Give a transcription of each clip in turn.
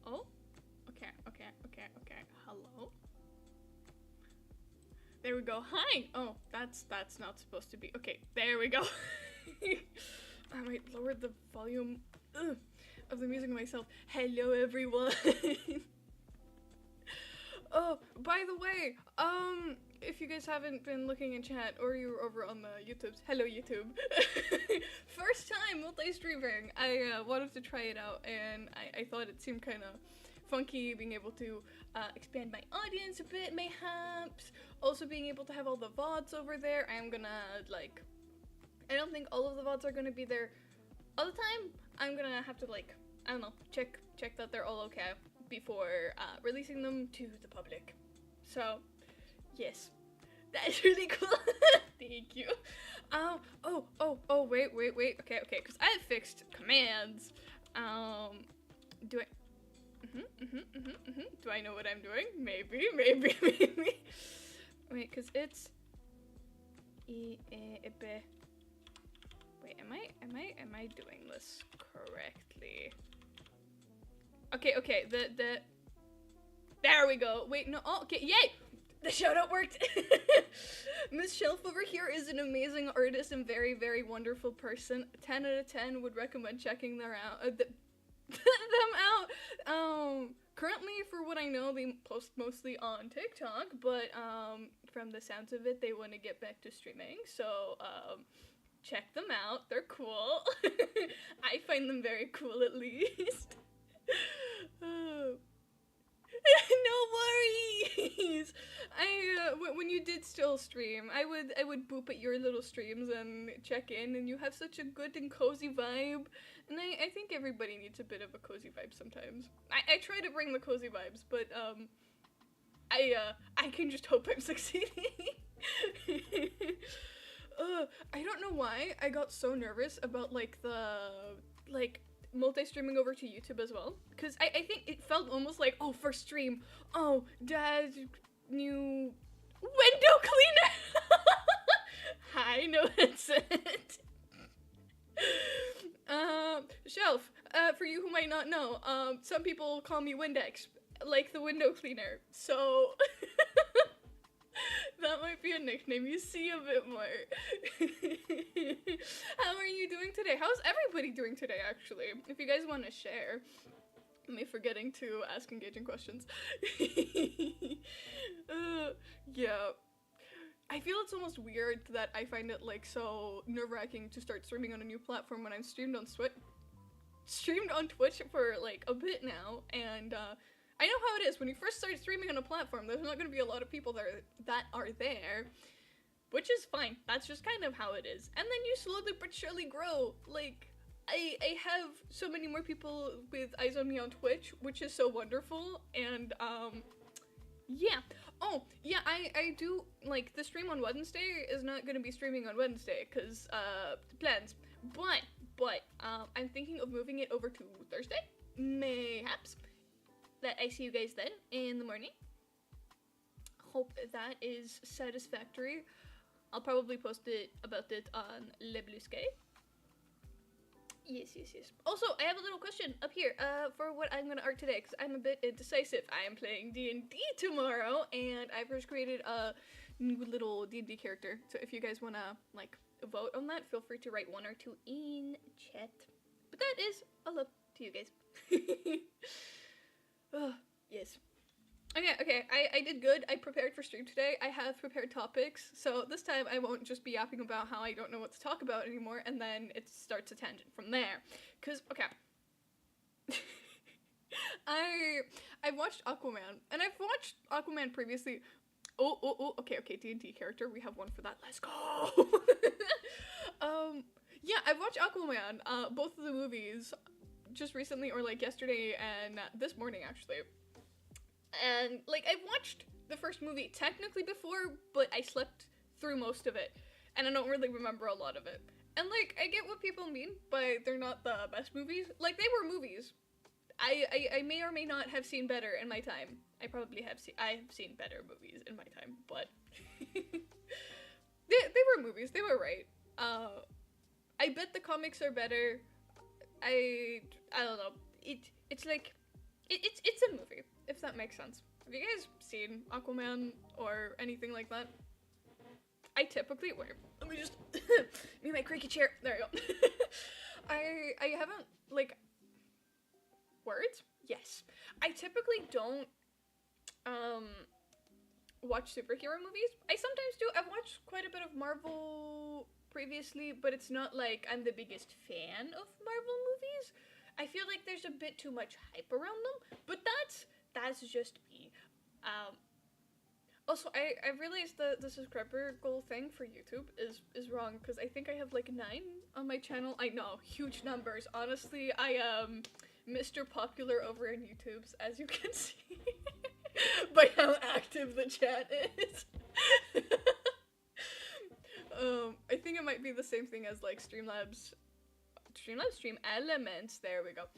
Oh, okay. Hello. There we go. Hi. Oh, that's not supposed to be. Okay, there we go. I might lower the volume of the music myself. Hello, everyone. Oh, by the way, if you guys haven't been looking in chat or you're over on the YouTubes, hello YouTube. First time multi-streaming. I wanted to try it out, and I thought it seemed kind of funky being able to expand my audience a bit, mayhaps. Also being able to have all the VODs over there. I'm gonna, like, I don't think all of the VODs are gonna be there all the time. I'm gonna have to, like, I don't know, check that they're all okay before releasing them to the public. So, yes, that's really cool. Thank you. Oh, wait. Okay, because I have fixed commands. Do I? Do I know what I'm doing? Maybe. Wait, because it's Wait, am I doing this correctly? Okay, there we go. Wait, no, oh, okay, yay! The shout out worked! Miss Shelf over here is an amazing artist and very, very wonderful person. 10 out of 10 would recommend checking them out. Currently, for what I know, they post mostly on TikTok, but from the sounds of it, they want to get back to streaming, so check them out. They're cool. I find them very cool, at least. No worries. When you did still stream, I would boop at your little streams and check in, and you have such a good and cozy vibe. And I think everybody needs a bit of a cozy vibe sometimes. I try to bring the cozy vibes, but I can just hope I'm succeeding. I don't know why I got so nervous about multi-streaming over to YouTube as well, because I think it felt almost like, oh, first stream, oh, dad's new window cleaner. Hi, no headset. Shelf, for you who might not know, some people call me Windex, like the window cleaner, so that might be a nickname you see a bit more. How are you doing today? How's everybody doing today, actually? If you guys want to share. Me forgetting to ask engaging questions. Yeah. I feel it's almost weird that I find it, like, so nerve-wracking to start streaming on a new platform when I'm streamed on Twitch for, like, a bit now, and, I know how it is. When you first start streaming on a platform, there's not going to be a lot of people that are there, which is fine. That's just kind of how it is. And then you slowly but surely grow. Like, I have so many more people with eyes on me on Twitch, which is so wonderful, and, yeah. Oh, yeah, I do, like, the stream on Wednesday is not going to be streaming on Wednesday, because, plans. But, I'm thinking of moving it over to Thursday, mayhaps. That I see you guys then in the morning. Hope that is satisfactory. I'll probably post about it on bsky. Yes. Also, I have a little question up here for what I'm gonna art today, because I'm a bit indecisive. I am playing D&D tomorrow, and I first created a new little D&D character. So if you guys wanna, like, vote on that, feel free to write 1 or 2 in chat. But that is all up to you guys. Yes. Okay, I did good. I prepared for stream today. I have prepared topics, so this time I won't just be yapping about how I don't know what to talk about anymore, and then it starts a tangent from there. Cause, okay. I've watched Aquaman, and I've watched Aquaman previously. Okay, D&D character, we have one for that. Let's go! Yeah, I've watched Aquaman, both of the movies, just recently, or like yesterday and this morning, actually. And, like, I've watched the first movie technically before, but I slept through most of it, and I don't really remember a lot of it. And, like, I get what people mean by they're not the best movies. Like, they were movies. I may or may not have seen better in my time. I probably have I've seen better movies in my time, but they were movies. They were right. I bet the comics are better. I don't know. It's like it's a movie, if that makes sense. Have you guys seen Aquaman or anything like that? I typically let me just me my creaky chair. There you go. I haven't like words? Yes. I typically don't watch superhero movies. I sometimes do. I've watched quite a bit of Marvel previously, but it's not like I'm the biggest fan of Marvel movies. I feel like there's a bit too much hype around them, but that's just me. Also, I realized the subscriber goal thing for YouTube is wrong, because I think I have like 9 on my channel. I know, huge numbers. Honestly, I am Mr. Popular over on YouTube's, as you can see by how active the chat is. I think it might be the same thing as like Stream Elements. There we go.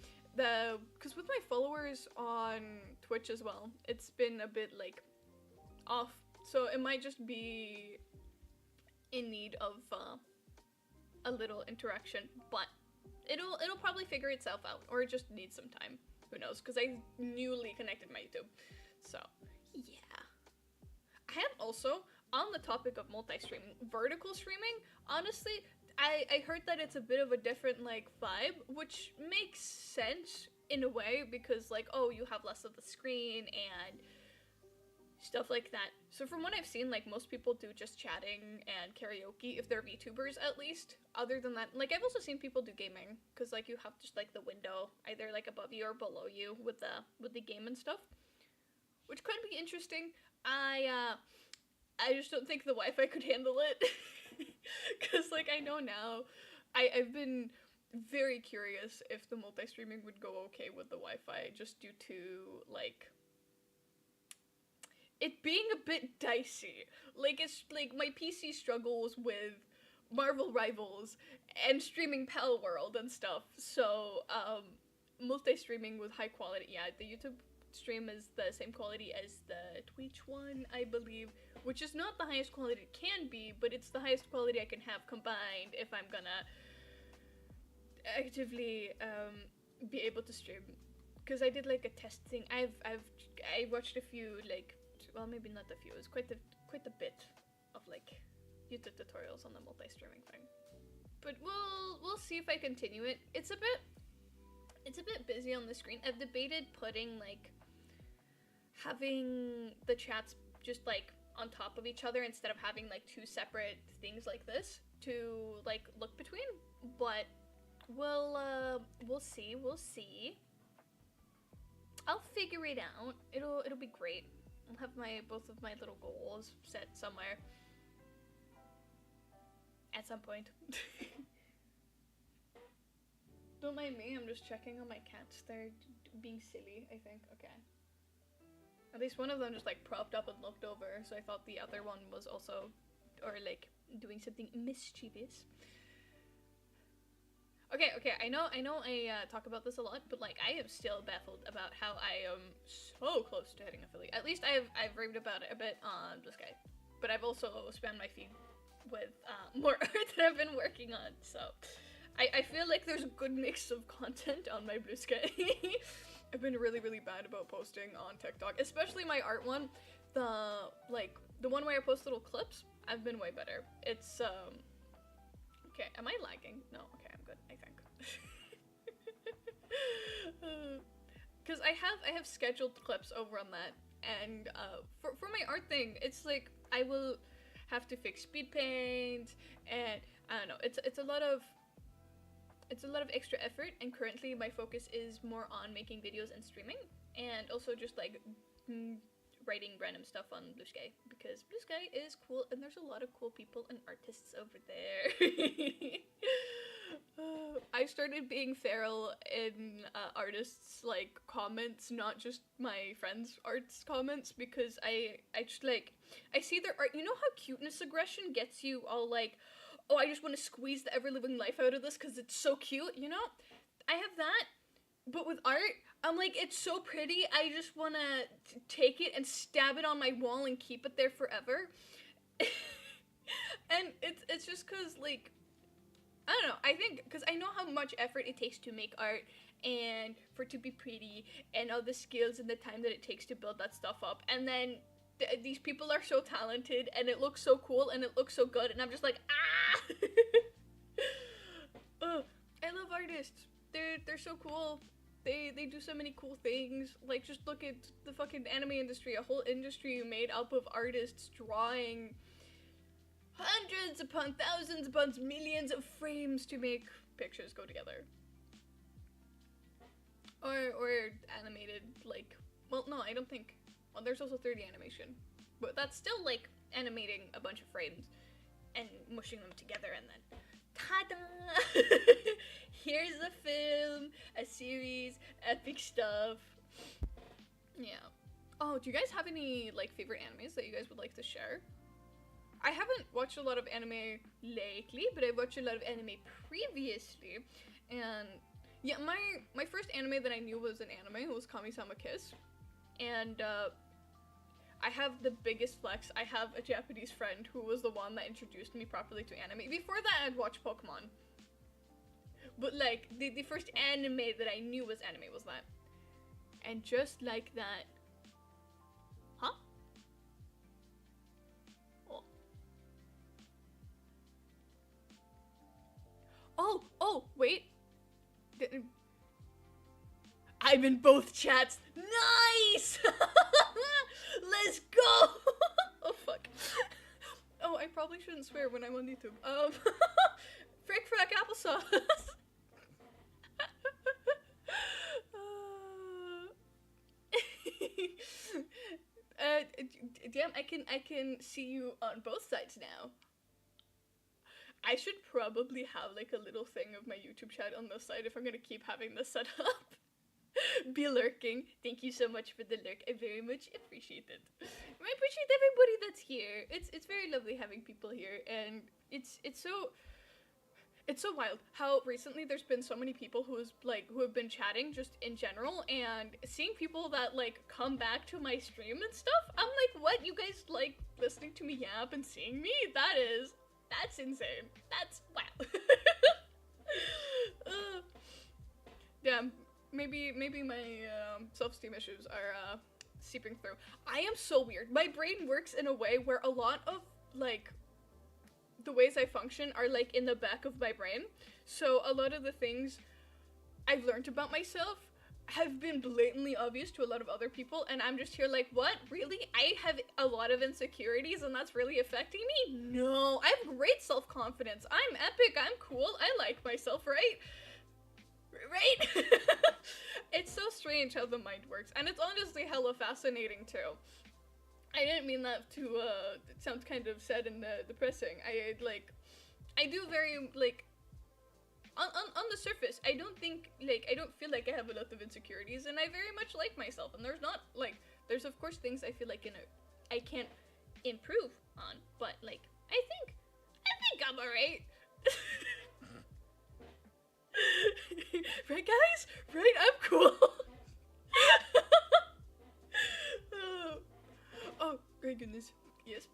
Because with my followers on Twitch as well, it's been a bit like off, so it might just be in need of a little interaction, but it'll probably figure itself out, or it just needs some time. Who knows? Because I newly connected my YouTube, so yeah. I have also, on the topic of multi-streaming, vertical streaming, honestly, I heard that it's a bit of a different, like, vibe, which makes sense in a way, because, like, oh, you have less of the screen and stuff like that. So from what I've seen, like, most people do just chatting and karaoke, if they're VTubers at least. Other than that, like, I've also seen people do gaming, because, like, you have just, like, the window either, like, above you or below you with the game and stuff, which could be interesting. I just don't think the Wi-Fi could handle it. Because, like, I know now, I've been very curious if the multi-streaming would go okay with the Wi-Fi, just due to, like, it being a bit dicey. Like, it's, like, my PC struggles with Marvel Rivals and streaming Pal World and stuff, so, multi-streaming with high quality, yeah, the YouTube stream is the same quality as the Twitch one, I believe, which is not the highest quality it can be, but it's the highest quality I can have combined if I'm gonna actively be able to stream. Because I did like a test thing. I watched a few, like, well, maybe not a few, it was quite a bit of like YouTube tutorials on the multi-streaming thing. But we'll see if I continue it. It's a bit busy on the screen. I've debated putting, like, having the chats just, like, on top of each other instead of having, like, 2 separate things like this to, like, look between. But we'll see. I'll figure it out. It'll be great. I'll have both of my little goals set somewhere at some point. Don't mind me, I'm just checking on my cats. They're being silly, I think. Okay. At least one of them just, like, propped up and looked over, so I thought the other one was also, or, like, doing something mischievous. Okay, I know I talk about this a lot, but, like, I am still baffled about how I am so close to hitting affiliate. At least I've raved about it a bit on bsky, but I've also spammed my feed with more art that I've been working on, so I feel like there's a good mix of content on my bsky. I've been really bad about posting on TikTok, especially my art one. The one where I post little clips, I've been way better. It's okay, am I lagging? No, okay, I'm good, I think. Because I have scheduled clips over on that, and for my art thing, it's like I will have to fix speed paint, and I don't know, it's a lot of extra effort, and currently my focus is more on making videos and streaming, and also just like writing random stuff on Blue Sky, because Blue Sky is cool and there's a lot of cool people and artists over there. I started being feral in artists' like comments, not just my friends' arts comments, because I just like, I see their art. You know how cuteness aggression gets you all like, oh, I just want to squeeze the ever-living life out of this because it's so cute, you know? I have that, but with art, I'm like, it's so pretty, I just want to take it and stab it on my wall and keep it there forever. And it's just because, like, I don't know, I think, because I know how much effort it takes to make art, and for it to be pretty, and all the skills and the time that it takes to build that stuff up, and then these people are so talented, and it looks so cool, and it looks so good, and I'm just like, ah! I love artists. They're so cool. They do so many cool things. Like, just look at the fucking anime industry, a whole industry made up of artists drawing hundreds upon thousands upon millions of frames to make pictures go together. Or animated, like, well, no, I don't think, well, there's also 3D animation, but that's still, like, animating a bunch of frames and mushing them together, and then, ta-da! Here's a film, a series, epic stuff. Yeah. Oh, do you guys have any, like, favorite animes that you guys would like to share? I haven't watched a lot of anime lately, but I've watched a lot of anime previously, and yeah, my first anime that I knew was an anime. It was Kami-sama Kiss, and I have the biggest flex. I have a Japanese friend who was the one that introduced me properly to anime. Before that, I'd watched Pokemon, but like the first anime that I knew was anime was that, and just like that, huh? Oh, wait. I'm in both chats. Nice! Let's go! Oh, fuck. Oh, I probably shouldn't swear when I'm on YouTube. Frick frack applesauce. Damn, I can see you on both sides now. I should probably have like a little thing of my YouTube chat on the side if I'm gonna keep having this set up. Be lurking. Thank you so much for the lurk. I very much appreciate it. I appreciate everybody that's here. It's very lovely having people here, and it's so wild how recently there's been so many people who have been chatting just in general, and seeing people that like come back to my stream and stuff. I'm like, what? You guys like listening to me yap and seeing me? That's insane. That's wow. Yeah, maybe my self-esteem issues are seeping through. I am so weird. My brain works in a way where a lot of like the ways I function are like in the back of my brain. So a lot of the things I've learned about myself have been blatantly obvious to a lot of other people, and I'm just here like, what? Really? I have a lot of insecurities and that's really affecting me? No, I have great self-confidence. I'm epic, I'm cool, I like myself, right? Right? It's so strange how the mind works, and it's honestly hella fascinating too. I didn't mean that to it sounds kind of sad and depressing. I do very, like, on the surface, I don't feel like I have a lot of insecurities, and I very much like myself, and there's of course things I feel like I can't improve on, but like, I think I'm alright. Right, guys? Right? I'm cool. Oh, my goodness. Yes.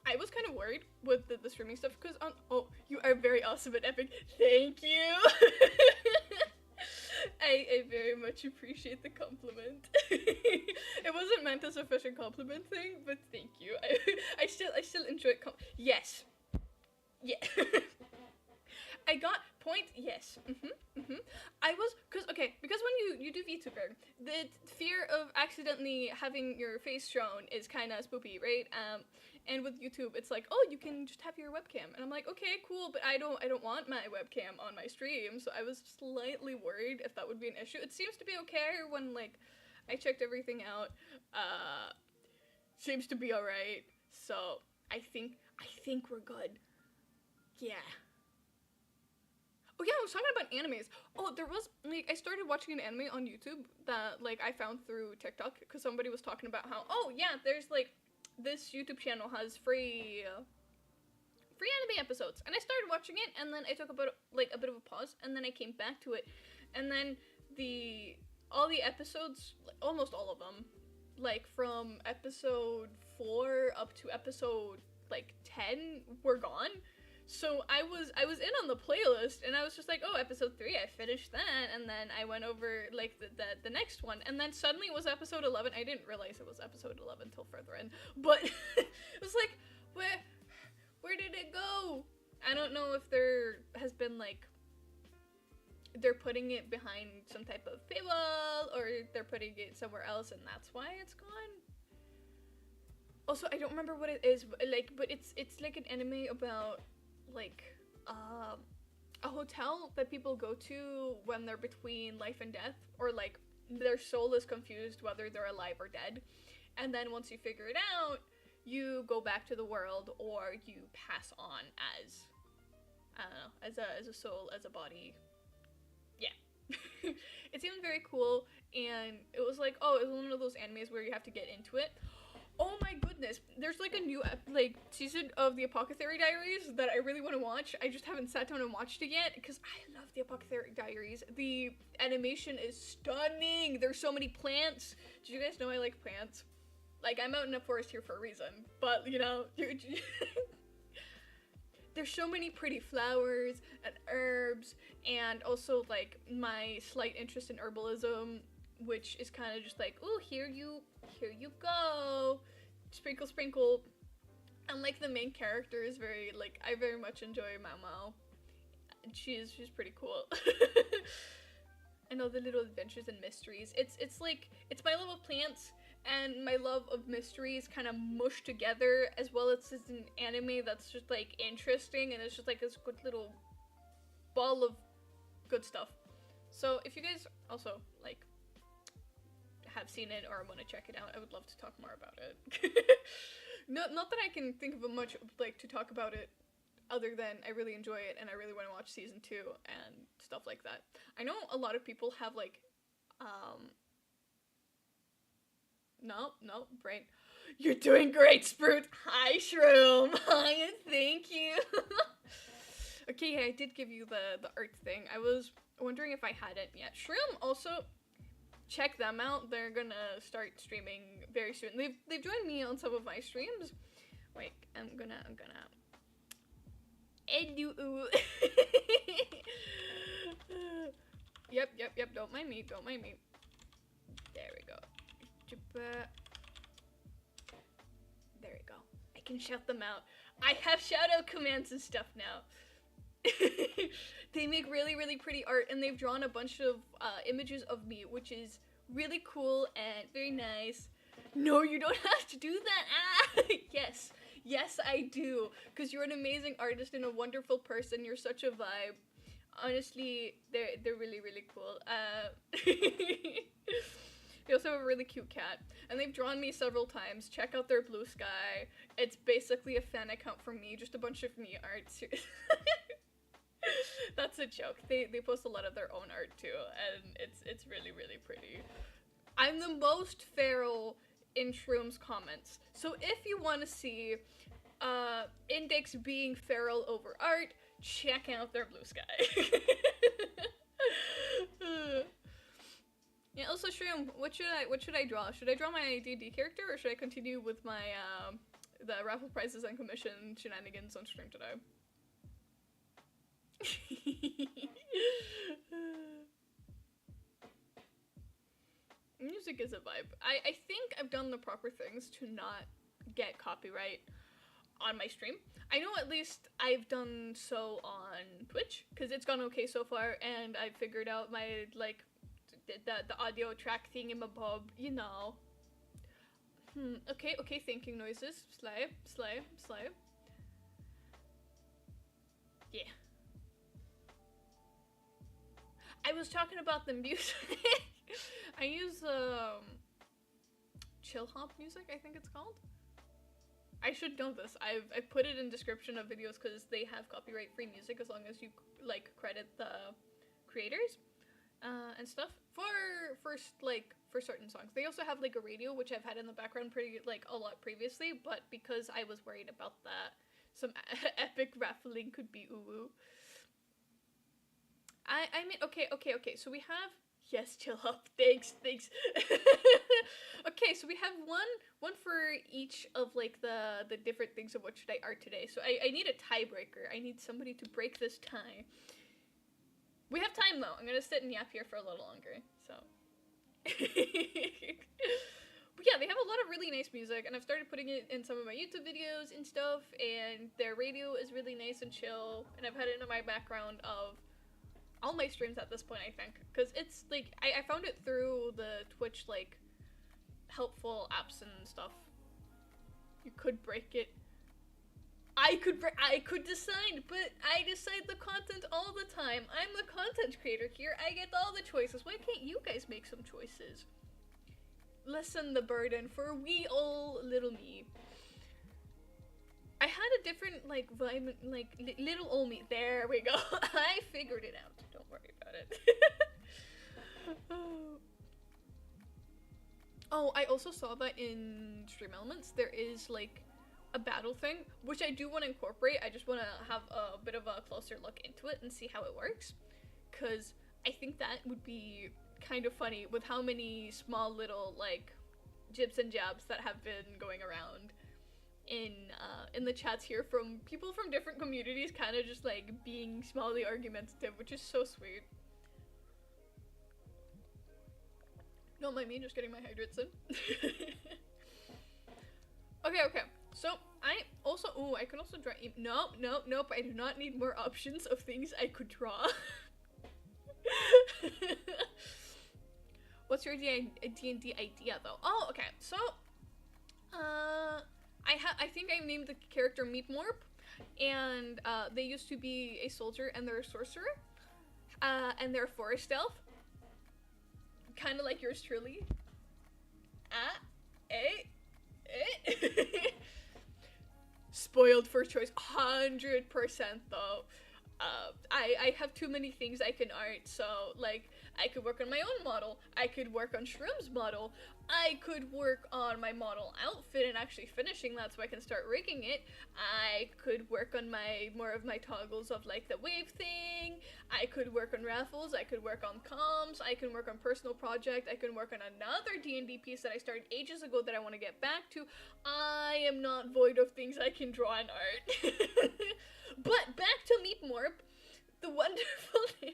I was kind of worried with the streaming stuff because oh, you are very awesome and epic. Thank you. I very much appreciate the compliment. It wasn't meant as a fishing compliment thing, but thank you. I still enjoy it. Yes. Yeah. I got point. Yes. I was because when you do VTuber, whatever. The fear of accidentally having your face shown is kind of spoopy, right? And with YouTube, it's like, oh, you can just have your webcam, and I'm like, okay, cool, but I don't want my webcam on my stream, so I was slightly worried if that would be an issue. It seems to be okay when like I checked everything out. Seems to be alright. So I think we're good. Yeah. Oh yeah, I was talking about animes. Oh, there was, like, I started watching an anime on YouTube that, like, I found through TikTok, because somebody was talking about how, oh yeah, there's, like, this YouTube channel has free anime episodes, and I started watching it, and then I took a bit of a pause, and then I came back to it, and then all the episodes, like, almost all of them, like, from episode 4 up to episode, like, 10 were gone. So I was in on the playlist, and I was just like, oh, episode 3, I finished that, and then I went over, like, the next one, and then suddenly it was episode 11. I didn't realize it was episode 11 till further in, but it was like, where did it go? I don't know if there has been, like, they're putting it behind some type of paywall, or they're putting it somewhere else, and that's why it's gone. Also, I don't remember what it is, like, but it's like an anime about, like, a hotel that people go to when they're between life and death, or, like, their soul is confused whether they're alive or dead, and then once you figure it out, you go back to the world, or you pass on as, I don't know, as a soul, as a body. Yeah. It seemed very cool, and it was like, oh, it was one of those animes where you have to get into it. Oh my goodness, there's like a new like season of the Apothecary Diaries that I really want to watch. I just haven't sat down and watched it yet, because I love the Apothecary Diaries. The animation is stunning. There's so many plants. Did you guys know I like plants? Like, I'm out in a forest here for a reason, but, you know, there's so many pretty flowers and herbs, and also, like, my slight interest in herbalism, which is kind of just like, oh, here you go, sprinkle, sprinkle. And, like, the main character is very, like, I very much enjoy Mao. She's pretty cool. And all the little adventures and mysteries. It's like, it's my love of plants and my love of mysteries kind of mushed together, as well as it's an anime that's just, like, interesting, and it's just, like, this good little ball of good stuff. So, if you guys also, like, have seen it or want to check it out, I would love to talk more about it. Not that I can think of much, like, to talk about it, other than I really enjoy it, and I really want to watch season 2, and stuff like that. I know a lot of people have, like, no, brain. You're doing great, Sprout! Hi, Shroom! Hi, thank you! Okay, yeah, I did give you the art thing. I was wondering if I hadn't yet. Shroom, also, check them out. They're gonna start streaming very soon. They've joined me on some of my streams. Wait, I'm gonna Edu. Yep, don't mind me. There we go. There we go. I can shout them out. I have shout out commands and stuff now. They make really, really pretty art, and they've drawn a bunch of images of me, which is really cool and very nice. No, you don't have to do that. Yes, I do, because you're an amazing artist and a wonderful person. You're such a vibe. Honestly, they're really, really cool. They also have a really cute cat, and they've drawn me several times. Check out their Blue Sky. It's basically a fan account for me, just a bunch of me art. That's a joke. They post a lot of their own art too, and it's really, really pretty. I'm the most feral in Shroom's comments, so if you want to see Index being feral over art, check out their Blue Sky. Yeah, also Shroom, what should I draw? Should I draw my D&D character, or should I continue with my the raffle prizes and commission shenanigans on stream today? Music is a vibe. I think I've done the proper things to not get copyright on my stream. I know at least I've done so on Twitch, because it's gone okay so far, and I've figured out my, like, the audio track thingamabob, you know. Okay, thinking noises. Slay. Yeah. I was talking about the music. I use, Chillhop music, I think it's called. I should know this. I've put it in description of videos because they have copyright-free music as long as you, like, credit the creators. And stuff for certain songs. They also have like a radio, which I've had in the background pretty like a lot previously, but because I was worried about that, some epic raffling could be ooh. I mean, okay. So we have, yes, Chillhop. Thanks. Okay, so we have one for each of like the different things of what should I art today. So I need a tiebreaker. I need somebody to break this tie. We have time though. I'm gonna sit and yap here for a little longer, so. But yeah, they have a lot of really nice music, and I've started putting it in some of my YouTube videos and stuff, and their radio is really nice and chill, and I've had it in my background of all my streams at this point, I think, because it's like, I found it through the Twitch, like, helpful apps and stuff. You could break it. I could decide, but I decide the content all the time. I'm the content creator here. I get all the choices. Why can't you guys make some choices? Lessen the burden for wee ol' little me. I had a different, like, vibe, like, little ol' me. There we go. I figured it out. Don't worry about it. Oh, I also saw that in Stream Elements, there is, like, a battle thing, which I do want to incorporate. I just want to have a bit of a closer look into it and see how it works, because I think that would be kind of funny with how many small little like jibs and jabs that have been going around in the chats here from people from different communities, kind of just like being smallly argumentative, which is so sweet. Don't mind me just getting my hydrates in. Okay. So, I also, I could also draw, nope, I do not need more options of things I could draw. What's your D&D idea, though? Oh, okay, so, I think I named the character Meatmorp, and, they used to be a soldier, and they're a sorcerer, and they're a forest elf. Kind of like yours truly. Spoiled first choice, 100% though. I have too many things I can art, so like I could work on my own model, I could work on Shroom's model, I could work on my model outfit and actually finishing that so I can start rigging it. I could work on more of my toggles of like the wave thing, I could work on raffles, I could work on comms, I can work on personal project, I can work on another D&D piece that I started ages ago that I want to get back to. I am not void of things I can draw and art. But back to Meatmorp, the wonderful name.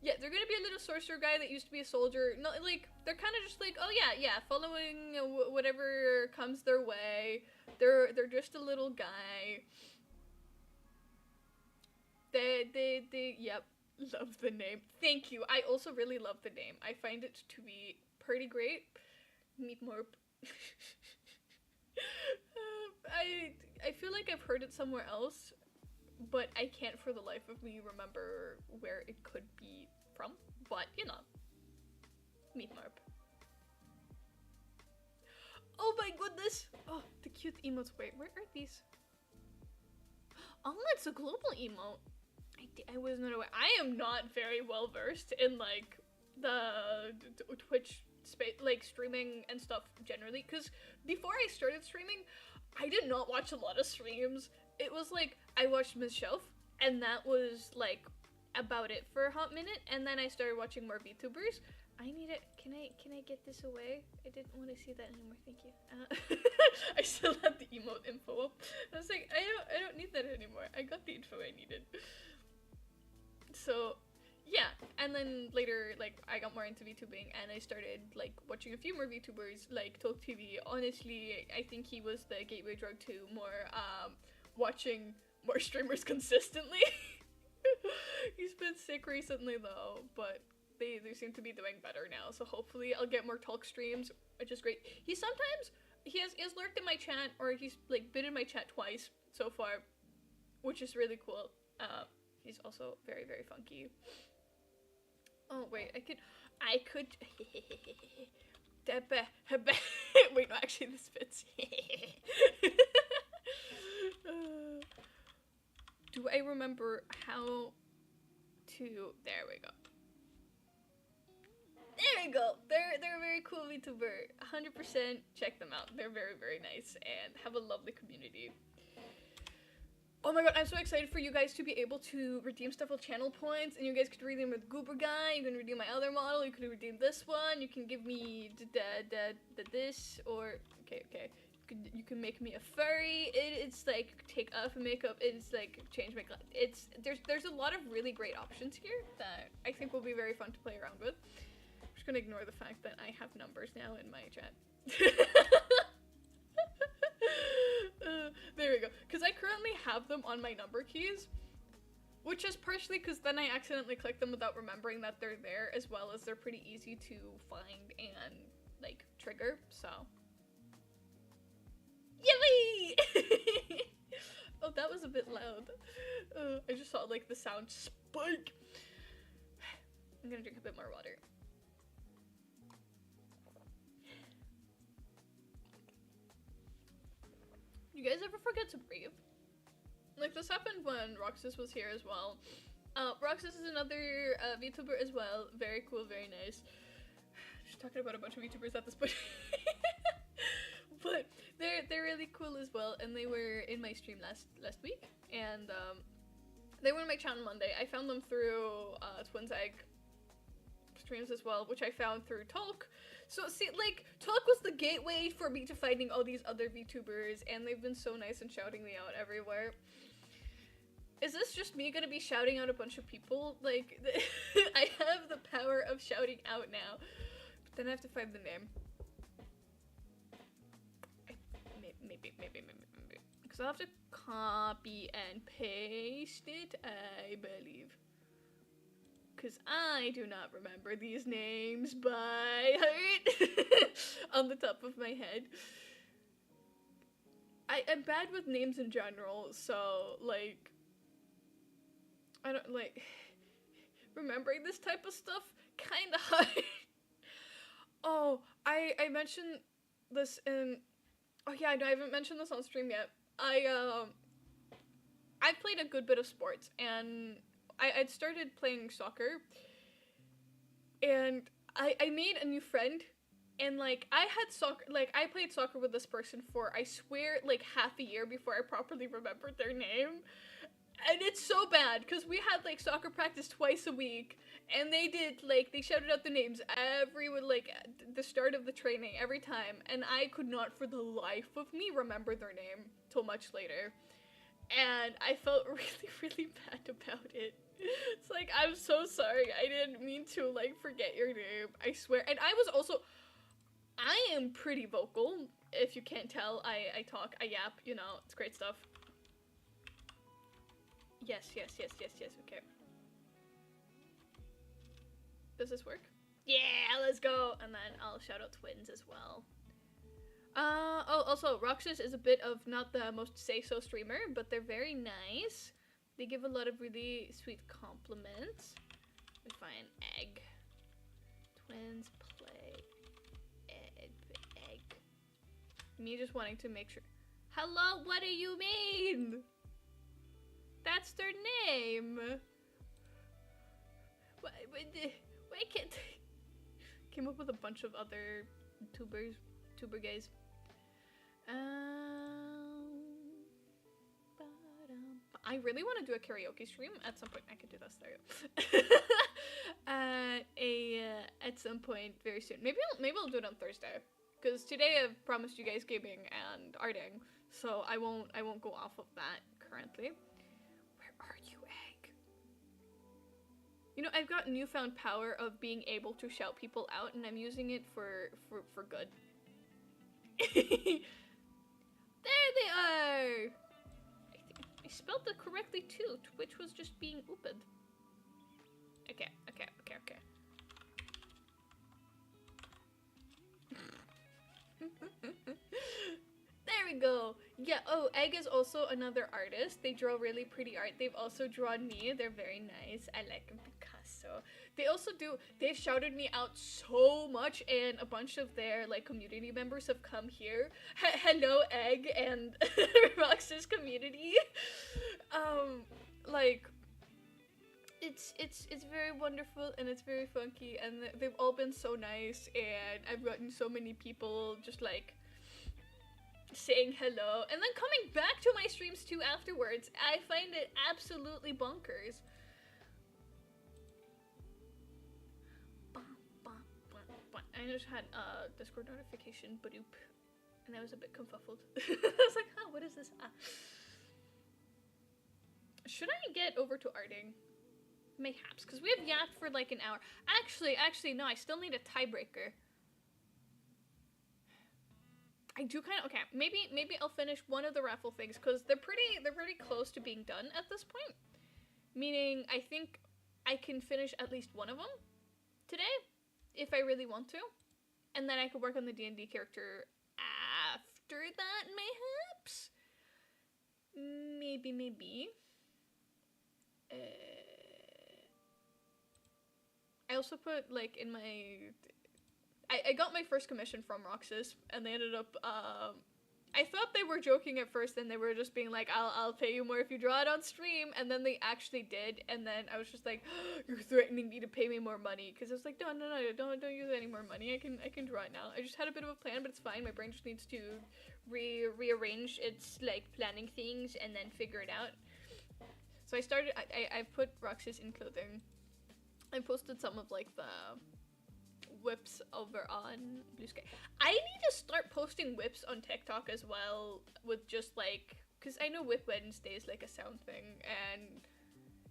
Yeah, they're gonna be a little sorcerer guy that used to be a soldier. No, like, they're kind of just like, oh yeah, following whatever comes their way. They're just a little guy. Yep, love the name. Thank you. I also really love the name. I find it to be pretty great. Meatmorp. I feel like I've heard it somewhere else, but I can't for the life of me remember where it could be from, but you know, Meatmorp. Oh my goodness! Oh, the cute emotes. Wait, where are these? Oh, it's a global emote. I was not aware. I am not very well versed in like the Twitch space, like streaming and stuff generally, because before I started streaming, I did not watch a lot of streams. It was like, I watched Ms. Shelf, and that was like about it for a hot minute, and then I started watching more VTubers. I need it. Can I get this away? I didn't want to see that anymore. Thank you. I still have the emote info up. I was like, I don't need that anymore. I got the info I needed. So yeah, and then later, like, I got more into VTubing, and I started, like, watching a few more VTubers, like, Talk TV. Honestly, I think he was the gateway drug to more, watching more streamers consistently. been sick recently though, but they seem to be doing better now. So hopefully I'll get more talk streams, which is great. He has lurked in my chat, or he's like been in my chat twice so far, which is really cool. He's also very, very funky. Oh wait, I could wait, no, actually this fits. Do I remember how to, there we go. There we go. They're a very cool VTuber. 100% check them out. They're very, very nice and have a lovely community. Oh my god, I'm so excited for you guys to be able to redeem stuff with channel points, and you guys could redeem with Goober Guy, you can redeem my other model, you could redeem this one, you can give me this, or, okay. You can make me a furry, it's like take off makeup, it's like change makeup, there's a lot of really great options here that I think will be very fun to play around with. I'm just gonna ignore the fact that I have numbers now in my chat. There we go, because I currently have them on my number keys, which is partially because then I accidentally click them without remembering that they're there, as well as they're pretty easy to find and like trigger, so yippee! Oh, that was a bit loud. I just saw like the sound spike. I'm gonna drink a bit more water. You guys ever forget to breathe? Like, this happened when Roxas was here as well. Roxas is another VTuber as well. Very cool, very nice. Just talking about a bunch of VTubers at this point. But they're really cool as well, and they were in my stream last week, and they were in my channel Monday. I found them through Twins Egg streams as well, which I found through Talk. So see, like, Talk was the gateway for me to finding all these other VTubers, and they've been so nice and shouting me out everywhere. Is this just me gonna be shouting out a bunch of people? Like, I have the power of shouting out now, but then I have to find the name. Maybe. Because I'll have to copy and paste it, I believe. Because I do not remember these names by heart on the top of my head. I'm bad with names in general, so, like, I don't, like, remembering this type of stuff, kinda hard. Oh, I mentioned this in, oh yeah, I haven't mentioned this on stream yet. I played a good bit of sports, and I'd started playing soccer, and I made a new friend, and, like, I played soccer with this person for, I swear, like, half a year before I properly remembered their name, and it's so bad, because we had, like, soccer practice twice a week, and they did, like, they shouted out the names at the start of the training every time, and I could not for the life of me remember their name till much later. And I felt really, really bad about it. It's like, I'm so sorry, I didn't mean to, like, forget your name, I swear. And I am pretty vocal, if you can't tell. I talk, I yap, you know, it's great stuff. Yes, okay. Does this work? Yeah, let's go! And then I'll shout out Twins as well. Oh, also, Roxas is a bit of not the most say-so streamer, but they're very nice. They give a lot of really sweet compliments. Let me find egg. Twins play egg. Me just wanting to make sure. Hello, what do you mean? That's their name. Why can't they? Came up with a bunch of other tuber guys. I really want to do a karaoke stream at some point. I could do this. There you go. At some point very soon. Maybe I'll do it on Thursday, because today I've promised you guys gaming and arting, so I won't go off of that currently. Where are you, Egg? You know, I've got newfound power of being able to shout people out, and I'm using it for good. There they are! I think I spelled it correctly too. Twitch was just being ooped. Yeah, oh, Egg is also another artist. They draw really pretty art. They've also drawn me. They're very nice. I like Picasso. They also do, they've shouted me out so much, and a bunch of their, like, community members have come here. Hello, Egg, and Rox's community. Like, it's very wonderful, and it's very funky, and they've all been so nice, and I've gotten so many people just, like, saying hello, and then coming back to my streams too afterwards. I find it absolutely bonkers. I just had a Discord notification, badoop, and I was a bit confuffled. I was like, huh, what is this? Should I get over to arting? Mayhaps, because we have yapped for like an hour. Actually, no, I still need a tiebreaker. I do kind of, okay, maybe I'll finish one of the raffle things, because they're pretty close to being done at this point. Meaning, I think I can finish at least one of them today, if I really want to. And then I could work on the D&D character after that, mayhaps? Maybe. I also put, like, in my... I got my first commission from Roxas, and they ended up, I thought they were joking at first, and they were just being like, I'll pay you more if you draw it on stream, and then they actually did, and then I was just like, oh, you're threatening me to pay me more money, because I was like, no, don't use any more money, I can draw it now. I just had a bit of a plan, but it's fine, my brain just needs to rearrange its, like, planning things, and then figure it out. So I've put Roxas in clothing. I posted some of, like, the whips over on Blue Sky. I need to start posting whips on TikTok as well, with just like, because I know Whip Wednesday is like a sound thing, and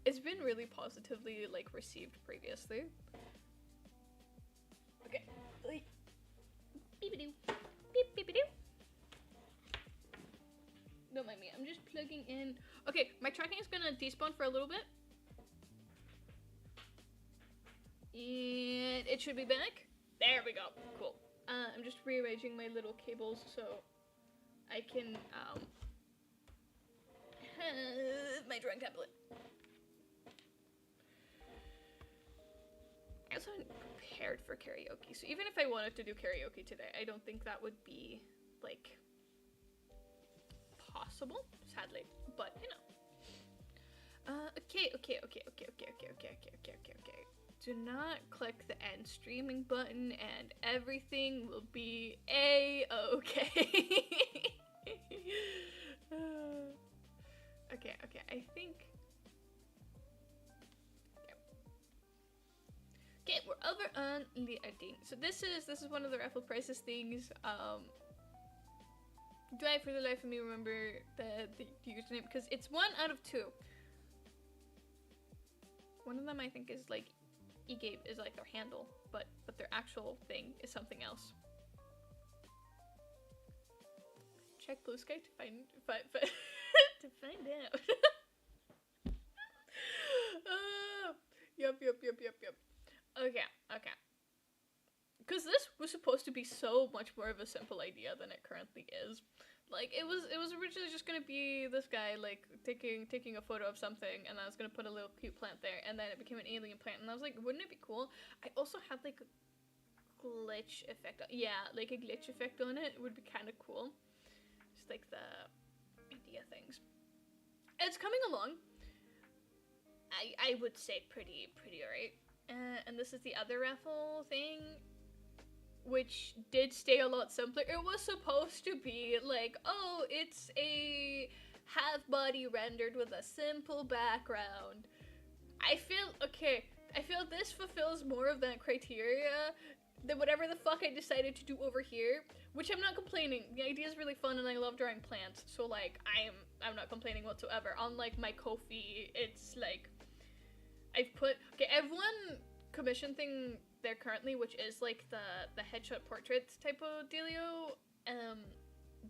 it's been really positively like received previously. Okay, beep-a-doo, beep-beep-a-doo. Don't mind me, I'm just plugging in. Okay, my tracking is gonna despawn for a little bit. And it should be back. There we go. Cool. I'm just rearranging my little cables so I can my drawing tablet. I also haven't prepared for karaoke, so even if I wanted to do karaoke today, I don't think that would be like possible, sadly. But you know. Okay. Do not click the end streaming button and everything will be a-okay. Okay, I think... Yep. Okay, we're over on the editing. So this is one of the raffle prices things. Do I for the life of me remember the username? Because it's 1 out of 2. One of them I think is like eGabe is like their handle, but their actual thing is something else. Check Blue Sky to find to find out. Yep. Okay. Because this was supposed to be so much more of a simple idea than it currently is. Like, it was originally just gonna be this guy, like, taking a photo of something, and I was gonna put a little cute plant there, and then it became an alien plant, and I was like, wouldn't it be cool? I also had, like, a glitch effect on, yeah, like a glitch effect on it. It would be kind of cool. Just, like, the idea things. It's coming along. I would say pretty alright. And this is the other raffle thing, which did stay a lot simpler. It was supposed to be like, oh, it's a half body rendered with a simple background. I feel this fulfills more of that criteria than whatever the fuck I decided to do over here, which I'm not complaining. The idea is really fun and I love drawing plants, so like I'm not complaining whatsoever. Unlike my Ko-fi, it's like I have one commission thing there currently, which is like the headshot portrait type of dealio,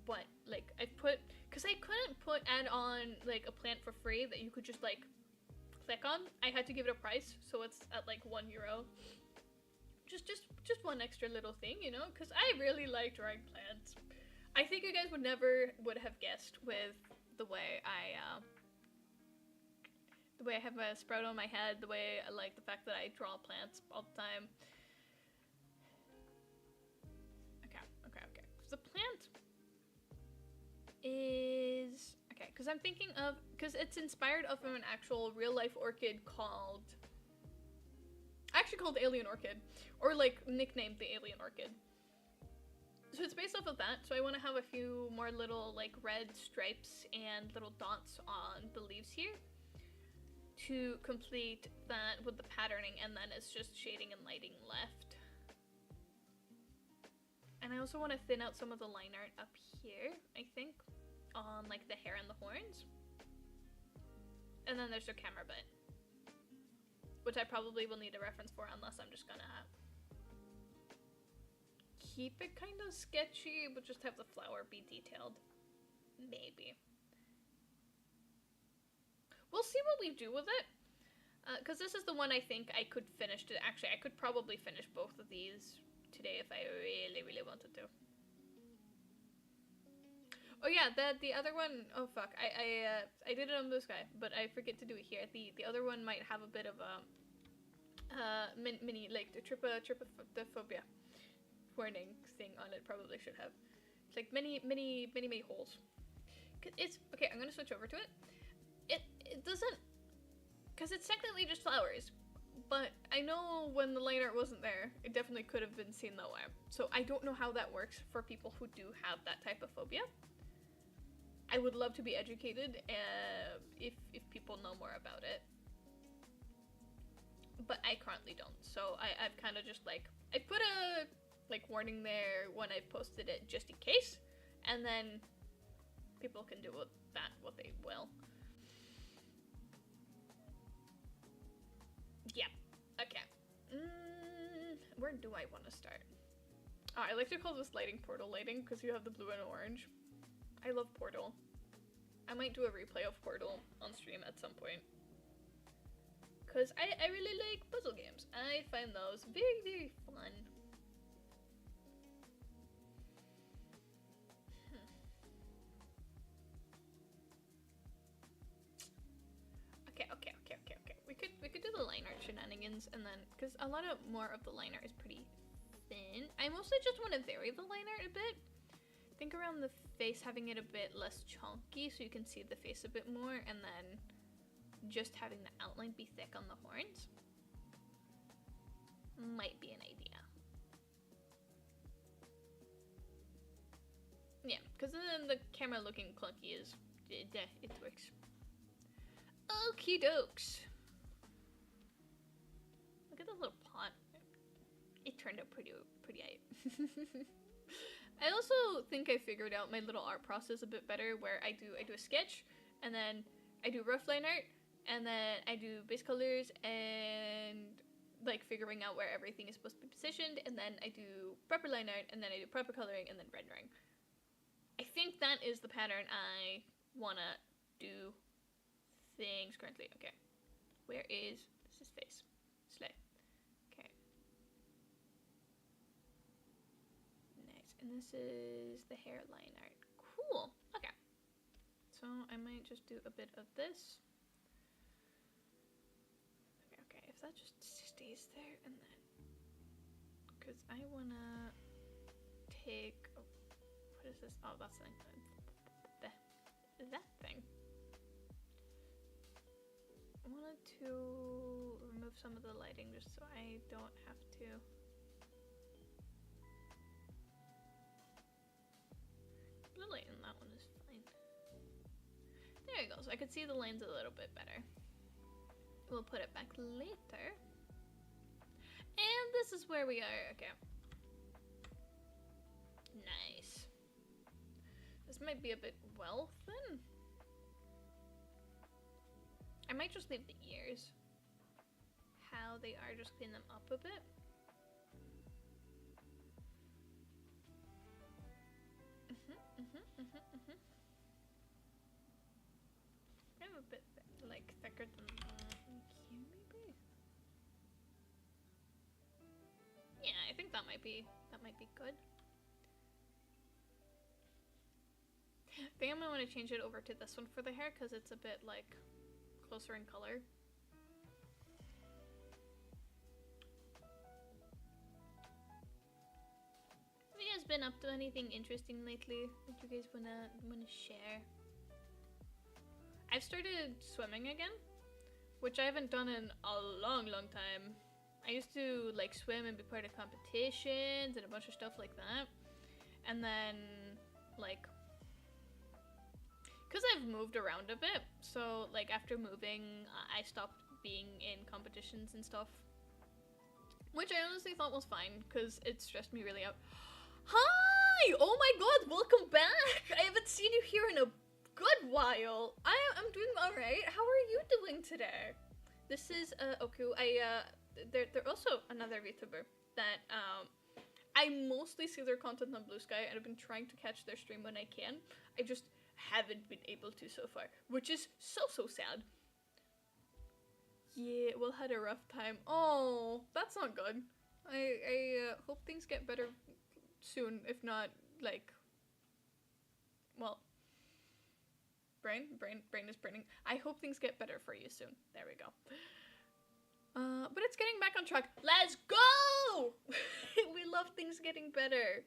but like because I couldn't add on like a plant for free that you could just like click on. I had to give it a price, so it's at like €1. Just one extra little thing, you know, because I really like drawing plants. I think you guys would never would have guessed with the way I have a sprout on my head, the way I like the fact that I draw plants all the time. Okay. So the plant is okay, because I'm thinking of, because it's inspired off of an actual real life orchid actually called Alien Orchid, or like nicknamed the Alien Orchid. So it's based off of that, so I want to have a few more little like red stripes and little dots on the leaves here to complete that with the patterning, and then it's just shading and lighting left. And I also want to thin out some of the line art up here, I think, on like the hair and the horns. And then there's their camera bit, which I probably will need a reference for, unless I'm just gonna keep it kind of sketchy, but just have the flower be detailed. Maybe. We'll see what we do with it. Because this is the one I think I could finish. Actually, I could probably finish both of these today if I really, really wanted to. Oh yeah, the other one, oh fuck, I did it on this guy, but I forget to do it here. The other one might have a bit of a mini, like the trypophobia warning thing on it. Probably should have. It's like many holes. It's okay. I'm gonna switch over to it. It doesn't, because it's technically just flowers, but I know when the line art wasn't there, it definitely could have been seen that way. So I don't know how that works for people who do have that type of phobia. I would love to be educated if people know more about it, but I currently don't. So I've kind of just like, I put a like warning there when I posted it just in case, and then people can do with that what they will. Yeah, okay. Where do I want to start? Oh, I like to call this lighting Portal lighting because you have the blue and orange. I love Portal. I might do a replay of Portal on stream at some point. Because I really like puzzle games. I find those very, very fun. Okay. We could do the line art shenanigans, and then, because a lot of more of the line art is pretty thin. I mostly just want to vary the line art a bit. Think around the face, having it a bit less chunky so you can see the face a bit more, and then just having the outline be thick on the horns might be an idea. Yeah, because then the camera looking clunky is, it works. Okie dokes. Look at the little pot. It turned out pretty aight. I also think I figured out my little art process a bit better, where I do a sketch, and then I do rough line art, and then I do base colors, and like figuring out where everything is supposed to be positioned, and then I do proper line art, and then I do proper coloring, and then rendering. I think that is the pattern I wanna do things currently. Okay, where is this is face? Slay. Okay. Nice. And this is the hairline art. Cool. Okay. So I might just do a bit of this. Okay. If that just stays there, and then, because I wanna take, oh, what is this? Oh, that's like that thing. I wanted to remove some of the lighting just so I don't have to. The light in that one is fine. There you go, so I could see the lines a little bit better. We'll put it back later. And this is where we are. Okay. Nice. This might be a bit well thin. I might just leave the ears how they are, just clean them up a bit. I'm a bit like thicker than that here, maybe. Yeah, I think that might be good. think I'm gonna want to change it over to this one for the hair because it's a bit like closer in color. Have you guys been up to anything interesting lately that you guys wanna share? I've started swimming again, which I haven't done in a long time. I used to like swim and be part of competitions and a bunch of stuff like that. And then like, cause I've moved around a bit, so like after moving, I stopped being in competitions and stuff. Which I honestly thought was fine, cause it stressed me really out. Hi! Oh my god, welcome back! I haven't seen you here in a good while. I'm doing alright. How are you doing today? This is Oku. They're also another VTuber that I mostly see their content on Blue Sky, and I've been trying to catch their stream when I can. I just haven't been able to so far, which is so sad. Yeah, we'll had a rough time. Oh, that's not good. I hope things get better soon, if not, like, well, brain is burning. I hope things get better for you soon. There we go. But it's getting back on track. Let's go! We love things getting better.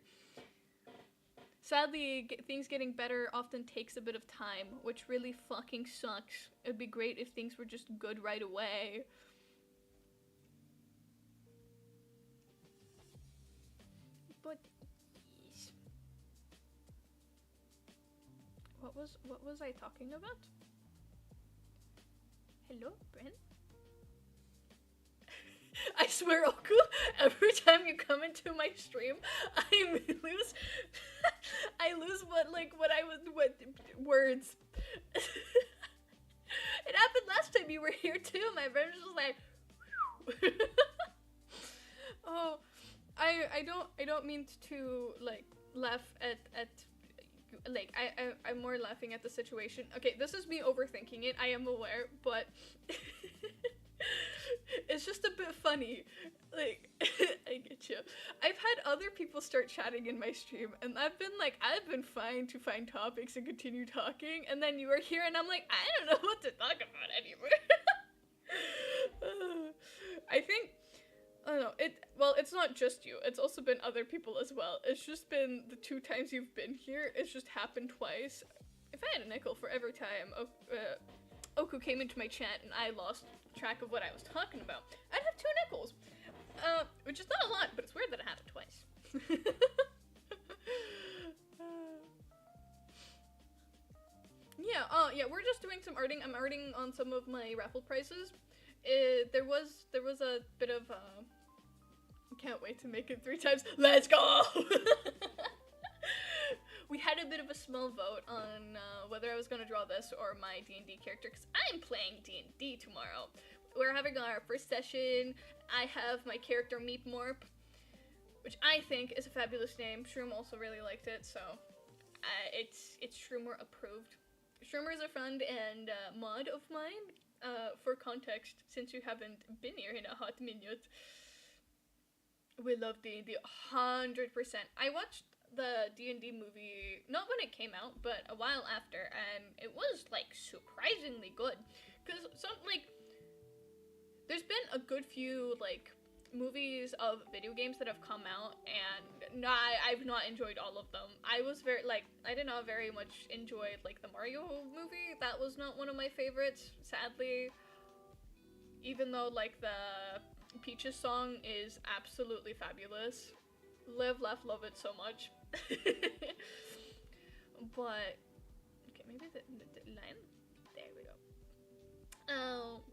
Sadly, things getting better often takes a bit of time, which really fucking sucks. It'd be great if things were just good right away. But yes. What was I talking about? Hello, Brent? I swear, Oku, every time you come into my stream, I lose what words. It happened last time you were here too. My brain was just like, oh, I don't mean to like laugh at like I'm more laughing at the situation. Okay, this is me overthinking it. I am aware, but it's just a bit funny. Like, I get you. I've had other people start chatting in my stream, and I've been fine to find topics and continue talking, and then you are here, and I'm like, I don't know what to talk about anymore. I think, I don't know, it's not just you, it's also been other people as well. It's just been the 2 times you've been here, it's just happened twice. If I had a nickel for every time Oku came into my chat and I lost track of what I was talking about, I'd have 2 nickels. Which is not a lot, but it's weird that it happened twice. Yeah, we're just doing some arting. I'm arting on some of my raffle prizes. There was a bit of can't wait to make it 3 times. Let's go! We had a bit of a small vote on whether I was going to draw this or my D&D character, because I'm playing D&D tomorrow. We're having our first session. I have my character Meep Morp, which I think is a fabulous name. Shroom also really liked it, so it's Shroomer approved. Shroomer is a friend and mod of mine. For context, since you haven't been here in a hot minute, we love D&D 100%. I watched the D&D movie, not when it came out, but a while after, and it was, like, surprisingly good. Because, there's been a good few, like, movies of video games that have come out, and I've not enjoyed all of them. I was I did not very much enjoy, like, the Mario movie. That was not one of my favorites, sadly. Even though, like, the Peaches song is absolutely fabulous. Live, laugh, love it so much. But, okay, maybe the line? There we go.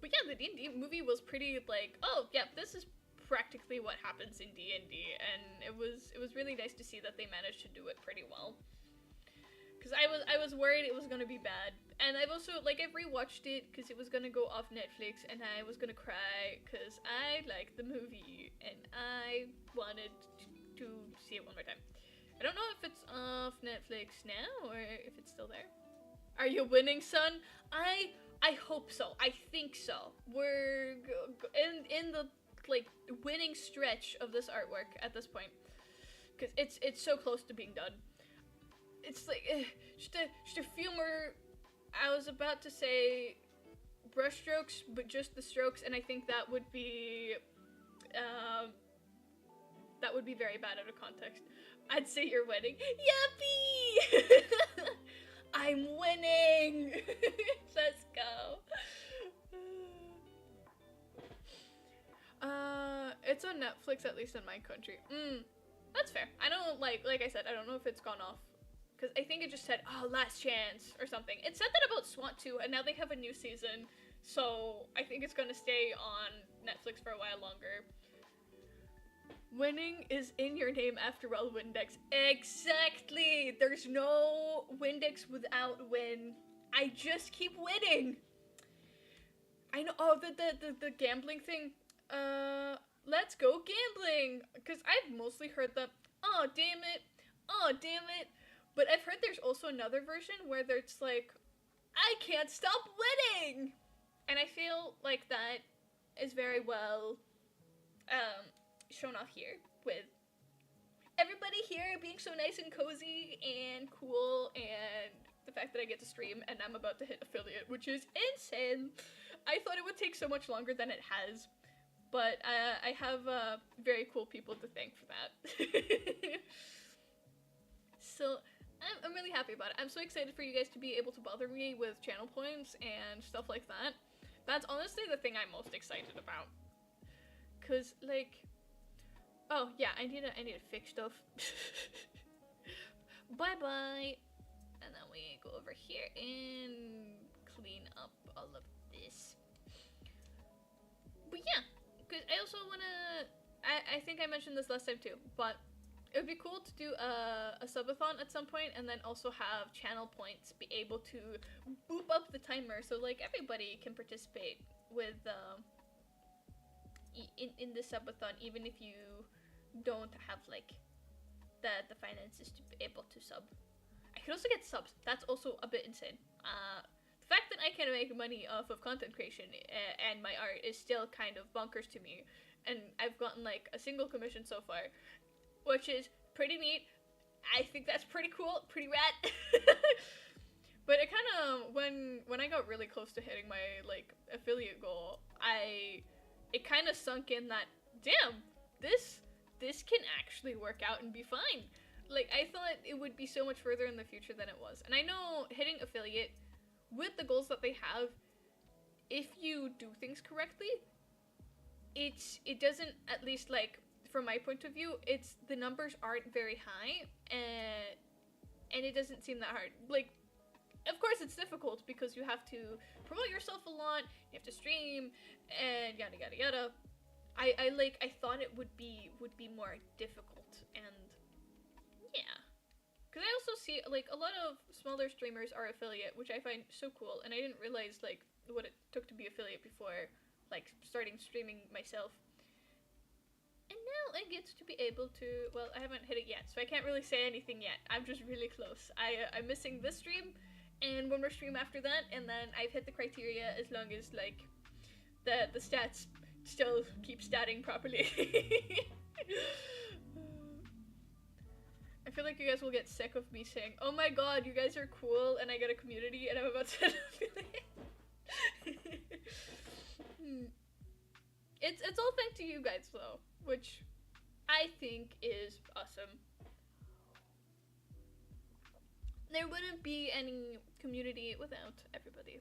But yeah, the D&D movie was pretty, like, oh, yeah, this is practically what happens in D&D, and it was really nice to see that they managed to do it pretty well. Because I was worried it was gonna be bad, and I've also, like, I've rewatched it because it was gonna go off Netflix, and I was gonna cry because I liked the movie, and I wanted to see it one more time. I don't know if it's off Netflix now, or if it's still there. Are you winning, son? I hope so. I think so. We're in the, like, winning stretch of this artwork at this point, because it's so close to being done. it's like, just a few more, I was about to say brush strokes, but just the strokes, and I think that would be very bad out of context. I'd say you're winning. Yuppie! I'm winning! Let's go. It's on Netflix, at least in my country. That's fair. I don't, like I said, I don't know if it's gone off. Because I think it just said, oh, last chance, or something. It said that about SWAT 2, and now they have a new season. So, I think it's gonna stay on Netflix for a while longer. Winning is in your name after all, Windex. Exactly! There's no Windex without win. I just keep winning! I know, oh, the gambling thing. Let's go gambling! Because I've mostly heard the, oh, damn it, but I've heard there's also another version where it's like, I can't stop winning! And I feel like that is very well, shown off here, with everybody here being so nice and cozy and cool, and the fact that I get to stream and I'm about to hit affiliate, which is insane! I thought it would take so much longer than it has. But I have very cool people to thank for that. So I'm really happy about it. I'm so excited for you guys to be able to bother me with channel points and stuff like that. That's honestly the thing I'm most excited about. Cause like, oh yeah, I need to fix stuff. Bye bye. And then we go over here and clean up all of this. But yeah. Because I also want to, I think I mentioned this last time too, but it would be cool to do a subathon at some point, and then also have channel points be able to boop up the timer so like everybody can participate with in the subathon, even if you don't have like the finances to be able to sub. I could also get subs. That's also a bit insane. The fact that I can make money off of content creation and my art is still kind of bonkers to me, and I've gotten like a single commission so far, which is pretty neat. I think that's pretty cool, pretty rad. But it kind of, when I got really close to hitting my like affiliate goal, it kind of sunk in that, damn, this can actually work out and be fine. Like, I thought it would be so much further in the future than it was, and I know hitting affiliate with the goals that they have, if you do things correctly, it doesn't, at least like from my point of view, the numbers aren't very high, and it doesn't seem that hard. Like, of course it's difficult because you have to promote yourself a lot, you have to stream, and yada yada yada. I thought it would be more difficult, and yeah. Because I also see, like, a lot of smaller streamers are affiliate, which I find so cool, and I didn't realize, like, what it took to be affiliate before, like, starting streaming myself. And now I get to be able to, well, I haven't hit it yet, so I can't really say anything yet. I'm just really close. I'm missing this stream, and one more stream after that, and then I've hit the criteria as long as, like, the stats still keep statting properly. I feel like you guys will get sick of me saying, oh my god, you guys are cool, and I get a community, and I'm about to affiliate. It's all thanks to you guys, though, which I think is awesome. There wouldn't be any community without everybody.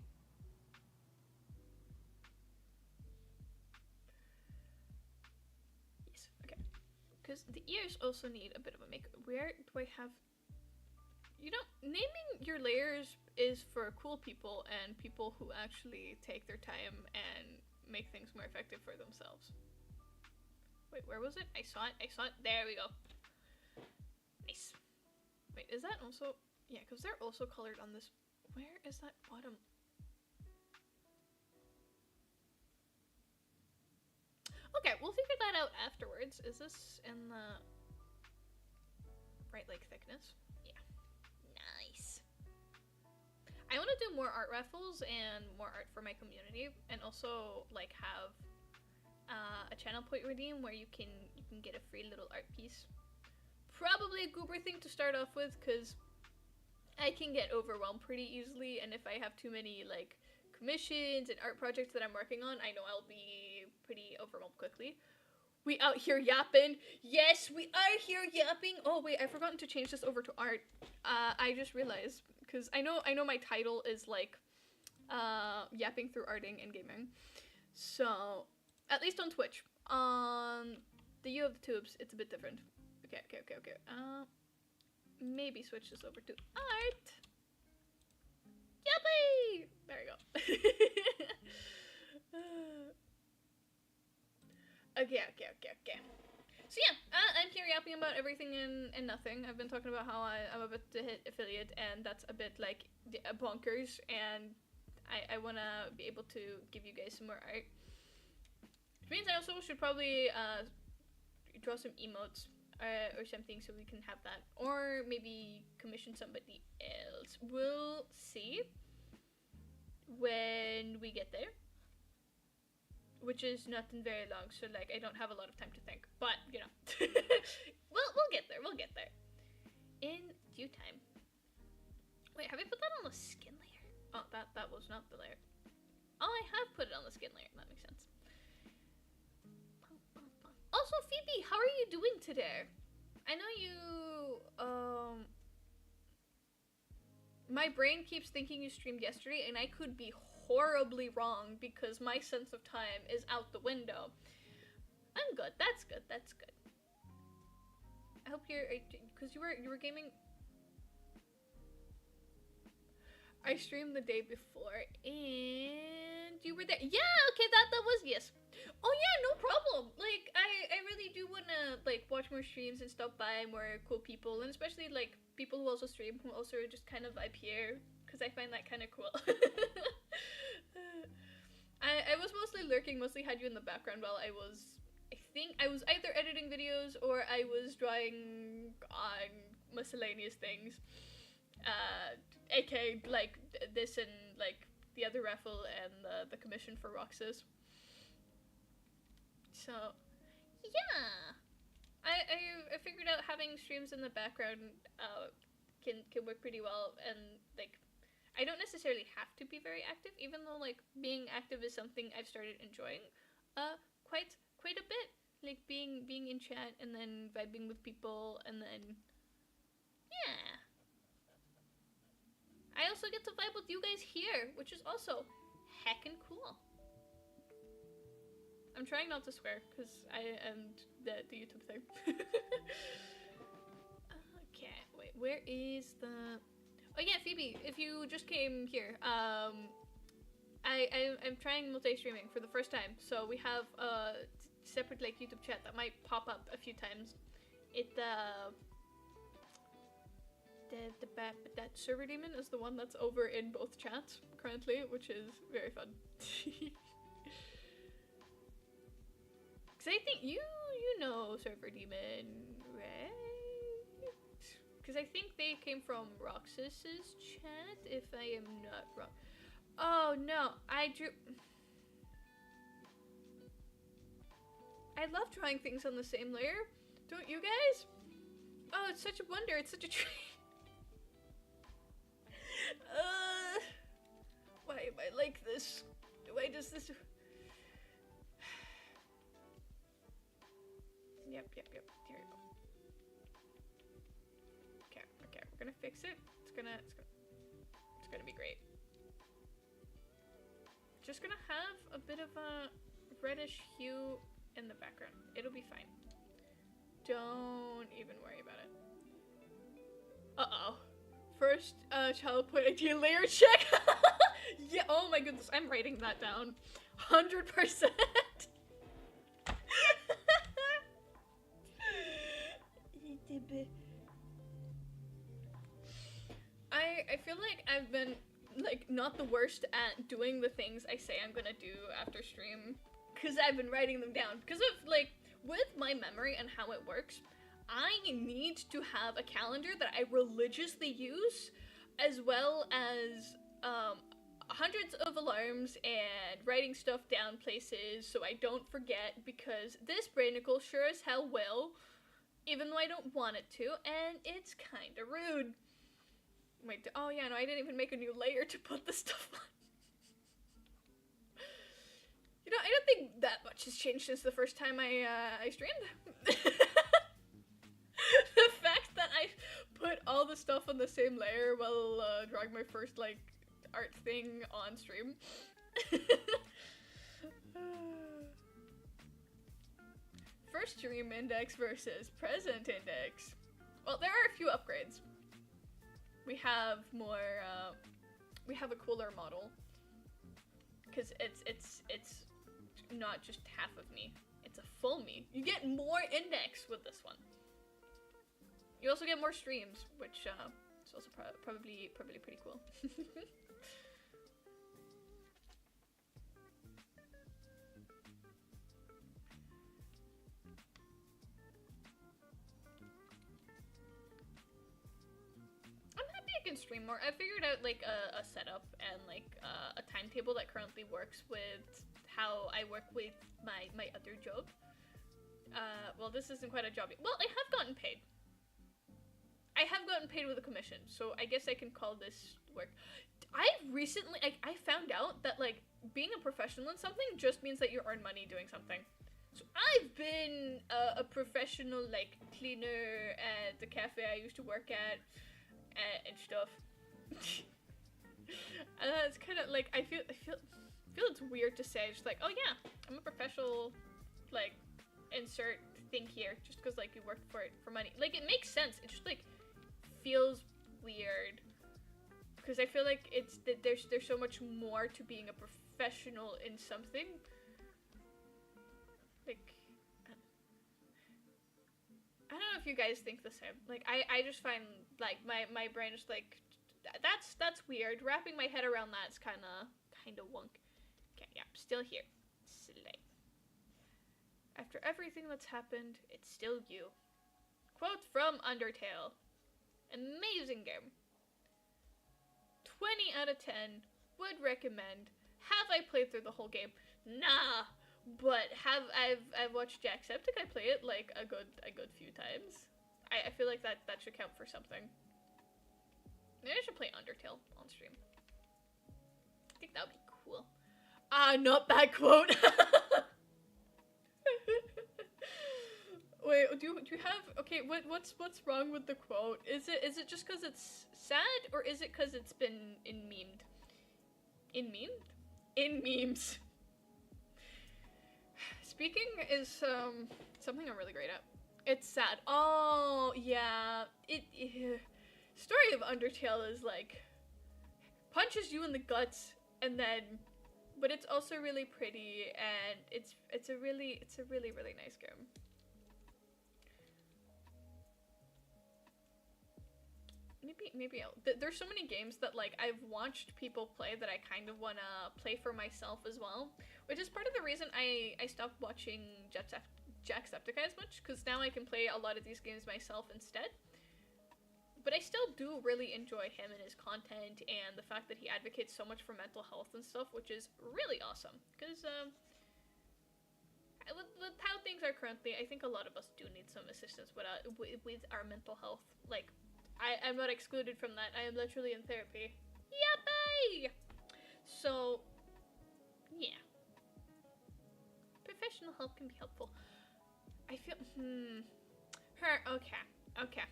Yes, okay. Because the ears also need a bit of a makeup. Where do I have... You know, naming your layers is for cool people and people who actually take their time and make things more effective for themselves. Wait, where was it? I saw it. There we go. Nice. Wait, is that also... Yeah, because they're also colored on this... Where is that bottom? Okay, we'll figure that out afterwards. Is this in the right, like, thickness? Yeah. Nice. I want to do more art raffles and more art for my community, and also, like, have a channel point redeem where you can get a free little art piece. Probably a goober thing to start off with, because I can get overwhelmed pretty easily, and if I have too many like commissions and art projects that I'm working on, I know I'll be pretty overwhelmed quickly. We out here yapping. Yes, we are here yapping. Oh wait, I've forgotten to change this over to art. I just realized because I know my title is like yapping through arting and gaming. So at least on Twitch, on the U of the Tubes, it's a bit different. Okay. Maybe switch this over to art. Yippee! There we go. Okay. So yeah, I'm here yapping about everything and nothing. I've been talking about how I'm about to hit affiliate, and that's a bit like bonkers, and I want to be able to give you guys some more art. Which means I also should probably draw some emotes or something so we can have that. Or maybe commission somebody else. We'll see when we get there. Which is not in very long, so like I don't have a lot of time to think. But, you know. we'll get there. In due time. Wait, have I put that on the skin layer? Oh, that was not the layer. Oh, I have put it on the skin layer. That makes sense. Also, Phoebe, how are you doing today? I know you, my brain keeps thinking you streamed yesterday, and I could be horribly wrong because my sense of time is out the window. I'm good. That's good. I hope you're, because you were gaming. I streamed the day before, and you were there. Yeah, okay, that was, yes. Oh yeah, no problem. Like, I really do wanna, like, watch more streams and stop by more cool people, and especially, like, people who also stream, who also just kind of vibe here, because I find that kind of cool. I was mostly lurking, mostly had you in the background while I think I was either editing videos or I was drawing on miscellaneous things. aka, like, this and, like, the other raffle and the commission for Roxas. So, yeah. I figured out having streams in the background can work pretty well, and, like, I don't necessarily have to be very active, even though, like, being active is something I've started enjoying quite a bit. Like, being in chat and then vibing with people, and then, yeah. I also get to vibe with you guys here, which is also heckin' cool. I'm trying not to swear, because I am the YouTube thing. Okay, wait, where is the... Oh yeah, Phoebe, if you just came here, I'm trying multi-streaming for the first time, so we have a separate, like, YouTube chat that might pop up a few times. That server demon is the one that's over in both chats currently, which is very fun. Cause I think you know server demon, right? Cause I think they came from Roxas's chat, if I am not wrong. Oh no, I love drawing things on the same layer. Don't you guys? Oh, it's such a wonder. It's such a treat. Why am I like this? Why does this... Yep, here we go. Okay, we're gonna fix it. It's gonna be great. Just gonna have a bit of a reddish hue in the background. It'll be fine. Don't even worry about it. Uh-oh. First, child point ID layer check. Yeah, oh my goodness, I'm writing that down. 100%. I feel like I've been, like, not the worst at doing the things I say I'm gonna do after stream, because I've been writing them down. Because of, like, with my memory and how it works, I need to have a calendar that I religiously use, as well as hundreds of alarms and writing stuff down places so I don't forget, because this brainicle sure as hell will, even though I don't want it to, and it's kinda rude. Wait, oh yeah, no, I didn't even make a new layer to put the stuff on. You know, I don't think that much has changed since the first time I streamed. The fact that I put all the stuff on the same layer while drawing my first, like, art thing on stream. First stream index versus present index. Well, there are a few upgrades. We have more, we have a cooler model. Because it's not just half of me. It's a full me. You get more index with this one. You also get more streams, which is also probably pretty cool. I can stream more. I figured out like a setup and like a timetable that currently works with how I work with my other job. Well, this isn't quite a job yet. Well, I have gotten paid. I have gotten paid with a commission, so I guess I can call this work. I recently, I found out that like being a professional in something just means that you earn money doing something. So I've been a professional like cleaner at the cafe I used to work at. And stuff. It's kind of like I feel it's weird to say. Just like, oh yeah, I'm a professional. Like, insert thing here, just because like you work for it for money. Like it makes sense. It just like feels weird because I feel like it's that there's so much more to being a professional in something. Like, I don't know if you guys think the same. Like, I just find, like, my brain is like, that's weird. Wrapping my head around that's kind of wonk. Okay, yeah, still here. Slay. After everything that's happened, it's still you. Quote from Undertale. Amazing game. 20 out of 10. Would recommend. Have I played through the whole game? Nah. But I've watched Jacksepticeye play it like a good few times. I feel like that should count for something. Maybe I should play Undertale on stream. I think that would be cool. Not that quote. Wait, do you have okay? What's wrong with the quote? Is it just because it's sad, or is it because it's been memed? In memes. Speaking is something I'm really great at. It's sad. Oh yeah, story of Undertale is like punches you in the guts, and then, but it's also really pretty, and it's a really nice game. Maybe there's so many games that like I've watched people play that I kind of want to play for myself as well, which is part of the reason I stopped watching Jacksepticeye as much, because now I can play a lot of these games myself instead. But I still do really enjoy him and his content, and the fact that he advocates so much for mental health and stuff, which is really awesome, because with how things are currently, I think a lot of us do need some assistance with our mental health. Like, I'm not excluded from that. I am literally in therapy. Yippee! So, yeah. Professional help can be helpful. I feel, okay.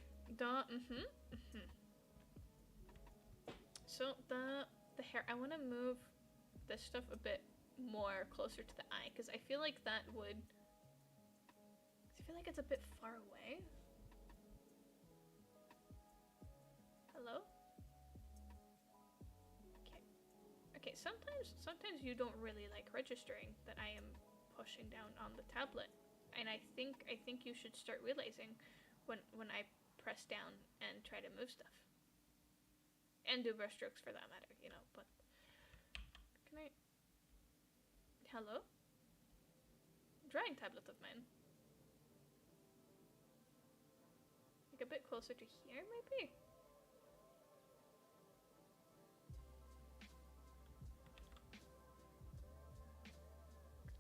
So, the hair, I want to move this stuff a bit more closer to the eye, because I feel like that would, I feel like it's a bit far away. Hello? Okay, sometimes you don't really like registering that I am pushing down on the tablet. And I think you should start realizing when I press down and try to move stuff. And do brush strokes for that matter, you know, but can I, hello? Drawing tablet of mine. Like a bit closer to here, maybe?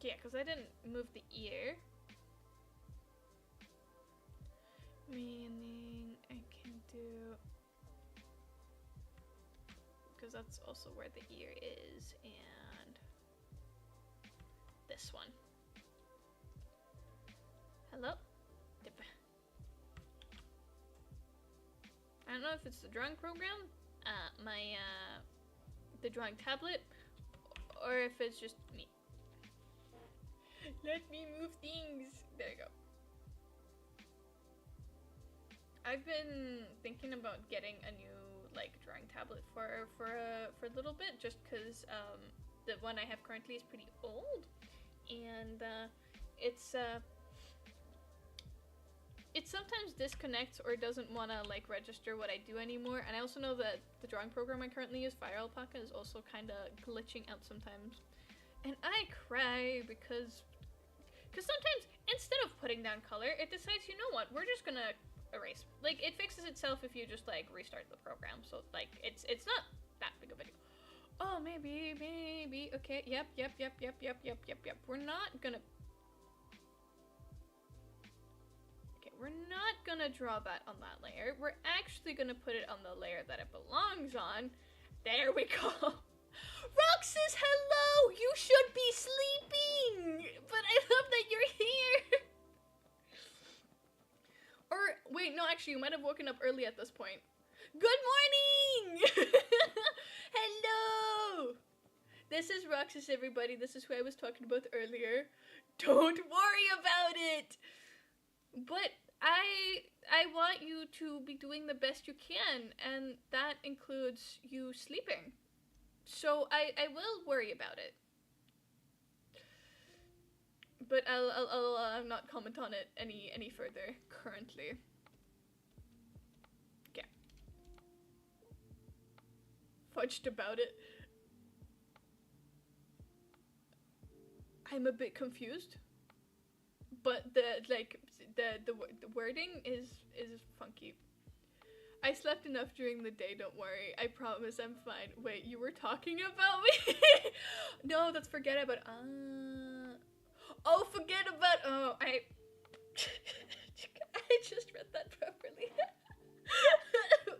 Yeah, because I didn't move the ear. Meaning I can do... that's also where the ear is, and this one. Hello? I don't know if it's the drawing program, the drawing tablet, or if it's just me. Let me move things. There you go. I've been thinking about getting a new like drawing tablet for a little bit, just because the one I have currently is pretty old, and it sometimes disconnects or doesn't want to like register what I do anymore. And I also know that the drawing program I currently use, Fire Alpaca, is also kind of glitching out sometimes, and I cry because sometimes instead of putting down color, it decides, you know what, we're just gonna erase. Like, it fixes itself if you just like restart the program, so like it's not that big of a deal. Oh, maybe okay, yep, we're not gonna draw that on that layer. We're actually gonna put it on the layer that it belongs on. There we go. Roxas, hello! You should be sleeping! But I love that you're here! Or, wait, no, actually, you might have woken up early at this point. Good morning! Hello! This is Roxas, everybody. This is who I was talking about earlier. Don't worry about it! But I want you to be doing the best you can, and that includes you sleeping. So I will worry about it. But I'll not comment on it any further currently. Okay. Fudged about it. I'm a bit confused. But the wording is funky. I slept enough during the day, don't worry. I promise I'm fine. Wait, you were talking about me? No, that's forget about. Oh, forget about. Oh, I just read that properly.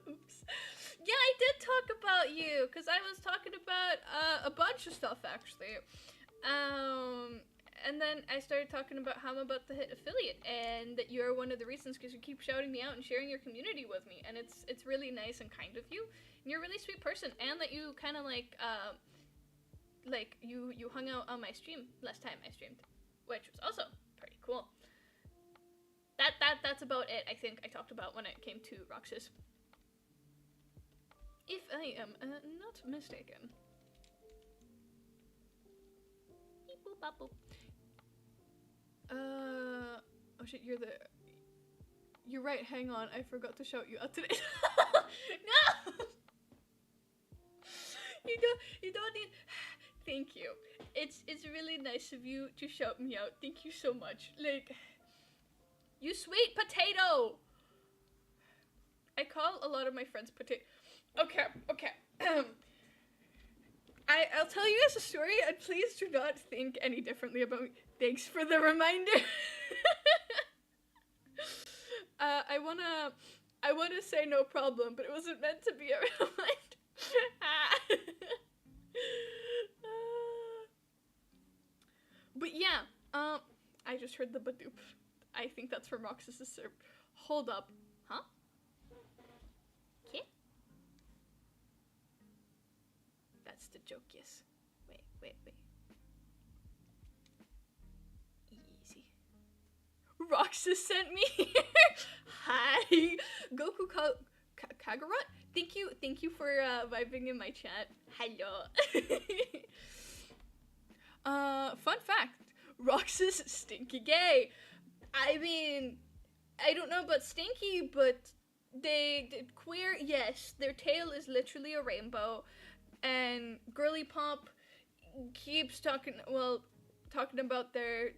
Oops. Yeah, I did talk about you, because I was talking about a bunch of stuff, actually. And then I started talking about how I'm about to hit affiliate, and that you're one of the reasons, because you keep shouting me out and sharing your community with me, and it's really nice and kind of you, and you're a really sweet person, and that you kind of like you hung out on my stream last time I streamed, which was also pretty cool. That's about it, I think I talked about when it came to Roxas. If I am not mistaken. Beep boop bop boop. Oh shit, you're right, hang on, I forgot to shout you out today. No! You don't need, thank you. It's really nice of you to shout me out, thank you so much. Like, you sweet potato! I call a lot of my friends potato. Okay. I'll tell you guys a story, and please do not think any differently about me. Thanks for the reminder. I wanna say no problem, but it wasn't meant to be a reminder. But yeah, I just heard the badoop. I think that's from Roxas's serp. Hold up. Huh? Okay. That's the joke, yes. Wait. Easy. Roxas sent me here. Hi. Goku Kagurot. Thank you for vibing in my chat. Hello. Fun fact. Roxas stinky gay. I mean, I don't know about stinky, but they queer, yes. Their tail is literally a rainbow. And Girly Pop keeps talking about their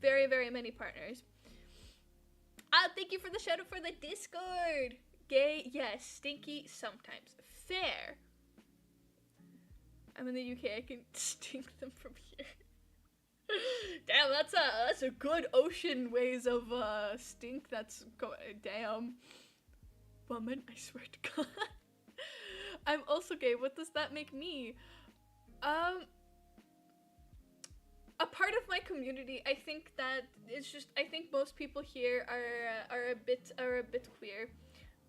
very, very many partners. Thank you for the shout out for the Discord. Gay, yes. Stinky, sometimes. Fair. I'm in the UK, I can stink them from here. Damn, that's a good ocean ways of stink that's going. Damn. Woman, I swear to God. I'm also gay. What does that make me? A part of my community. I think that it's just. I think most people here are a bit queer,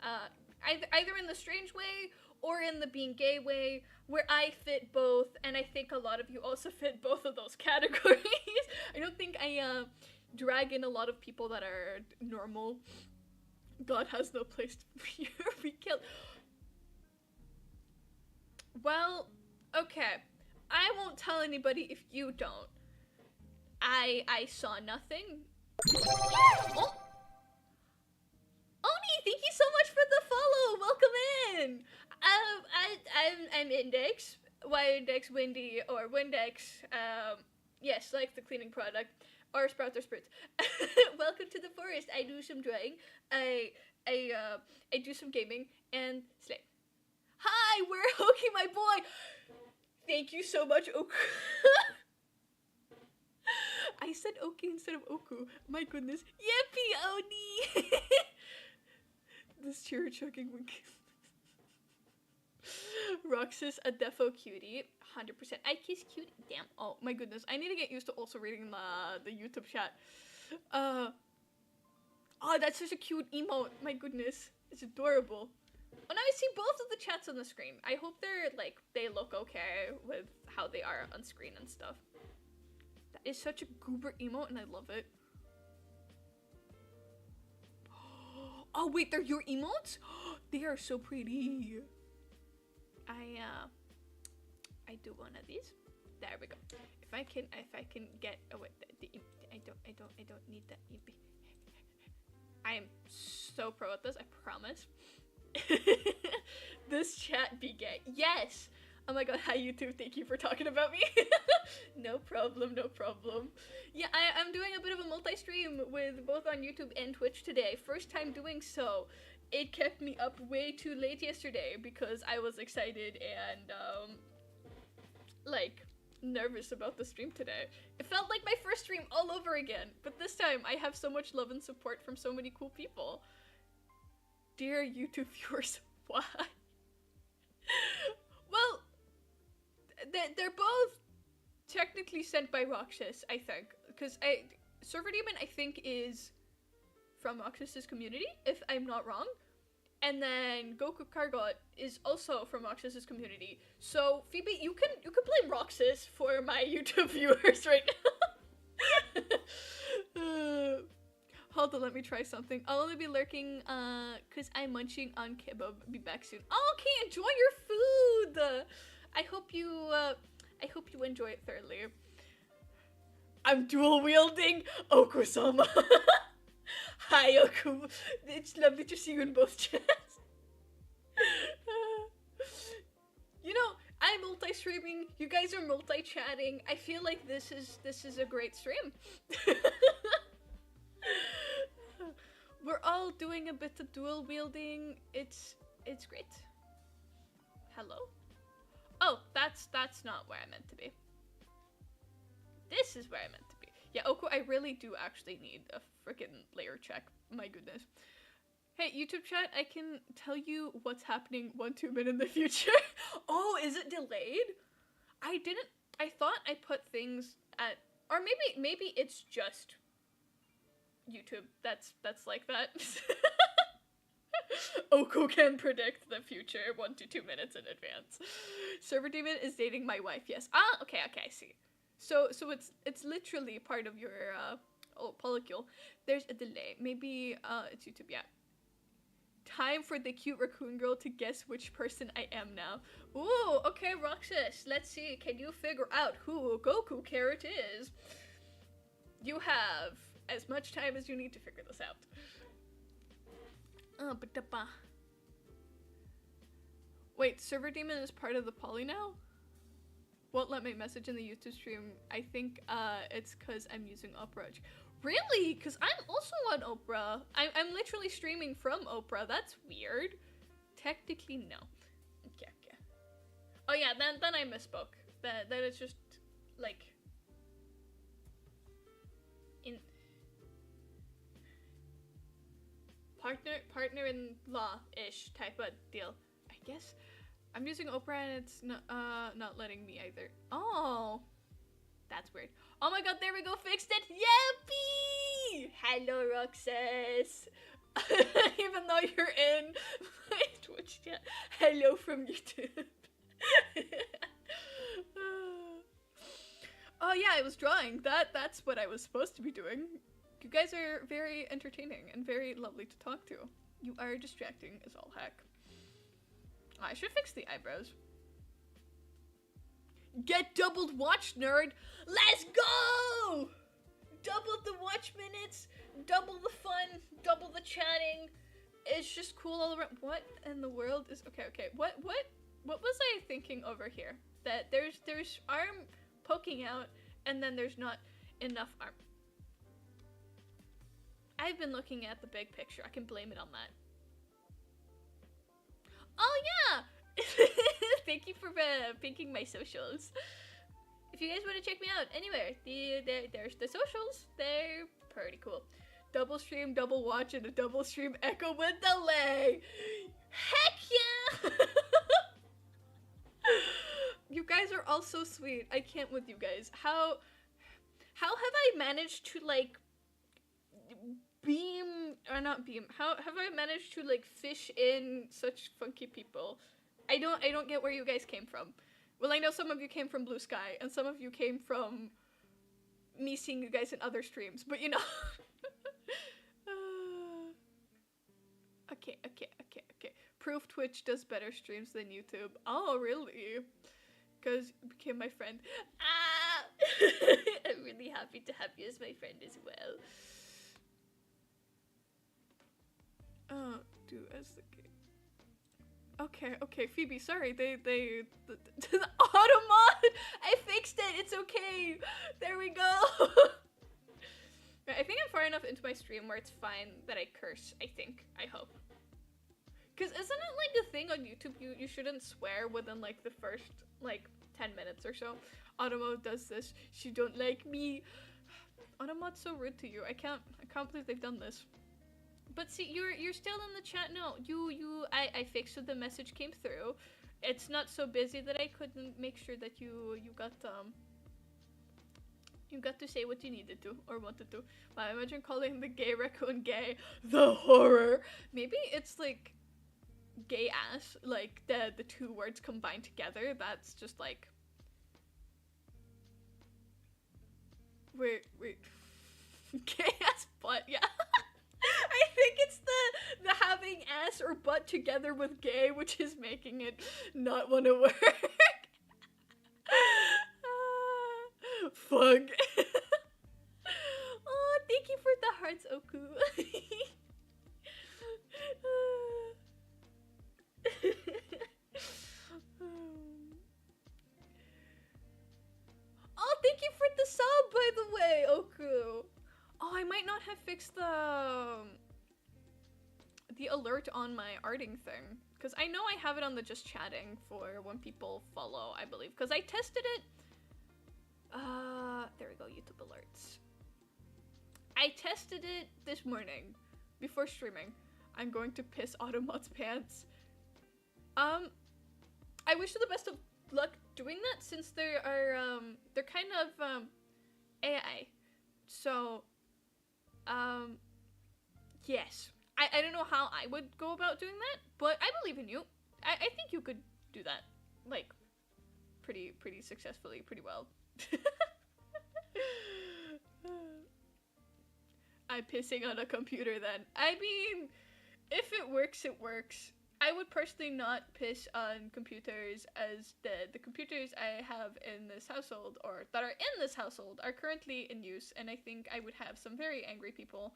either in the strange way or in the being gay way, where I fit both, and I think a lot of you also fit both of those categories. I don't think I drag in a lot of people that are normal. God has no place to be killed. Well, okay. I won't tell anybody if you don't. I saw nothing. Oh. Oni, thank you so much for the follow. Welcome in. I'm Index, whyindex, Windy, or Windex. Yes, like the cleaning product, or Sprout or Spritz. Welcome to the forest. I do some drawing. I do some gaming and slay. Hi, we're Hoki, my boy. Thank you so much, Oku. I said Oki instead of Oku. My goodness. Yippee, Oni! This cheer chugging wink. Roxas, a defo cutie. 100%. I kiss cutie. Damn. Oh my goodness. I need to get used to also reading the YouTube chat. Oh, that's such a cute emote. My goodness. It's adorable. Oh, now I see both of the chats on the screen. I hope they look okay with how they are on screen and stuff. That is such a goober emote and I love it. Oh wait, they're your emotes? They are so pretty. I do one of these. There we go. If I can get, oh wait, I don't need that. I am so pro at this, I promise. This chat be gay. Yes! Oh my god, hi YouTube, thank you for talking about me. No problem, no problem. Yeah, I'm doing a bit of a multi-stream with both on YouTube and Twitch today. First time doing so. It kept me up way too late yesterday because I was excited and, like, nervous about the stream today. It felt like my first stream all over again, but this time I have so much love and support from so many cool people. Dear YouTube viewers, why? Well, they're both technically sent by Roxas, I think, because Server Demon, I think, is from Roxas's community, if I'm not wrong. And then Goku Kargot is also from Roxas's community. So Phoebe, you can blame Roxas for my YouTube viewers right now. Hold on, let me try something. I'll only be lurking cause I'm munching on kebab. Be back soon. Oh, okay, enjoy your food. I hope you enjoy it thoroughly. I'm dual wielding Oku-sama. Hi, Oku. It's lovely to see you in both chats. You know, I'm multi-streaming. You guys are multi-chatting. I feel like this is a great stream. We're all doing a bit of dual wielding. It's great. Hello? Oh, that's not where I meant to be. This is where I meant to be. Yeah, Oku, I really do actually need a freaking layer check. My goodness. Hey, YouTube chat, I can tell you what's happening 1-2 minutes in the future. Oh, is it delayed? I thought I put things at, or maybe it's just YouTube that's like that. Oku can predict the future 1 to 2 minutes in advance. Server Demon is dating my wife, yes. Ah, okay, I see. So it's literally part of your polycule. There's a delay. Maybe it's YouTube, yeah. Time for the cute raccoon girl to guess which person I am now. Ooh, okay, Roxas. Let's see. Can you figure out who Goku Carrot is? You have as much time as you need to figure this out. Wait, Server Demon is part of the poly now? Won't let me message in the YouTube stream. I think it's because I'm using Opera. Really? Because I'm also on Opera. I'm literally streaming from Opera. That's weird. Technically, no. Okay. Oh yeah, then I misspoke. That it's just like in partner in law-ish type of deal, I guess. I'm using Oprah and it's not letting me either. Oh, that's weird. Oh my god, there we go, fixed it. Yippee! Hello, Roxas. Even though you're in my Twitch chat. Hello from YouTube. Oh yeah, I was drawing. That's what I was supposed to be doing. You guys are very entertaining and very lovely to talk to. You are distracting as all heck. I should fix the eyebrows. Get doubled watch, nerd! Let's go! Double the watch minutes, double the fun, double the chatting. It's just cool all around. What in the world is okay. What was I thinking over here? That there's arm poking out and then there's not enough arm. I've been looking at the big picture. I can blame it on that. Oh yeah! Thank you for pinking my socials. If you guys want to check me out anywhere, there's the socials. They're pretty cool. Double stream, double watch, and a double stream echo with delay. Heck yeah! You guys are all so sweet. I can't with you guys. How have I managed to like how have I managed to like fish in such funky people? I don't get where you guys came from. Well, I know some of you came from Blue Sky and some of you came from me seeing you guys in other streams, but you know. Okay. Proof Twitch does better streams than YouTube. Oh, really? Because you became my friend. I'm really happy to have you as my friend as well. Do as the game. Okay, Phoebe, sorry, the automod! I fixed it, it's okay! There we go! I think I'm far enough into my stream where it's fine that I curse, I hope. Cause isn't it like a thing on YouTube, you shouldn't swear within like the first, like, 10 minutes or so? Automod does this, she don't like me. Automod's so rude to you, I can't believe they've done this. But see, you're still in the chat now. I fixed so the message came through. It's not so busy that I couldn't make sure that you got to say what you needed to or wanted to. Wow, imagine calling the gay raccoon gay. The horror. Maybe it's like gay ass, like the two words combined together. That's just like wait. Gay ass butt, yeah. I think it's the having ass or butt together with gay, which is making it not want to work. Fuck. Oh, thank you for the hearts, Oku. Oh, thank you for the sub, by the way, Oku. Oh, I might not have fixed the alert on my arting thing. Because I know I have it on the just chatting for when people follow, I believe. Because I tested it. There we go, YouTube alerts. I tested it this morning before streaming. I'm going to piss Automod's pants. I wish you the best of luck doing that since they're kind of AI. So yes. I don't know how I would go about doing that, but I believe in you. I think you could do that, like, pretty successfully, pretty well. I'm pissing on a computer then. I mean, if it works, it works. I would personally not piss on computers as the computers I have in this household, or that are in this household, are currently in use, and I think I would have some very angry people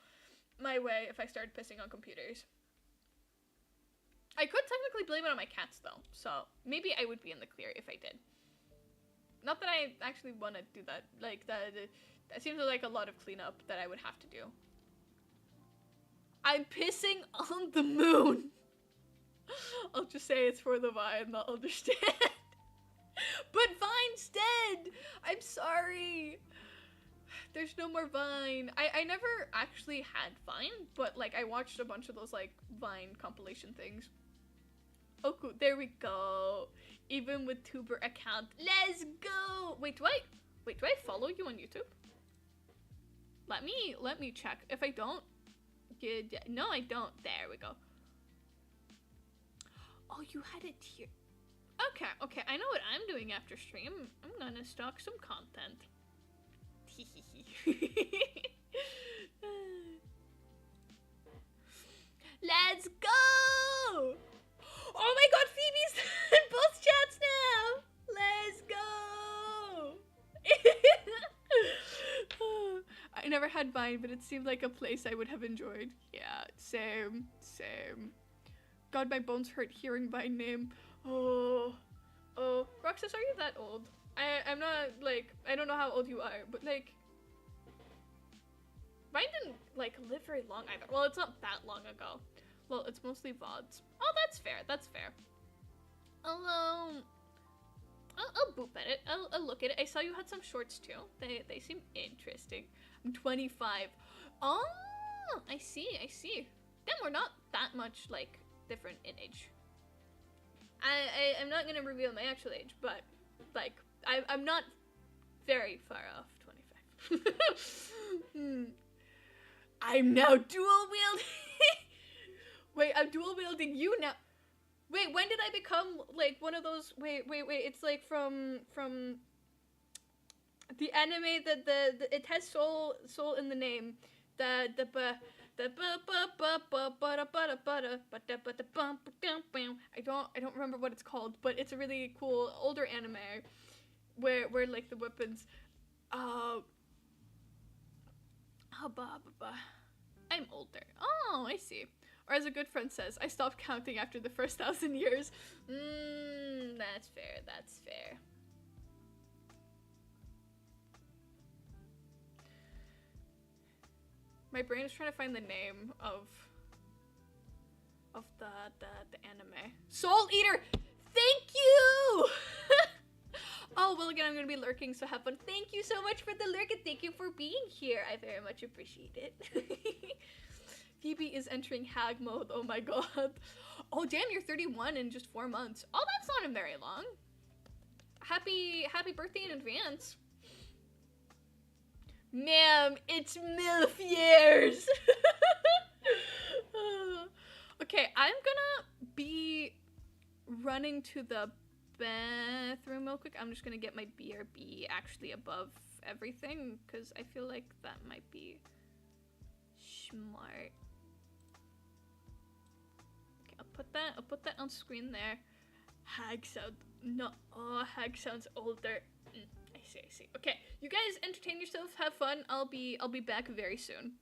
my way if I started pissing on computers. I could technically blame it on my cats though, so maybe I would be in the clear if I did. Not that I actually want to do that, like that seems like a lot of cleanup that I would have to do. I'm pissing on the moon! I'll just say it's for the Vine, they'll understand. But Vine's dead! I'm sorry! There's no more Vine. I never actually had Vine, but like I watched a bunch of those like Vine compilation things. Oh, cool. There we go. Even with tuber account. Let's go. Wait, do I follow you on YouTube? Let me check. If I don't, no, I don't. There we go. Oh, you had it here. Okay, I know what I'm doing after stream. I'm gonna stock some content. Let's go! Oh my god, Phoebe's in both chats now! Let's go! I never had Vine, but it seemed like a place I would have enjoyed. Yeah, same. God, my bones hurt hearing Vine name. Oh, Roxas, are you that old? I'm not, like, I don't know how old you are, but, like, Vine didn't, like, live very long either. Well, it's not that long ago. Well, it's mostly VODs. Oh, that's fair. I'll boop at it. I'll look at it. I saw you had some shorts, too. They seem interesting. I'm 25. Oh, I see. Damn, we're not that much, like, different in age. I'm not gonna reveal my actual age, but, like, I'm not very far off 25. I'm now dual wielding. Wait, I'm dual wielding you now. Wait, when did I become, like, one of those? Wait. It's like from the anime that it has soul in the name. I don't remember what it's called, but it's a really cool older anime where like the weapons. I'm older. Oh, I see. Or as a good friend says, I stopped counting after the first 1,000 years. That's fair. My brain is trying to find the name of the anime. Soul Eater! Thank you! Oh, well, again, I'm gonna be lurking, so have fun. Thank you so much for the lurk, and thank you for being here. I very much appreciate it. Phoebe is entering hag mode. Oh my god. Oh, damn, you're 31 in just 4 months. Oh, that's not very long. Happy birthday in advance. Ma'am, it's MILF years. Okay, I'm gonna be running to the bathroom real quick. I'm just gonna get my BRB actually above everything, because I feel like that might be smart. Okay, I'll put that on screen there. Hag sound. No, oh, hag sounds older. I see. Okay, you guys entertain yourself, have fun. I'll be back very soon.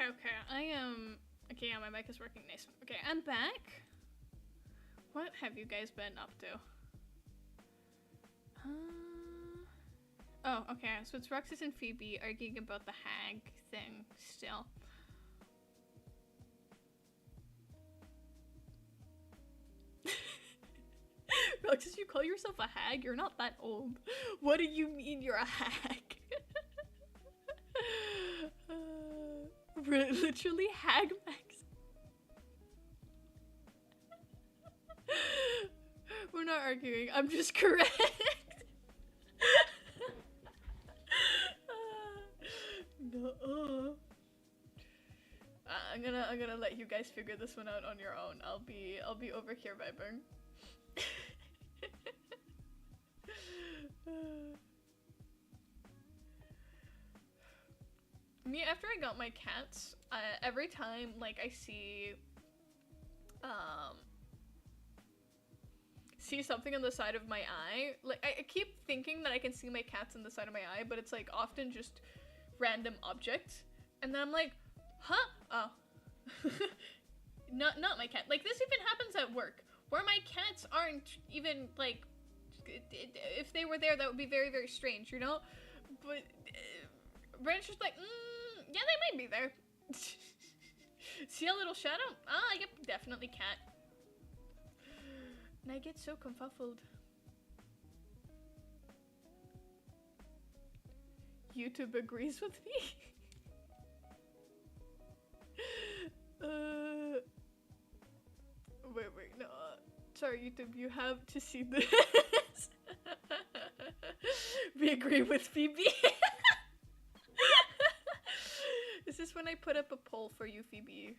Okay, I am... Okay, yeah, my mic is working nice. Okay, I'm back. What have you guys been up to? Oh, okay, so it's Roxas and Phoebe arguing about the hag thing still. Roxas, you call yourself a hag? You're not that old. What do you mean you're a hag? Literally hag max. We're not arguing. I'm just correct. No. I'm gonna let you guys figure this one out on your own. I'll be over here vibing. Me, after I got my cats, every time like I see something on the side of my eye, like I keep thinking that I can see my cats on the side of my eye, but it's like often just random objects, and then I'm like, huh? Oh. not my cat. Like, this even happens at work, where my cats aren't even, like, if they were there, that would be very, very strange, you know? But, Brandon's just like, yeah, they might be there. See a little shadow? Ah, yep, definitely cat. And I get so confuffled. YouTube agrees with me. Wait, no. Sorry, YouTube, you have to see this. We agree with Phoebe. This is when I put up a poll for you, Phoebe.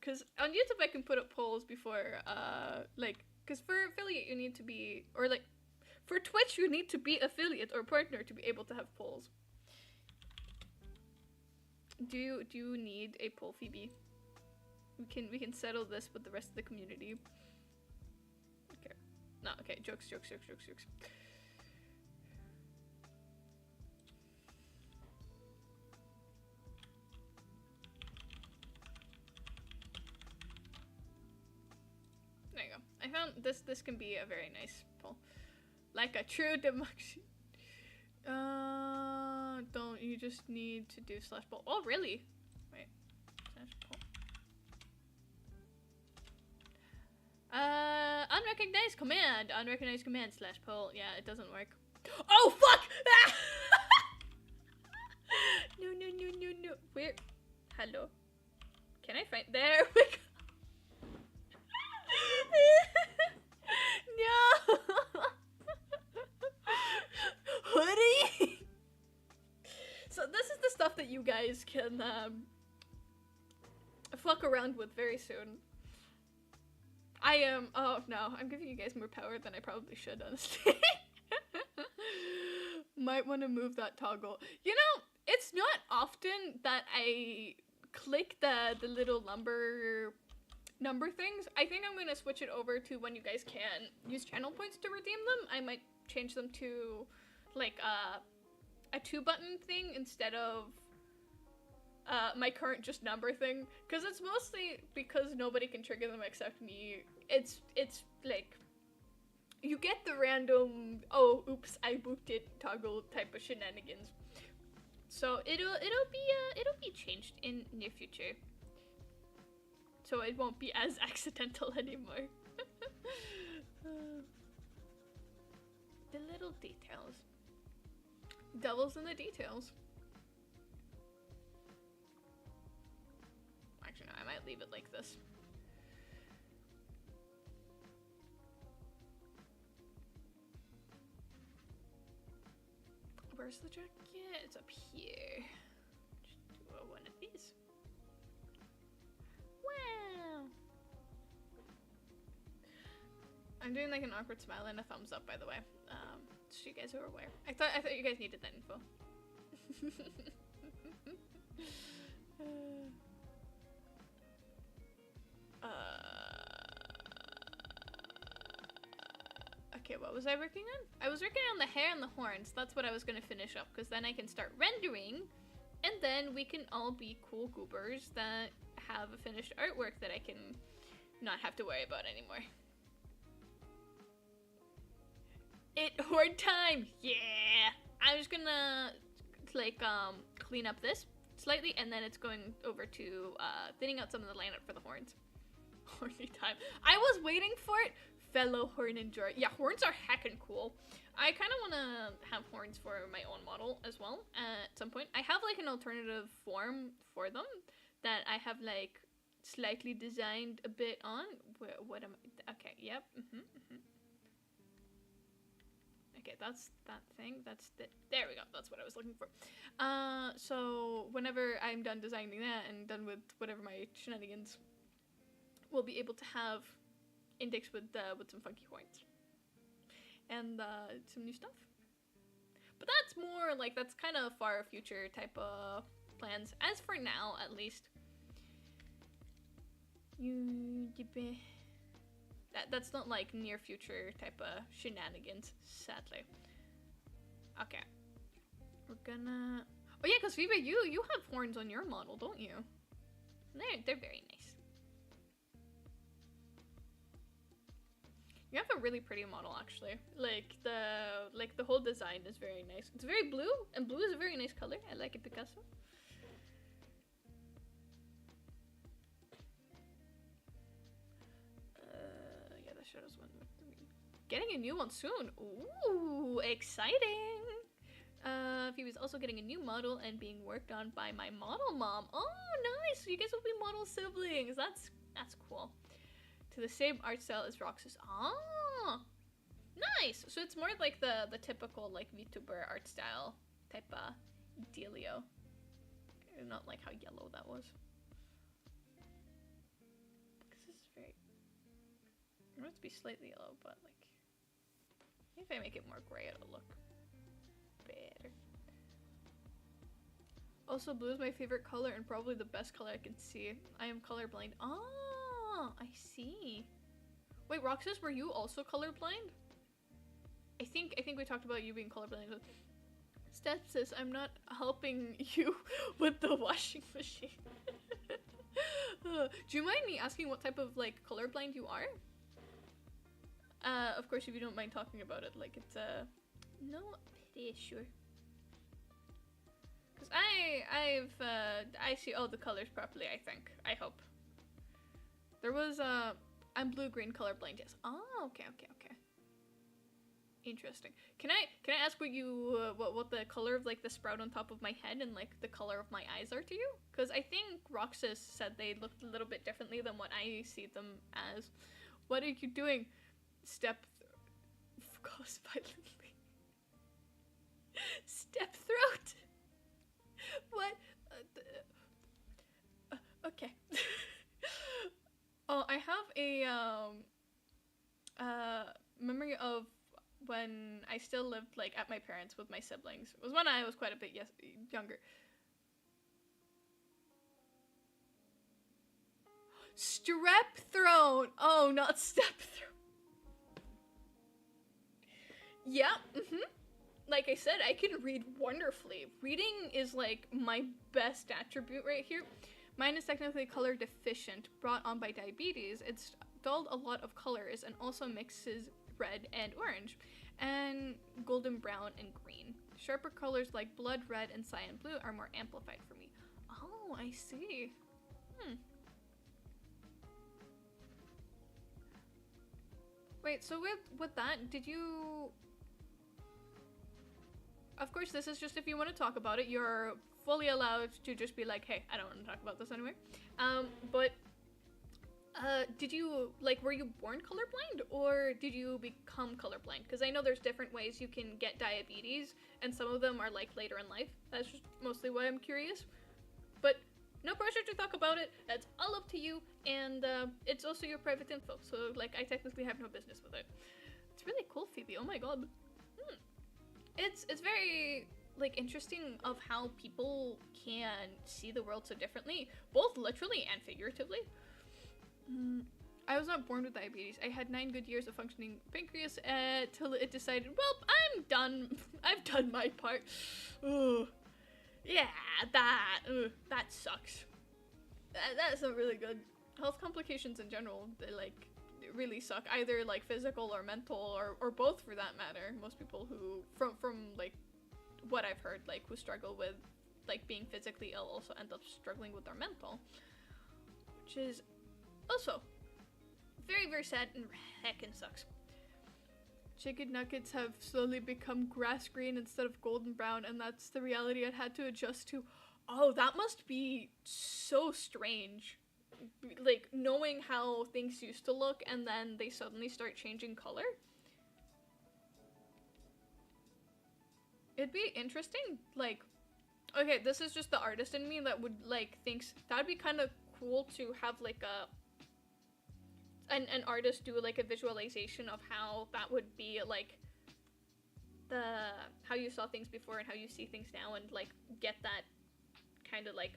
Because on YouTube I can put up polls before, because for affiliate you need to be, or like, for Twitch you need to be affiliate or partner to be able to have polls. Do you need a poll, Phoebe? We can settle this with the rest of the community. Okay. No, okay, jokes. There you go. I found this can be a very nice poll. Like a true democracy. Don't you just need to do /poll? Oh, really? Wait. /poll. Unrecognized command. Unrecognized command /poll. Yeah, it doesn't work. Oh, fuck! No. Where? Hello. Can I find? There we go. No. Hoodie. So this is the stuff that you guys can fuck around with very soon. I am. Oh no, I'm giving you guys more power than I probably should, honestly. Might want to move that toggle. You know, it's not often that I click the little number things. I think I'm gonna switch it over to when you guys can use channel points to redeem them. I might change them to like a 2-button thing instead of my current just number thing, because it's mostly because nobody can trigger them except me. It's like you get the random oh oops I booped it toggle type of shenanigans. So it'll be changed in near future. So it won't be as accidental anymore. The little details. Devil's in the details. Actually, no, I might leave it like this. Where's the jacket? It's up here. Just do one of these. Wow. I'm doing like an awkward smile and a thumbs up, by the way. So you guys are aware. I thought you guys needed that info. Okay, what was I working on? I was working on the hair and the horns. That's what I was gonna finish up, because then I can start rendering And then we can all be cool goobers that have a finished artwork that I can not have to worry about anymore. Horde time! Yeah! I'm just gonna, like, clean up this slightly, and then it's going over to, thinning out some of the land for the horns. Horny time. I was waiting for it! Fellow horn enjoyer. Yeah, horns are heckin' cool. I kind of want to have horns for my own model as well at some point. I have, like, an alternative form for them that I have, like, slightly designed a bit on. What am I? Okay, yep. Okay, that's that thing. There we go. That's what I was looking for. So whenever I'm done designing that and done with whatever my shenanigans, we'll be able to have index with some funky horns and some new stuff. But that's more like, that's kind of far future type of plans. As for now, at least. That's not like near future type of shenanigans, sadly. Okay. We're gonna... Oh yeah, because Viva, you have horns on your model, don't you? They're very nice. You have a really pretty model, actually. Like the whole design is very nice. It's very blue, and blue is a very nice color. I like it, Picasso. Yeah, the shadows one. Getting a new one soon. Ooh, exciting! He was also getting a new model and being worked on by my model mom. Oh, nice! So you guys will be model siblings. That's cool. To the same art style as Roxas. Ah, nice. So it's more like the typical like VTuber art style type of dealio. Not like how yellow that was. Because this is very. It wants to be slightly yellow, but like, if I make it more gray, it'll look better. Also, blue is my favorite color and probably the best color I can see. I am colorblind. Oh, I see. Wait, Roxas, were you also colorblind? I think we talked about you being colorblind. Steph says, I'm not helping you with the washing machine. Do you mind me asking what type of like colorblind you are? Of course, if you don't mind talking about it, like it's no, pretty sure. Cause I see all the colors properly. I think. I hope. There was I'm blue-green colorblind. Yes. Oh, okay. Interesting. Can I ask what you what the color of like the sprout on top of my head and like the color of my eyes are to you? Because I think Roxas said they looked a little bit differently than what I see them as. What are you doing? Step goes violently. Step throat. What? Okay. Oh, I have a memory of when I still lived like at my parents' with my siblings. It was when I was quite a bit younger. Strep throat. Oh, not step throat. Yeah. Like I said, I can read wonderfully. Reading is like my best attribute right here. Mine is technically color deficient, brought on by diabetes. It's dulled a lot of colors and also mixes red and orange, and golden brown and green. Sharper colors like blood red and cyan blue are more amplified for me. Oh, I see. Wait, so with that, did you... Of course, this is just if you want to talk about it. You're fully allowed to just be like, hey, I don't want to talk about this anyway. But did you, like, were you born colorblind or did you become colorblind? Because I know there's different ways you can get diabetes, and some of them are like later in life. That's just mostly why I'm curious. But no pressure to talk about it. That's all up to you, and it's also your private info. So like, I technically have no business with it. It's really cool, Phoebe. Oh my god. It's very like interesting of how people can see the world so differently, both literally and figuratively. I was not born with diabetes. I had 9 good years of functioning pancreas till it decided, well, I'm done. I've done my part. Ugh. Yeah, that sucks. That's not really good. Health complications in general, they like really suck. Either like physical or mental or both for that matter. Most people who from like what I've heard, like who struggle with like being physically ill also end up struggling with their mental, which is also very, very sad and heckin' sucks. Chicken nuggets have slowly become grass green instead of golden brown, and that's the reality I'd had to adjust to. Oh, that must be so strange. Like, knowing how things used to look and then they suddenly start changing color. It'd be interesting, like, okay, this is just the artist in me that would, like, thinks that'd be kind of cool to have, like, an artist do, like, a visualization of how that would be, like, how you saw things before and how you see things now, and, like, get that kind of, like,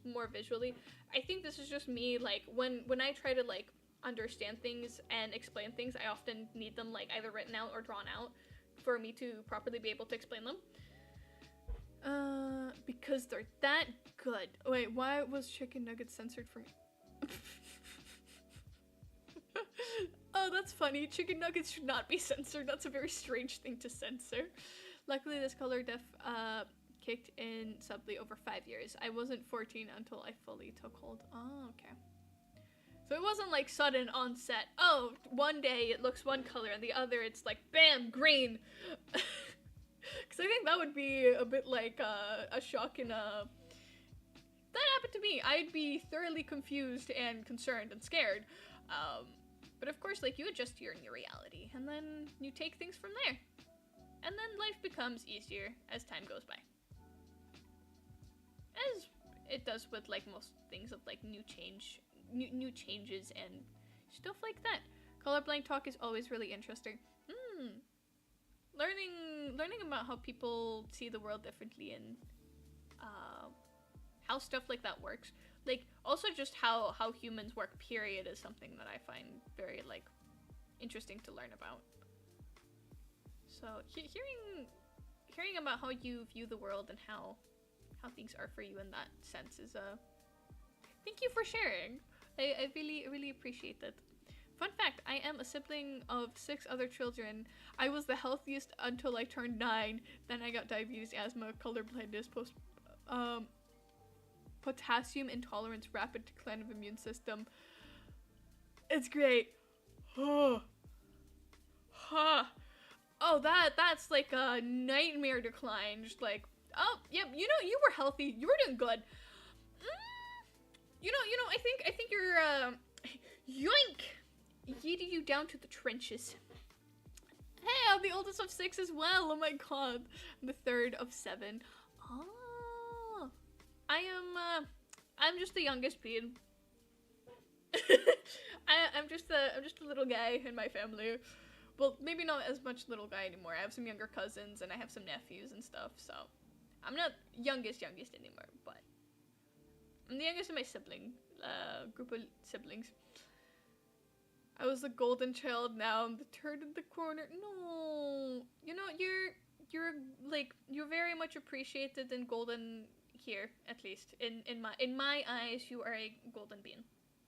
more visually. I think this is just me, like, when I try to, like, understand things and explain things, I often need them, like, either written out or drawn out for me to properly be able to explain them. Because they're that good. Wait, why was chicken nuggets censored for me? Oh, that's funny. Chicken nuggets should not be censored. That's a very strange thing to censor. Luckily, this color def kicked in subtly over 5 years. I wasn't 14 until I fully took hold. Oh, okay. So it wasn't like sudden onset. Oh, one day it looks one color and the other it's like, bam, green. Because I think that would be a bit like a shock and a... That happened to me. I'd be thoroughly confused and concerned and scared. But of course, like, you adjust to your new reality, and then you take things from there. And then life becomes easier as time goes by. As it does with, like, most things of, like, new changes and stuff like that. Colorblind talk is always really interesting. Learning about how people see the world differently and how stuff like that works. Like, also just how humans work, period, is something that I find very, like, interesting to learn about. So, hearing about how you view the world and how things are for you in that sense is, thank you for sharing. I really appreciate that. Fun fact, I am a sibling of 6 other children. I was the healthiest until I turned 9. Then I got diabetes, asthma, colorblindness, potassium intolerance, rapid decline of immune system. It's great. Oh, that's like a nightmare decline. Just like, oh, yep, you know, you were healthy. You were doing good. You know, I think you're, yoink! Yeeted you down to the trenches. Hey, I'm the oldest of 6 as well. Oh my god. I'm the 3rd of 7. Oh. I'm just the youngest being. I'm just a little guy in my family. Well, maybe not as much little guy anymore. I have some younger cousins and I have some nephews and stuff, so I'm not youngest anymore, but I'm the youngest of my sibling, group of siblings. I was the golden child, now I'm the turd in the corner. No, you know, you're very much appreciated and golden here, at least in my eyes. You are a golden bean.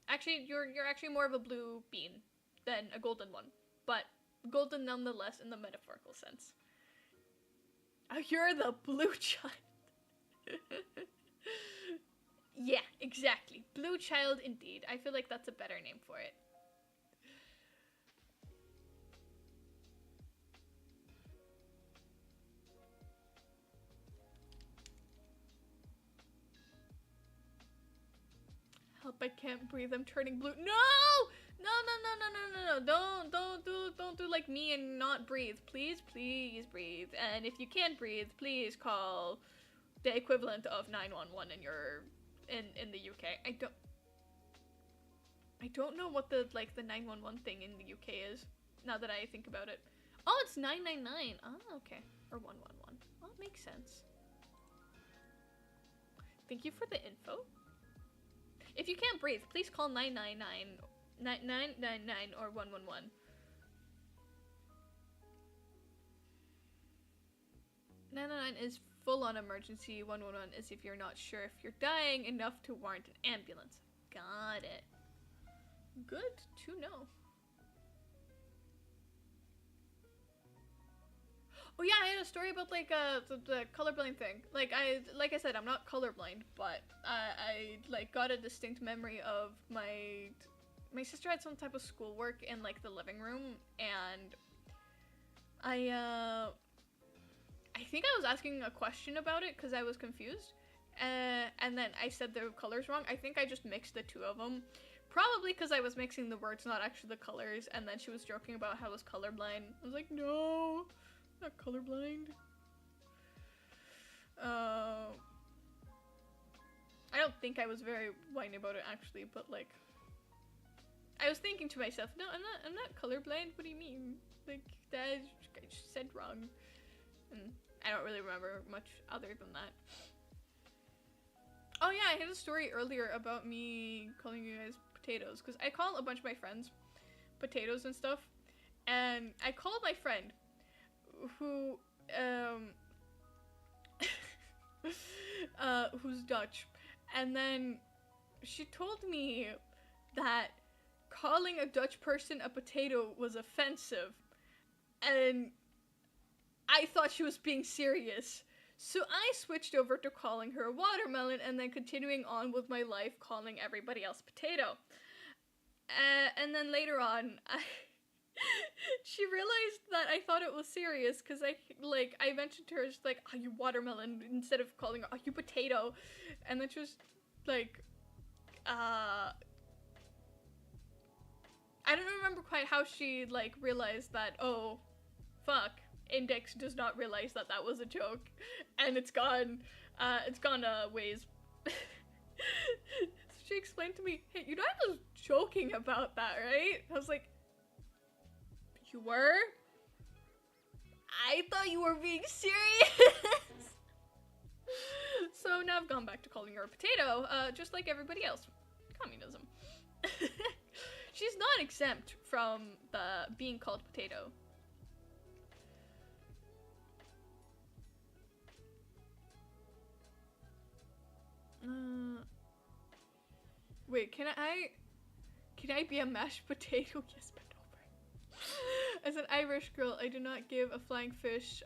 Actually, you're actually more of a blue bean than a golden one, but golden nonetheless in the metaphorical sense. Oh, you're the blue child. Yeah, exactly. Blue child indeed. I feel like that's a better name for it. Help, I can't breathe. I'm turning blue. No! No. Don't do like me and not breathe. Please breathe. And if you can't breathe, please call the equivalent of 911 in the UK. I don't know what the 911 thing in the UK is, now that I think about it. Oh, it's 999. Oh, okay. Or 111. Oh, it makes sense. Thank you for the info. If you can't breathe, please call 999 or 111. Is full-on emergency. 111 is if you're not sure if you're dying enough to warrant an ambulance. Got it. Good to know. Oh yeah, I had a story about like the colorblind thing. Like I said, I'm not colorblind, but I like got a distinct memory of my sister had some type of schoolwork in like the living room, and I think I was asking a question about it because I was confused, and then I said the colors wrong. I think I just mixed the two of them, probably because I was mixing the words, not actually the colors. And then she was joking about how I was colorblind. I was like, no. Not colorblind. I don't think I was very whiny about it actually, but like, I was thinking to myself, no, I'm not colorblind. What do you mean? Like that I just said wrong, and I don't really remember much other than that. Oh yeah, I had a story earlier about me calling you guys potatoes because I call a bunch of my friends potatoes and stuff, and I called my friend who who's Dutch, and then she told me that calling a Dutch person a potato was offensive, and I thought she was being serious, so I switched over to calling her a watermelon and then continuing on with my life calling everybody else potato. And then later on, she realized that I thought it was serious because I mentioned to her just like, are you watermelon, instead of calling her, are you potato? And then she was like, I don't remember quite how she like realized that, oh fuck, Index does not realize that that was a joke, and it's gone ways. So she explained to me, hey, you know I was joking about that, right? I was like, you were? I thought you were being serious. So now I've gone back to calling her a potato, just like everybody else. Communism. She's not exempt from the being called potato. Wait, can I be a mashed potato? Yes, bend over. As an Irish girl, I do not give a flying fish,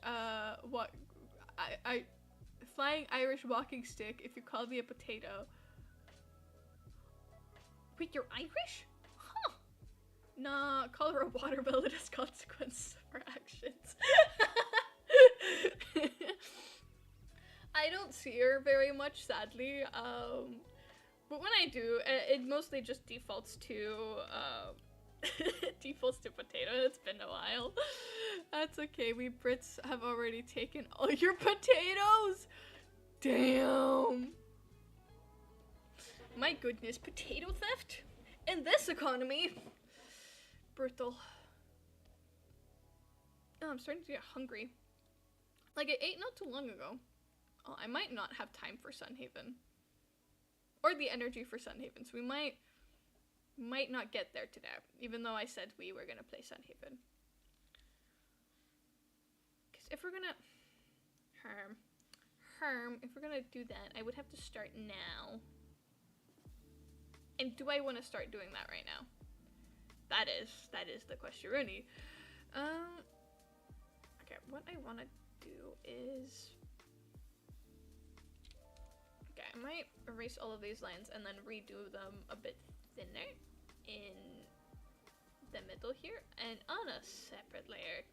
flying Irish walking stick if you call me a potato. Wait, you're Irish? Huh. Nah, call her a watermelon as consequence for actions. I don't see her very much, sadly, but when I do, it mostly just defaults to potato. It's been a while. That's okay, we Brits have already taken all your potatoes! Damn! My goodness, potato theft? In this economy? Brutal. Oh, I'm starting to get hungry. Like, I ate not too long ago. Oh, I might not have time for Sunhaven. Or the energy for Sunhaven, so we might not get there today, even though I said we were gonna play Sunhaven. Because if we're gonna... if we're gonna do that, I would have to start now. And do I want to start doing that right now? That is the question, Rooney. Okay, what I want to do is... Okay, I might erase all of these lines and then redo them a bit thinner in the middle here and on a separate layer.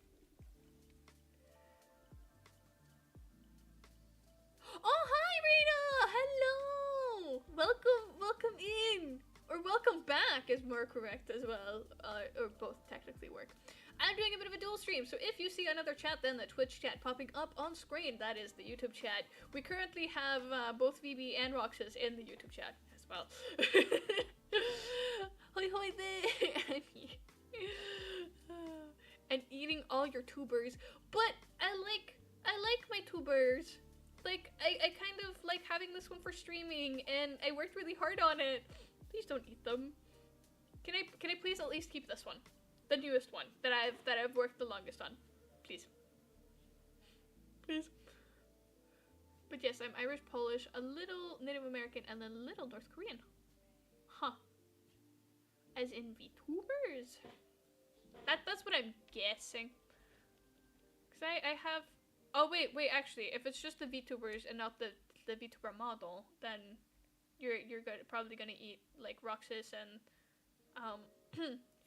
Oh, hi Rita! Hello! Welcome in! Or welcome back is more correct as well, or both technically work. I'm doing a bit of a dual stream, so if you see another chat than the Twitch chat popping up on screen, that is the YouTube chat. We currently have both VB and Roxas in the YouTube chat as well. Hoi hoi there! And eating all your tubers, but I like my tubers. Like, I kind of like having this one for streaming, and I worked really hard on it. Please don't eat them. Can I please at least keep this one? The newest one that I've worked the longest on. Please. Please. But yes, I'm Irish, Polish, a little Native American, and a little North Korean. Huh. As in VTubers? That's what I'm guessing. Because I have... Oh, wait, actually, if it's just the VTubers and not the VTuber model, then you're probably gonna eat, like, Roxas and,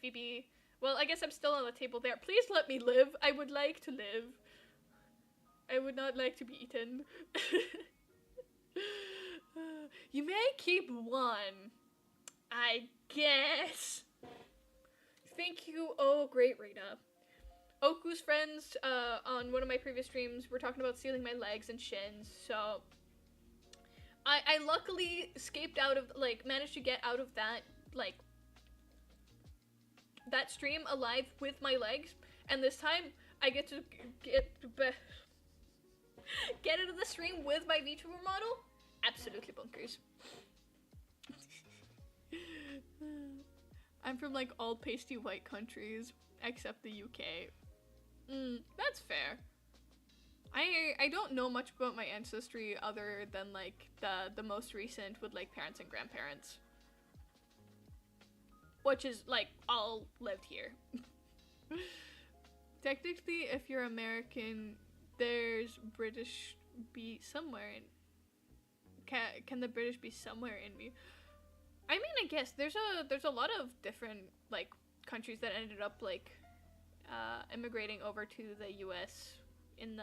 Phoebe. Well, I guess I'm still on the table there. Please let me live. I would like to live. I would not like to be eaten. You may keep one, I guess. Thank you. Oh, great, Rita. Oku's friends on one of my previous streams were talking about stealing my legs and shins, so I luckily escaped out of, like, managed to get out of that, like, that stream alive with my legs, and this time I get to get into the stream with my VTuber model. Absolutely bonkers. I'm from, like, all pasty white countries except the UK. That's fair. I don't know much about my ancestry other than, like, the most recent with, like, parents and grandparents. Which is, like, all lived here. Technically, if you're American, there's British be somewhere in... Can the British be somewhere in me? I mean, I guess there's a lot of different, like, countries that ended up, like, immigrating over to the US in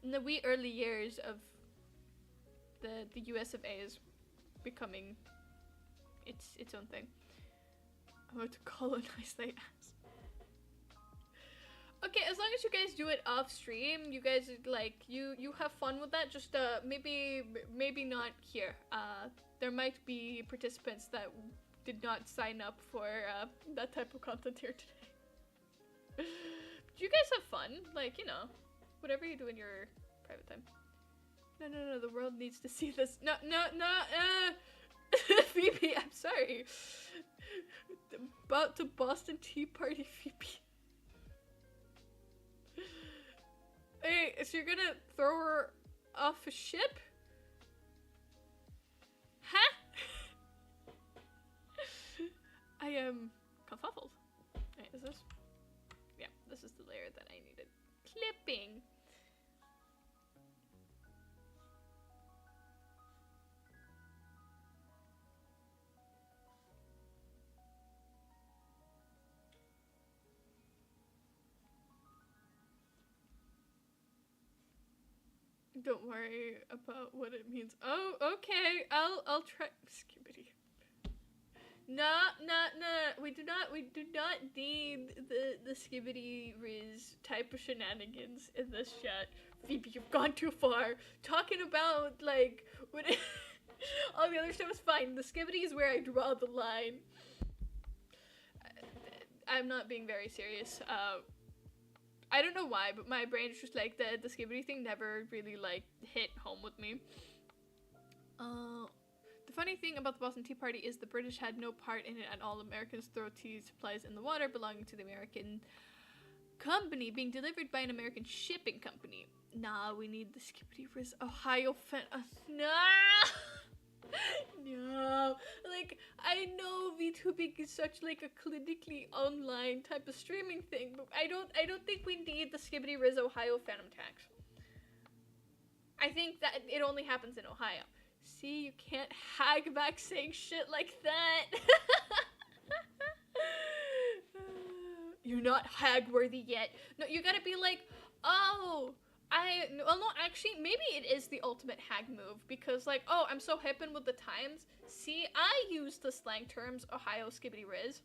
the wee early years of the US of A's becoming its own thing. I'm about to colonize the ass. Okay, as long as you guys do it off stream, you guys, like, you have fun with that. Just maybe not here. There might be participants that did not sign up for that type of content here today. Do you guys have fun? Like, you know, whatever you do in your private time. No, the world needs to see this. No, Phoebe, I'm sorry. About to Boston Tea Party, Phoebe. Hey, so you're gonna throw her off a ship? Huh? I am confuzzled. Wait, is this? Yeah, this is the layer that I needed. Clipping. Don't worry about what it means. Oh, okay. I'll try. Skibbity. No. We do not need the skibbity riz type of shenanigans in this chat. Phoebe, you've gone too far. Talking about, like, what all the other stuff is fine. The skibbity is where I draw the line. I'm not being very serious. I don't know why, but my brain is just like, the skibbity thing never really, like, hit home with me. The funny thing about the Boston Tea Party is the British had no part in it at all. Americans throw tea supplies in the water belonging to the American company, being delivered by an American shipping company. Nah, we need the skibbity riz Ohio no! No, like, I know VTubing is such, like, a clinically online type of streaming thing, but I don't think we need the skibbity riz Ohio phantom tax. I think that it only happens in Ohio. See, you can't hag back saying shit like that. You're not hag worthy yet. No, you gotta be like, oh, well, no, actually, maybe it is the ultimate hag move, because, like, oh, I'm so hip and with the times. See, I use the slang terms Ohio skibbity riz.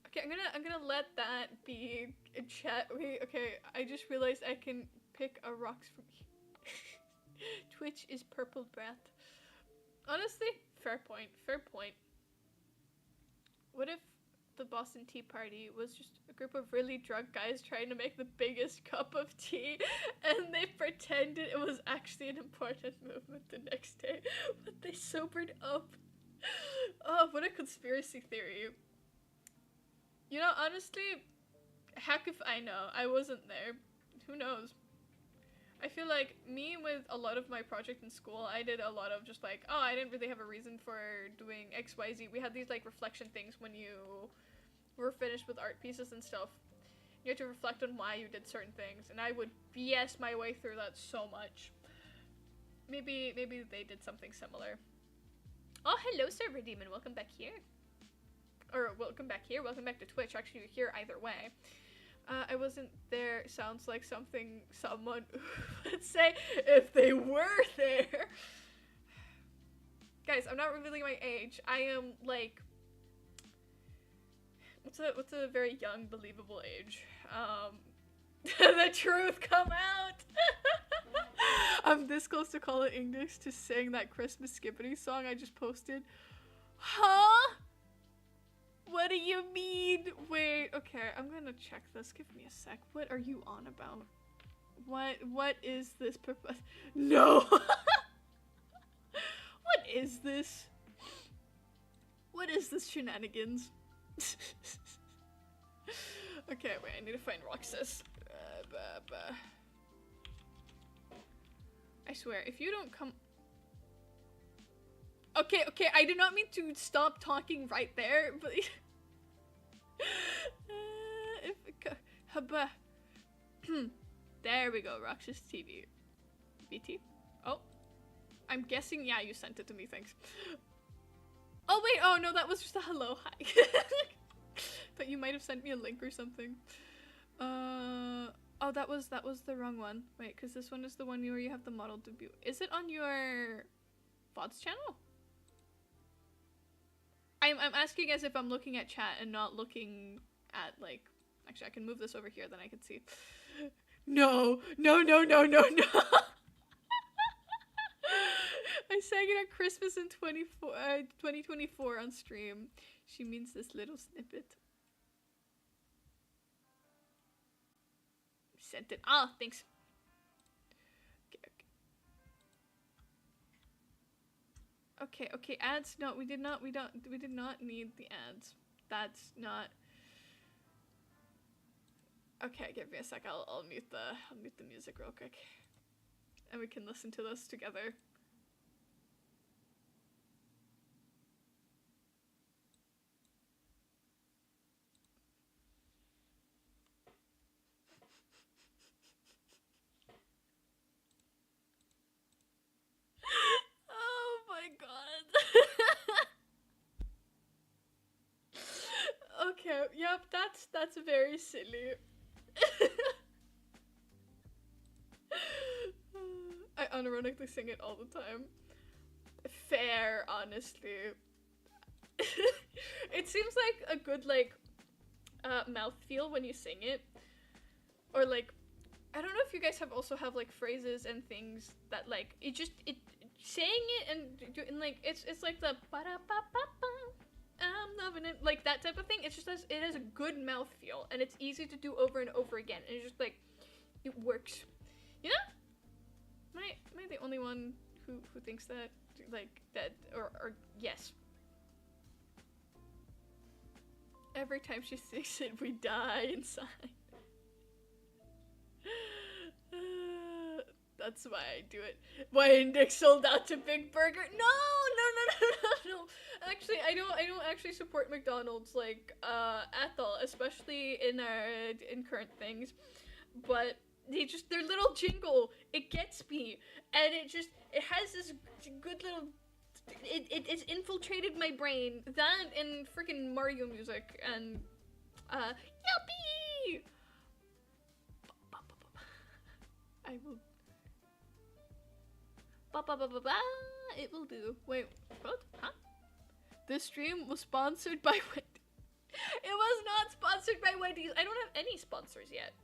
Okay, I'm gonna let that be in chat. Wait, okay, I just realized I can pick a rocks from Twitch is purple breath. Honestly, fair point. What if the Boston Tea Party was just a group of really drunk guys trying to make the biggest cup of tea, and they pretended it was actually an important movement the next day, but they sobered up? Oh, what a conspiracy theory. You know, honestly, heck if I know. I wasn't there. Who knows? I feel like me with a lot of my project in school, I did a lot of just like, oh, I didn't really have a reason for doing XYZ. We had these like reflection things when you were finished with art pieces and stuff. You had to reflect on why you did certain things, and I would BS my way through that so much. Maybe they did something similar. Oh, hello, Server Demon. Welcome back here. Or welcome back here. Welcome back to Twitch. Actually, you're here either way. I wasn't there. Sounds like something someone would say if they were there. Guys, I'm not revealing my age. I am like, what's a very young, believable age? The truth come out. I'm this close to call it English to sing that Christmas Skippity song I just posted. Huh? What do you mean? Wait, okay, I'm gonna check this. Give me a sec. What are you on about? What is this purpose? No! What is this? What is this shenanigans? Okay, wait, I need to find Roxas. I swear, if you don't come... Okay, I did not mean to stop talking right there, but... There we go, Roxas TV. BT? Oh. I'm guessing, yeah, you sent it to me, thanks. Oh wait, oh no, that was just a hello, hi. But you might have sent me a link or something. Oh, that was the wrong one. Wait, because this one is the one where you have the model debut. Is it on your VODs channel? I'm asking as if I'm looking at chat and not looking at, like... Actually, I can move this over here, then I can see. No. I sang it at Christmas in 2024 on stream. She means this little snippet. Sent it. Ah, thanks. Okay, ads. No, we did not need the ads. That's not... Okay, give me a sec. I'll mute the music real quick. And we can listen to this together. Oh my god. Okay, yep, that's very silly. I unironically sing it all the time. Fair, honestly. It seems like a good, like, mouthfeel when you sing it. Or, like, I don't know if you guys have like, phrases and things that, like, saying it and like, it's like the ba-da-ba-ba-ba, I'm loving it, like, that type of thing. It has a good mouthfeel, and it's easy to do over and over again, and it's just, like, it works. You know? Am I the only one who thinks that? Like, that, or yes. Every time she sings it, we die inside. That's why I do it. Why Index sold out to Big Burger? No. Actually, I don't actually support McDonald's, like, at all, especially in current things. But their little jingle, it gets me, and it has this good little, it's infiltrated my brain. That and freaking Mario music, and, yuppie! I will... It will do. Wait, what? Huh? This stream was sponsored by Wendy's. It was not sponsored by Wendy's. I don't have any sponsors yet.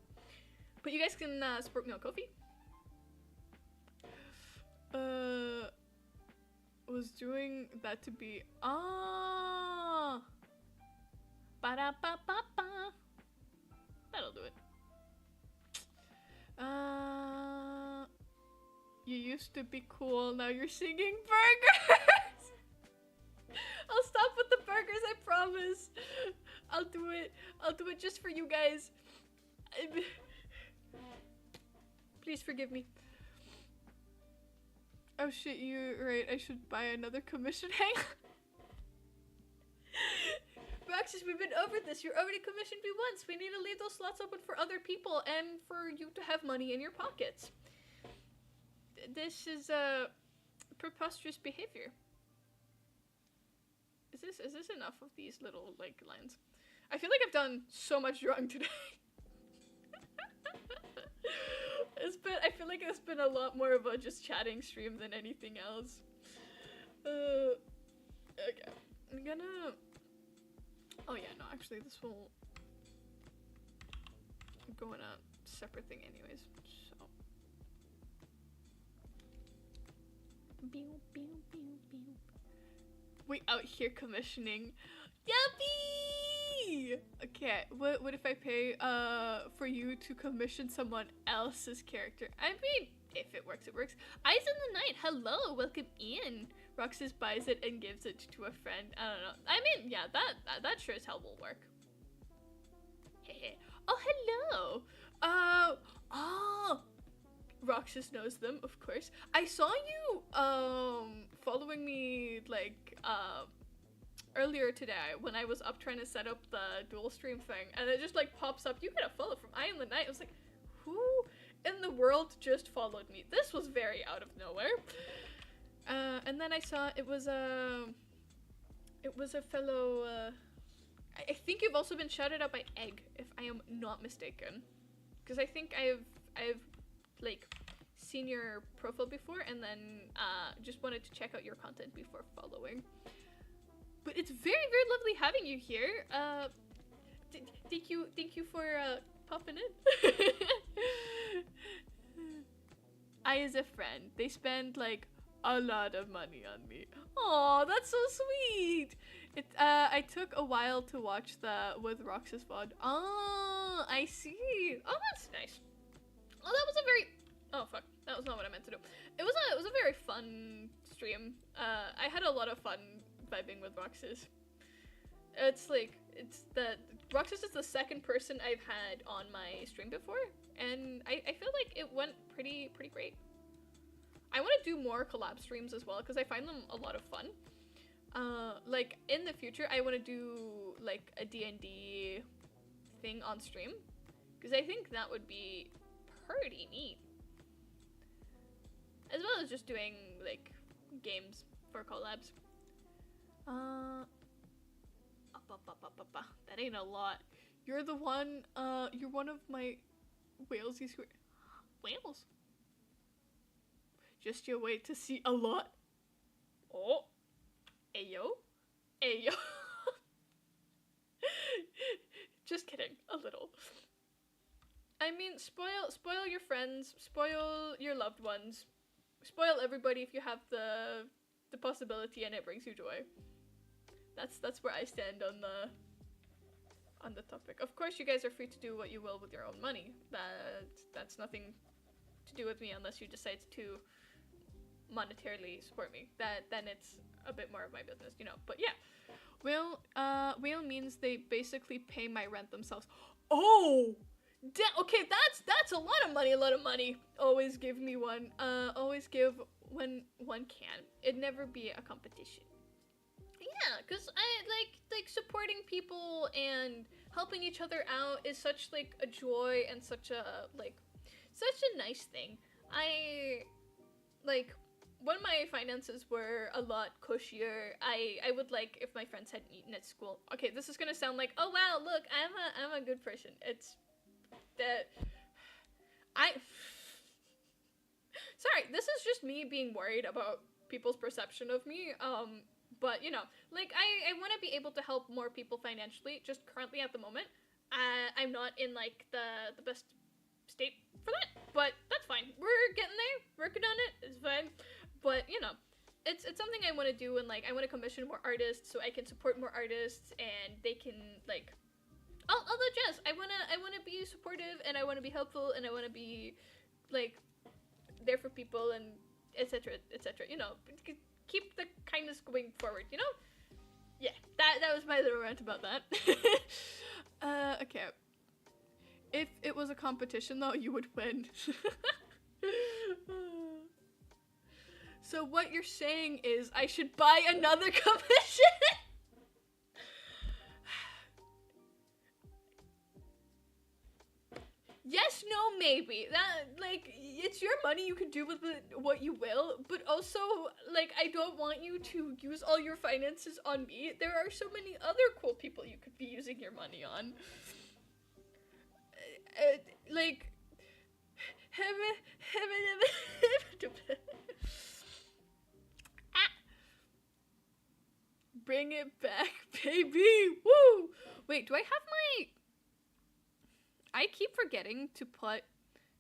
But you guys can support me on Ko-fi. Was doing that to be... Ah! Ba-da-ba-ba-ba. That'll do it. You used to be cool, now you're singing burgers! I'll stop with the burgers, I promise. I'll do it. I'll do it just for you guys. Please forgive me. Oh shit, you're right. I should buy another commission. Hang on. Roxas, we've been over this. You already commissioned me once. We need to leave those slots open for other people and for you to have money in your pockets. This is preposterous behavior. Is this enough of these little like lines? I feel like I've done so much wrong today. I feel like it's been a lot more of a just chatting stream than anything else. Okay. I'm gonna... Oh yeah, no, actually this will go in a separate thing anyways, so... We out here commissioning. Yuppie! Okay, what if I pay for you to commission someone else's character? I mean, if it works, it works. Eyes in the night, hello, welcome in. Roxas buys it and gives it to a friend. I don't know. I mean, yeah, that sure as hell will work. Oh, hello. Oh. Roxas knows them, of course. I saw you following me like earlier today when I was up trying to set up the dual stream thing, and it just like pops up, you get a follow from Eye in the Night. I was like, who in the world just followed me? This was very out of nowhere. And then I saw it was a fellow I think you've also been shouted out by Egg, if I am not mistaken, because I think I've like seen your profile before and then just wanted to check out your content before following. But it's very, very lovely having you here. Thank you for popping in. I as a friend, they spend like a lot of money on me. Oh, that's so sweet. I took a while to watch the with Roxas VOD. Oh, I see. Oh, that's nice. Oh, that was a very... Oh, fuck. That was not what I meant to do. It was a very fun stream. I had a lot of fun vibing with Roxas. Roxas is the second person I've had on my stream before, and I feel like it went pretty great. I want to do more collab streams as well, because I find them a lot of fun. Like, in the future, I want to do, like, a D&D thing on stream, because I think that would be pretty neat. As well as just doing, like, games for collabs. That ain't a lot. You're the one, you're one of my whalesies who... Whales? Just you wait to see a lot. Oh. Ayo. Ayo. Just kidding. A little. I mean, spoil your friends, spoil your loved ones, spoil everybody if you have the possibility and it brings you joy. That's where I stand on the topic. Of course, you guys are free to do what you will with your own money. That's nothing to do with me unless you decide to monetarily support me. Then it's a bit more of my business, you know. But yeah, whale means they basically pay my rent themselves. Oh. Okay, that's a lot of money. Always give me one. Always give when one can. It'd never be a competition. Yeah, because I like supporting people and helping each other out is such like a joy and such a nice thing. I like when my finances were a lot cushier, I would like if my friends hadn't eaten at school. Okay, this is gonna sound like, oh wow, look, I'm a good person. It's that sorry, this is just me being worried about people's perception of me. But you know, like I want to be able to help more people financially. Just currently at the moment, I'm not in like the best state for that, but that's fine. We're getting there, working on it. It's fine. But you know, it's something I want to do, and like I want to commission more artists so I can support more artists and they can like. I'll digest. I wanna be supportive and I wanna be helpful and I wanna be like there for people and etc. You know, keep the kindness going forward. You know, yeah. That was my little rant about that. Okay. If it was a competition though, you would win. So what you're saying is I should buy another commission? Yes, no, maybe. That, like, it's your money, you can do with it what you will, but also, like, I don't want you to use all your finances on me. There are so many other cool people you could be using your money on. Like... Bring it back, baby! Woo! Wait, do I have my... I keep forgetting to put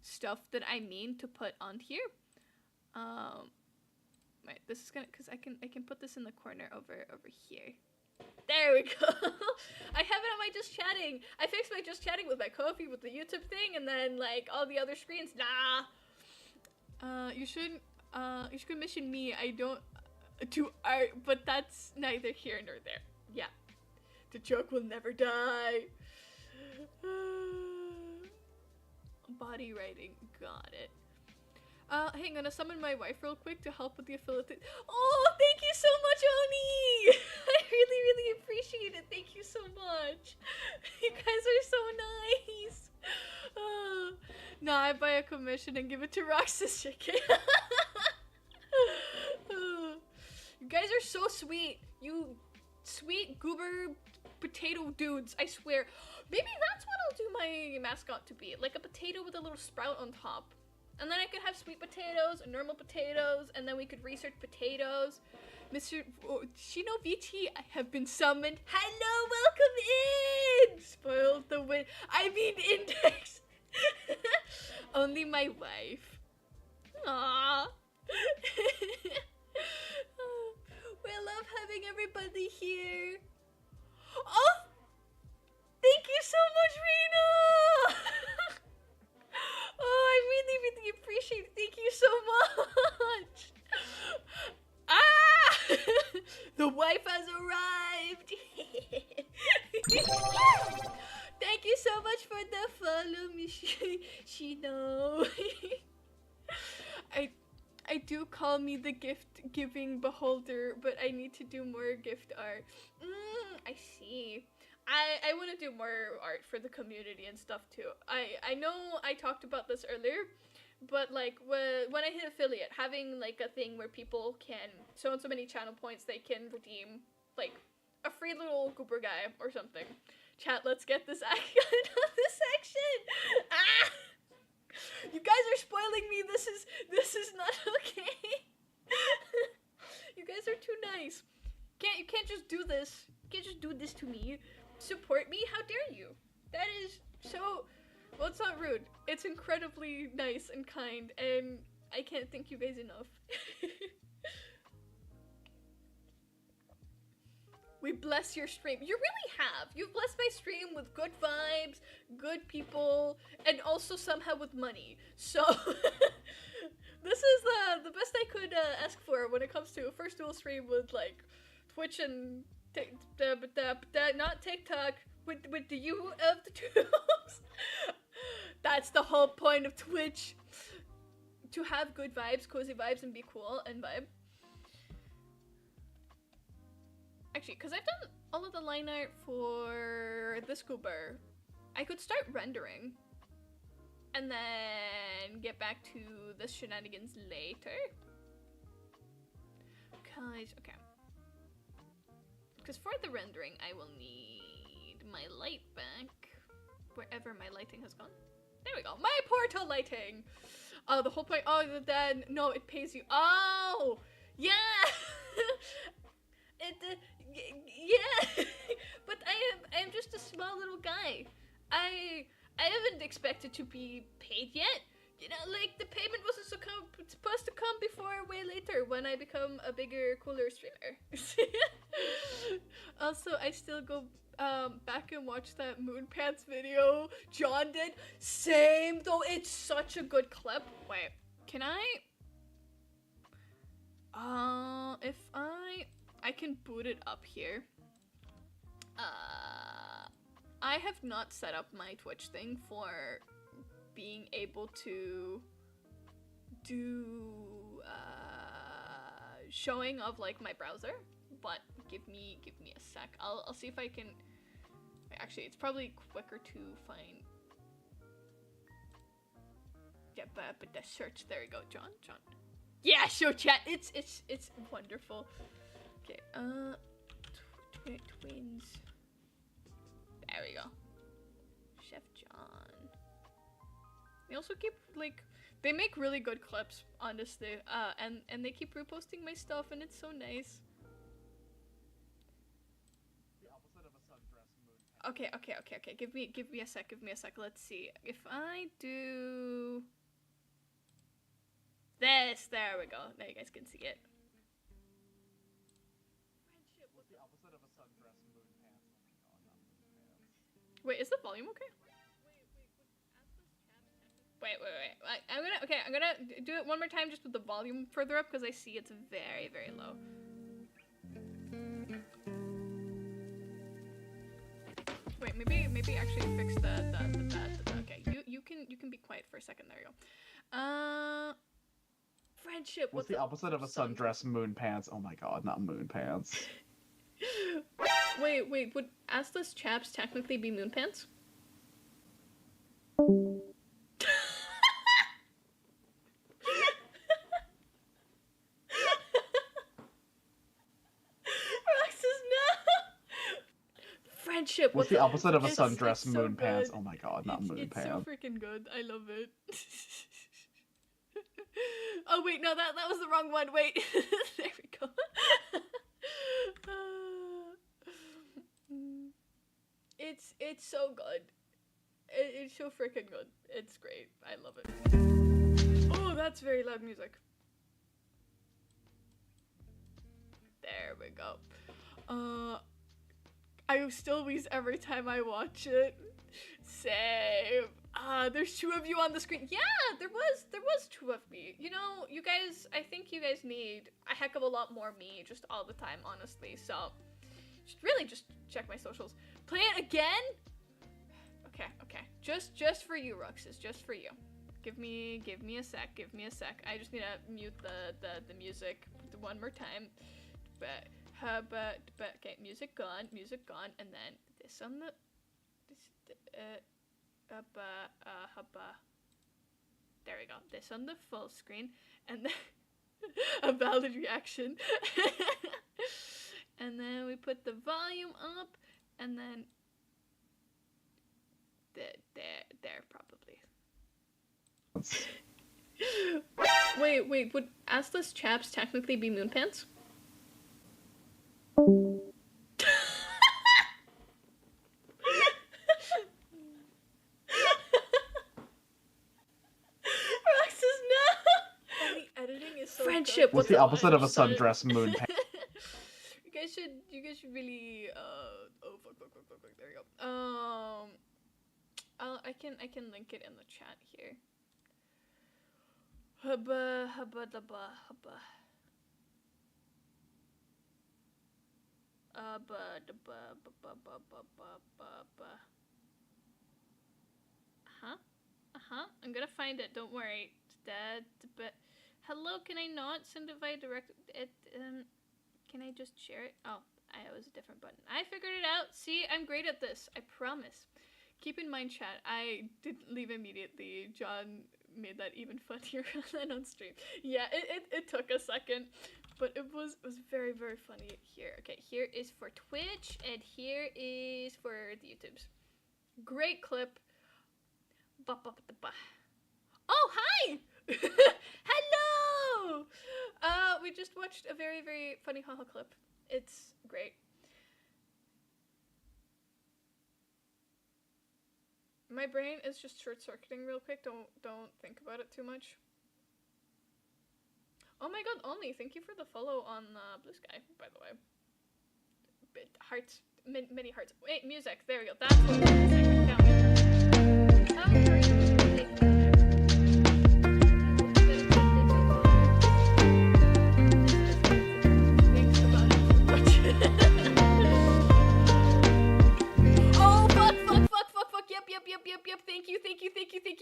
stuff that I mean to put on here. Right, this is gonna, cause I can put this in the corner over here. There we go. I have it on my just chatting. I fixed my just chatting with my Ko-fi, with the YouTube thing, and then like all the other screens. Nah. You should commission me. I don't do art, but that's neither here nor there. Yeah, the joke will never die. Body writing, got it. Hey, I'm gonna summon my wife real quick to help with the affiliate. Oh, thank you so much, Oni! I really, really appreciate it. Thank you so much. You guys are so nice. Nah, I buy a commission and give it to Roxas Chicken. You guys are so sweet. You sweet goober potato dudes, I swear. Maybe that's what I'll do my mascot to be. Like a potato with a little sprout on top. And then I could have sweet potatoes and normal potatoes, and then we could research potatoes. Mr. Shinovichi, I have been summoned. Hello, welcome in! Spoiled the win. I mean index. Only my wife. Aww. We love having everybody here. Oh! Thank you so much, Rena! Oh, I really, really appreciate it. Thank you so much. Ah! The wife has arrived. Thank you so much for the follow, Miss Shino. I do call me the gift-giving beholder, but I need to do more gift art. I see. I want to do more art for the community and stuff too. I know I talked about this earlier, but like when I hit affiliate, having like a thing where people can so and so many channel points, they can redeem like a free little goober guy or something. Chat, let's get this section. Ah! You guys are spoiling me. This is not okay. You guys are too nice. You can't just do this. You can't just do this to me. Support me? How dare you? That is so... Well, it's not rude. It's incredibly nice and kind, and I can't thank you guys enough. We bless your stream. You really have. You've blessed my stream with good vibes, good people, and also somehow with money. So... This is the best I could ask for when it comes to a first dual stream with, like, Twitch and... not TikTok, with the U of the tubes. That's the whole point of Twitch. To have good vibes, cozy vibes, and be cool and vibe. Actually, because I've done all of the line art for this goober, I could start rendering. And then get back to the shenanigans later. Okay. Because for the rendering, I will need my light back. Wherever my lighting has gone. There we go. My portal lighting! Oh, the whole point. Oh, then. No, it pays you. Oh! Yeah! Yeah! But I am just a small little guy. I haven't expected to be paid yet. You know, like, the payment wasn't supposed to come before way later when I become a bigger, cooler streamer. Also, I still go back and watch that Moon Pants video John did. Same, though it's such a good clip. Wait, can I... if I can boot it up here. I have not set up my Twitch thing for being able to do showing of like my browser, but give me a sec. I'll see if I can. Actually, it's probably quicker to find. Yeah, but the search. There we go, John. Yeah, show chat. It's wonderful. Okay, twins. There we go. Chef John. They also keep like they make really good clips, honestly. And they keep reposting my stuff, and it's so nice. The opposite of a sundress moon. Okay. Give me a sec. Let's see. If I do this, there we go. Now you guys can see it. What's the opposite of a sundress moon pants? Oh my god, not moon pants. Wait, is the volume okay? Wait. I'm gonna do it one more time just with the volume further up because I see it's very, very low. Wait, maybe actually fix the okay. You can be quiet for a second. There you go. Friendship. What's the opposite of a sundress moon pants? Oh my god, not moon pants. Wait, would assless chaps technically be moon pants? Friendship. What's the opposite of a sundress moon pants? Oh my god, not moon pants. It's so freaking good. I love it. Oh wait, no, that was the wrong one. Wait. There we go. It's so good. It's so freaking good. It's great. I love it. Oh, that's very loud music. There we go. I still wheeze every time I watch it. Same. There's two of you on the screen. Yeah, there was two of me. You know, you guys, I think you guys need a heck of a lot more me just all the time, honestly. So, just check my socials. Play it again? Okay. Just for you, Ruxus. Just for you. Give me a sec. I just need to mute the music one more time. But okay, music gone, and then this on the there we go. This on the full screen, and then a valid reaction, and then we put the volume up, and then there probably. Wait, would assless chaps technically be moon pants? Friendship. What's the opposite of a sundress moon pants? You guys should really oh fuck. There you go. I can link it in the chat here. Hubba. I'm gonna find it. Don't worry. Hello, can I not send it via direct? Can I just share it? Oh, it was a different button. I figured it out. See, I'm great at this. I promise. Keep in mind, chat, I didn't leave immediately. John made that even funnier than on stream. Yeah, it took a second, but it was very, very funny here. Okay, here is for Twitch, and here is for the YouTubes. Great clip. Oh, hi! Hello! We just watched a very, very funny haha clip. It's great. My brain is just short-circuiting real quick. Don't think about it too much. Oh my god, Only, thank you for the follow on Blue Sky, by the way. Hearts, many hearts. Wait, music, there we go. That's what we're missing. How are you? Oh, fuck! Thank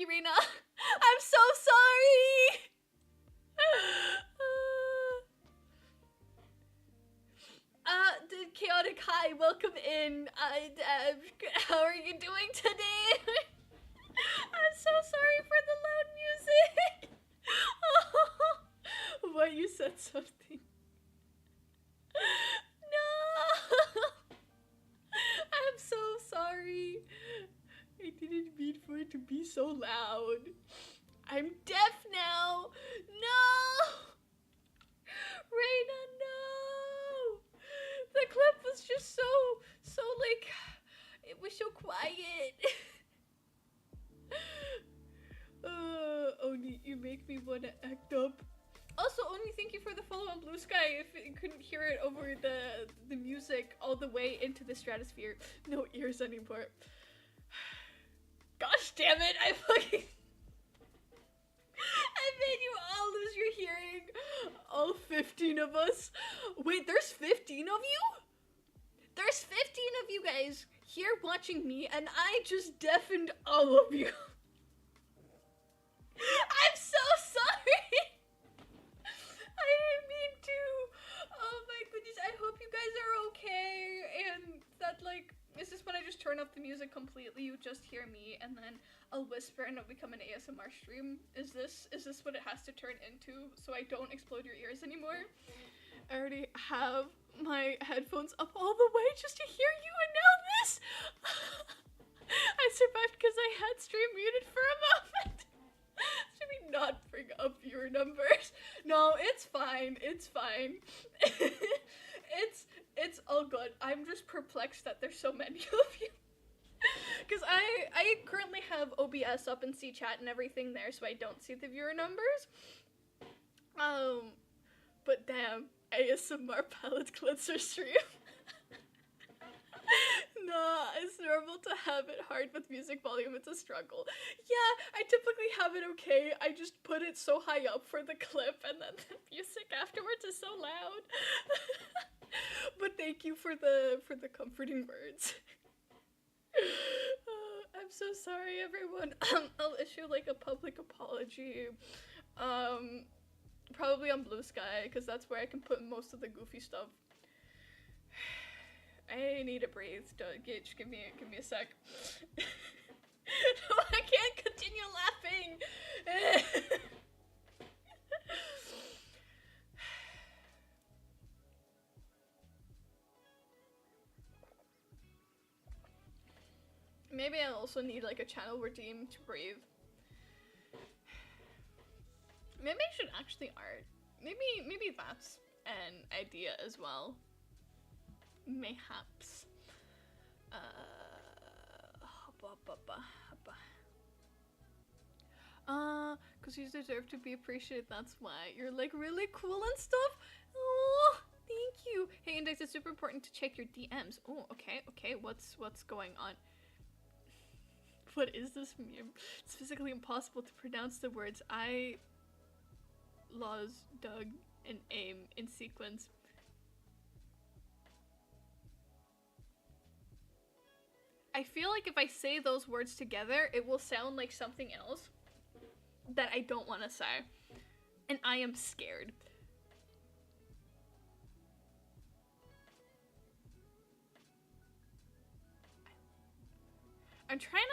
you, Reina. I'm so sorry. The chaotic hi, welcome in. How are you doing today? I'm so sorry for the loud music. What, you said something? No. I'm so sorry. I didn't mean for it to be so loud. I'm deaf now. No. Reina, no. The clip was just so like, it was so quiet. Oni, you make me wanna act up. Also, Oni, thank you for the follow on Blue Sky. If you couldn't hear it over the music all the way into the stratosphere. No ears anymore. Gosh damn it, I made you all lose your hearing. All 15 of us. Wait, there's 15 of you? There's 15 of you guys here watching me, and I just deafened all of you. I'm so sorry. I didn't mean to. Oh my goodness, I hope you guys are okay. And that, like, is this when I just turn off the music completely? You just hear me, and then I'll whisper and it'll become an ASMR stream? Is this what it has to turn into so I don't explode your ears anymore? I already have my headphones up all the way just to hear you, and now this! I survived because I had stream muted for a moment. Should we not bring up your numbers? No, it's fine. It's fine. It's all good. I'm just perplexed that there's so many of you. Because I currently have OBS up and see chat and everything there, so I don't see the viewer numbers. But damn, ASMR palette cleanser stream. Nah, it's normal to have it hard with music volume, it's a struggle. Yeah, I typically have it okay, I just put it so high up for the clip and then the music afterwards is so loud. But thank you for the comforting words. I'm so sorry, everyone. I'll issue like a public apology. Probably on Blue Sky, because that's where I can put most of the goofy stuff. I need to breathe. Just give me a sec. No, I can't continue laughing. Maybe I also need like a channel redeem to breathe. Maybe I should actually art. Maybe that's an idea as well. Mayhaps. Cause you deserve to be appreciated, that's why. You're like really cool and stuff. Oh, thank you. Hey Index, it's super important to check your DMs. Oh, okay, what's going on? What is this meme? It's physically impossible to pronounce the words I, Laws, Doug, and Aim in sequence. I feel like if I say those words together, it will sound like something else that I don't want to say. And I am scared. I'm trying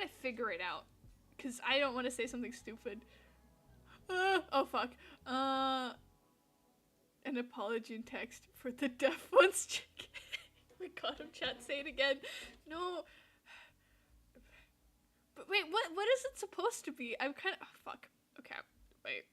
to figure it out, because I don't want to say something stupid. Oh fuck. An apology in text for the deaf ones chicken. Oh my god, I'm chat, say it again. No. But wait, what is it supposed to be? I'm kind of, oh, fuck. Okay, wait.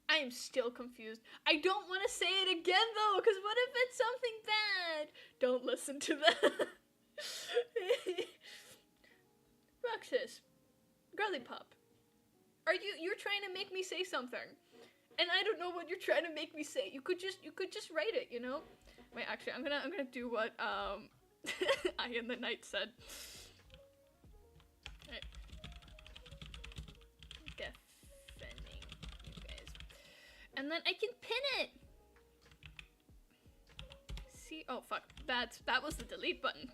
I am still confused. I don't want to say it again though, because what if it's something bad? Don't listen to that. Roxas, girly pop, you're trying to make me say something, and I don't know what you're trying to make me say. You could just write it, you know? Wait, actually, I'm gonna do what I in the night said. Right. And then I can pin it! See? Oh, fuck. That was the delete button.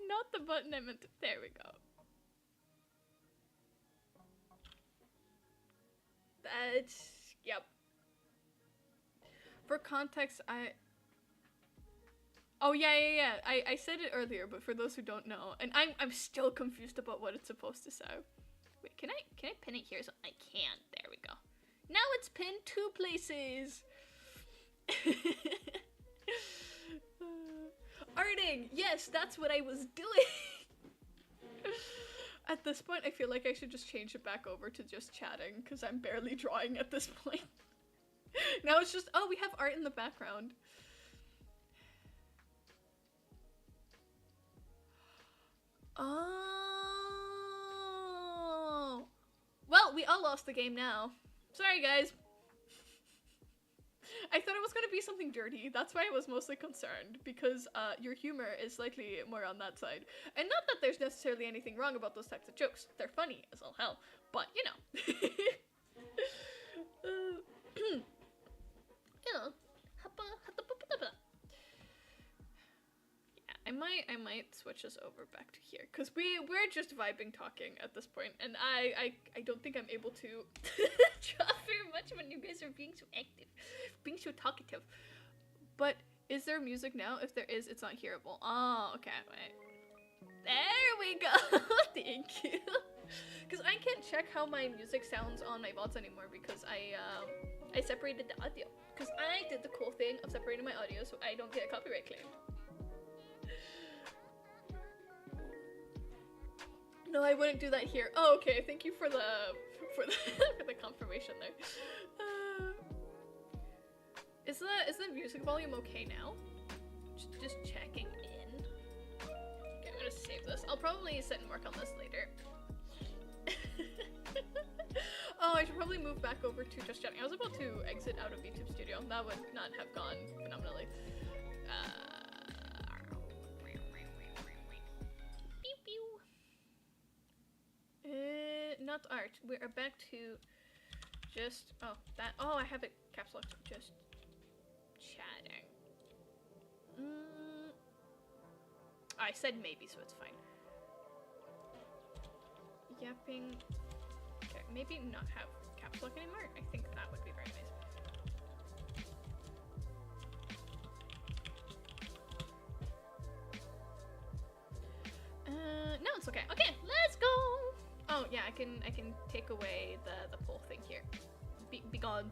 Not the button I meant to. There we go. That's... Yep. For context, Oh, yeah. I said it earlier, but for those who don't know, and I'm still confused about what it's supposed to say. Wait, can I pin it here? So I can't. There we go. Now it's pinned 2 places. Arting! Yes, that's what I was doing! At this point, I feel like I should just change it back over to just chatting, because I'm barely drawing at this point. Now it's just, oh, we have art in the background. Oh! Well, we all lost the game now. Sorry, guys. I thought it was gonna be something dirty. That's why I was mostly concerned, because your humor is slightly more on that side. And not that there's necessarily anything wrong about those types of jokes. They're funny as all hell. But, you know. You know. Yeah, I might switch us over back to here, because we're just vibing talking at this point, and I don't think I'm able to draw very much when you guys are being so active, being so talkative. But is there music now? If there is, it's not hearable. Oh, okay, wait. There we go. Thank you. Because I can't check how my music sounds on my VODs anymore, because I separated the audio. Because I did the cool thing of separating my audio so I don't get copyright claimed. No, I wouldn't do that here. Oh, okay. Thank you for the for the confirmation there. Is the music volume okay now? Just checking in. Okay, I'm gonna save this. I'll probably sit and work on this later. Oh, I should probably move back over to just chatting. I was about to exit out of YouTube Studio. That would not have gone phenomenally. Not art. We are back to just I have it caps locked. Just chatting. I said maybe, so it's fine. Yapping. Okay, maybe not have caps lock anymore. I think that would be very nice. No, it's okay. Okay, let's go. Oh yeah, I can take away the poll thing here. Be gone.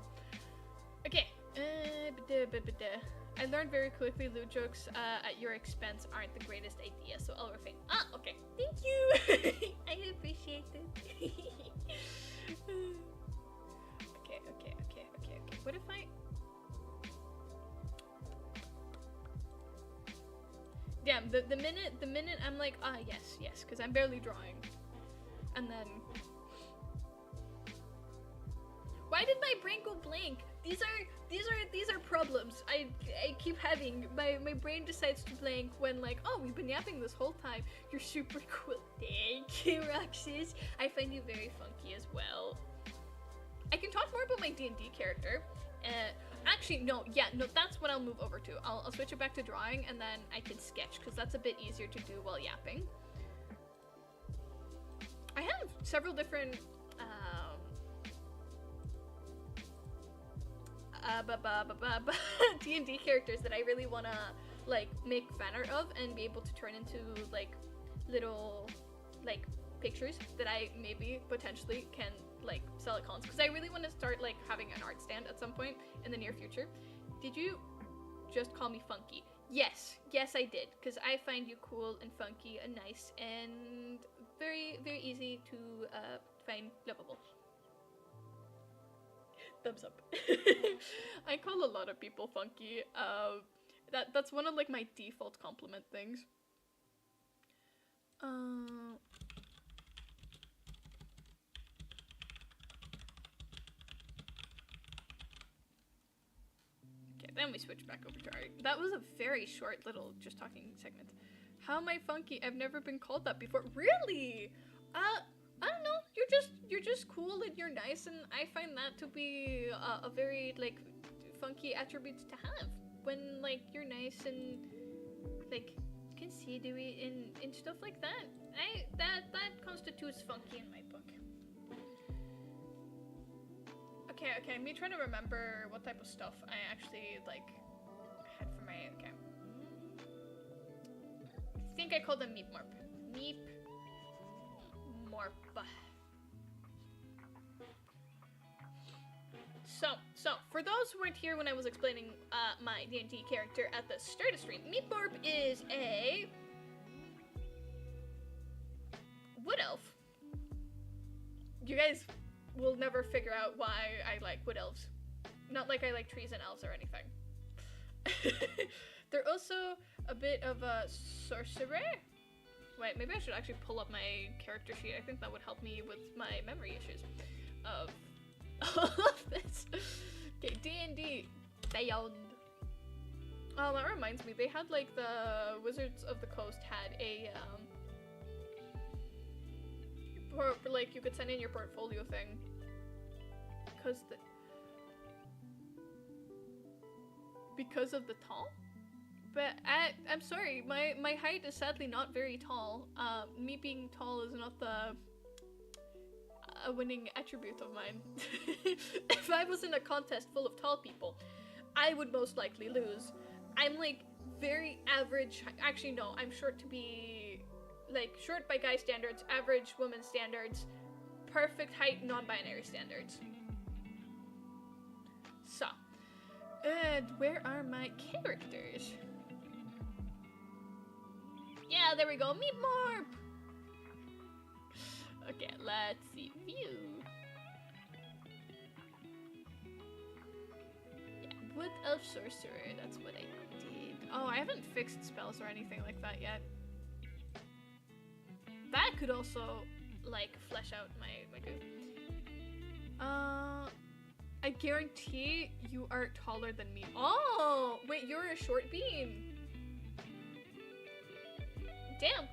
Okay. I learned very quickly loot jokes at your expense aren't the greatest idea, so I'll refrain. Ah, okay. Thank you. I appreciate it. Okay. What if I? Damn, the minute I'm like, yes, because I'm barely drawing. And then, why did my brain go blank? These are problems I keep having. My brain decides to blank when, like, oh, we've been yapping this whole time. You're super cool. Thank you, Roxas. I find you very funky as well. I can talk more about my D&D character. Actually, no, that's what I'll move over to. I'll switch it back to drawing, and then I can sketch, because that's a bit easier to do while yapping. I have several different D&D characters that I really want to like make fan art of and be able to turn into like little like pictures that I maybe potentially can like sell at cons, because I really want to start like having an art stand at some point in the near future. Did you just call me funky? Yes, I did, because I find you cool and funky and nice and very, very easy to find lovable. Thumbs up. I call a lot of people funky. That's one of like my default compliment things. Then we switch back over to art. That was a very short little just talking segment. How am I funky? I've never been called that before. Really? I don't know. you're just cool and you're nice, and I find that to be a very like funky attribute to have when like you're nice and like considerate and stuff like that. That constitutes funky in my book. Okay, me trying to remember what type of stuff I actually like had for my I think I called them Meep Morp. Meep Morp. So for those who weren't here when I was explaining my D&D character at the start of stream, Meep Morp is a wood elf. You guys will never figure out why I like wood elves. Not like I like trees and elves or anything. They're also a bit of a sorcerer. Wait, maybe I should actually pull up my character sheet. I think that would help me with my memory issues of all of this. Okay, D&D Beyond. Oh, that reminds me. They had like the Wizards of the Coast had a like you could send in your portfolio thing because of the tall. But I'm sorry, my height is sadly not very tall. Me being tall is not a winning attribute of mine. If I was in a contest full of tall people, I would most likely lose. I'm like very average. Actually, no, I'm short to be like short by guy standards, average woman standards, perfect height non-binary standards. So, and where are my characters? Yeah, there we go. Meep Morp! Okay, let's see. View. Yeah, Wood Elf Sorcerer. That's what I did. Oh, I haven't fixed spells or anything like that yet. That could also, like, flesh out my group. I guarantee you are taller than me. Oh! Wait, you're a short bean. Damn.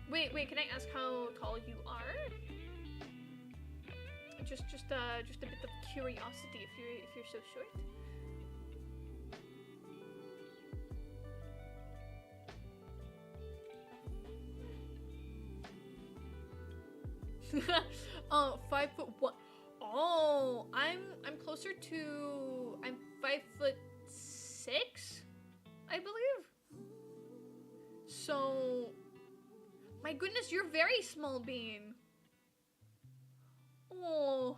Wait, can I ask how tall you are? Just a bit of curiosity if you're so short. Oh, 5'1". Oh, I'm closer to 5'6", I believe. So, my goodness, you're very small, Bean. Oh,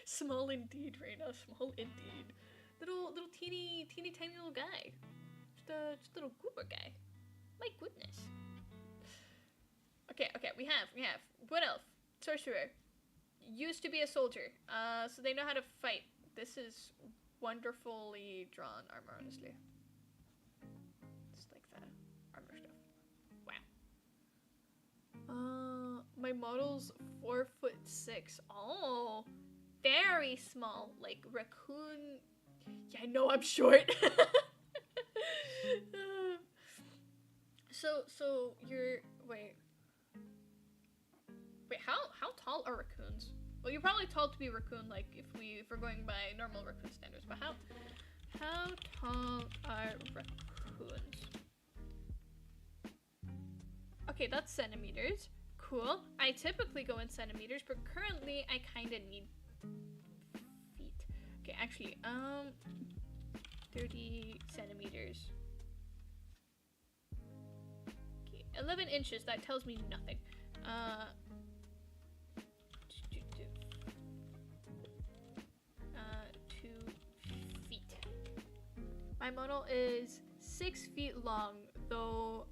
small indeed, Reina. Small indeed. Little teeny tiny little guy. Just a little goober guy. My goodness. Okay. We have Wood Elf, Sorcerer. Used to be a soldier. So they know how to fight. This is wonderfully drawn armor, honestly. Just like that armor stuff. Wow. My model's 4'6". Oh, very small, like raccoon. Yeah, I know I'm short. So you're wait, how tall are raccoons? Well, you're probably tall to be raccoon, like if we're going by normal raccoon standards. But how tall are raccoons? Okay, that's centimeters. Cool. I typically go in centimeters, but currently I kind of need feet. Okay, actually, 30 centimeters. Okay, 11 inches. That tells me nothing. 2 feet. My model is 6 feet long, though.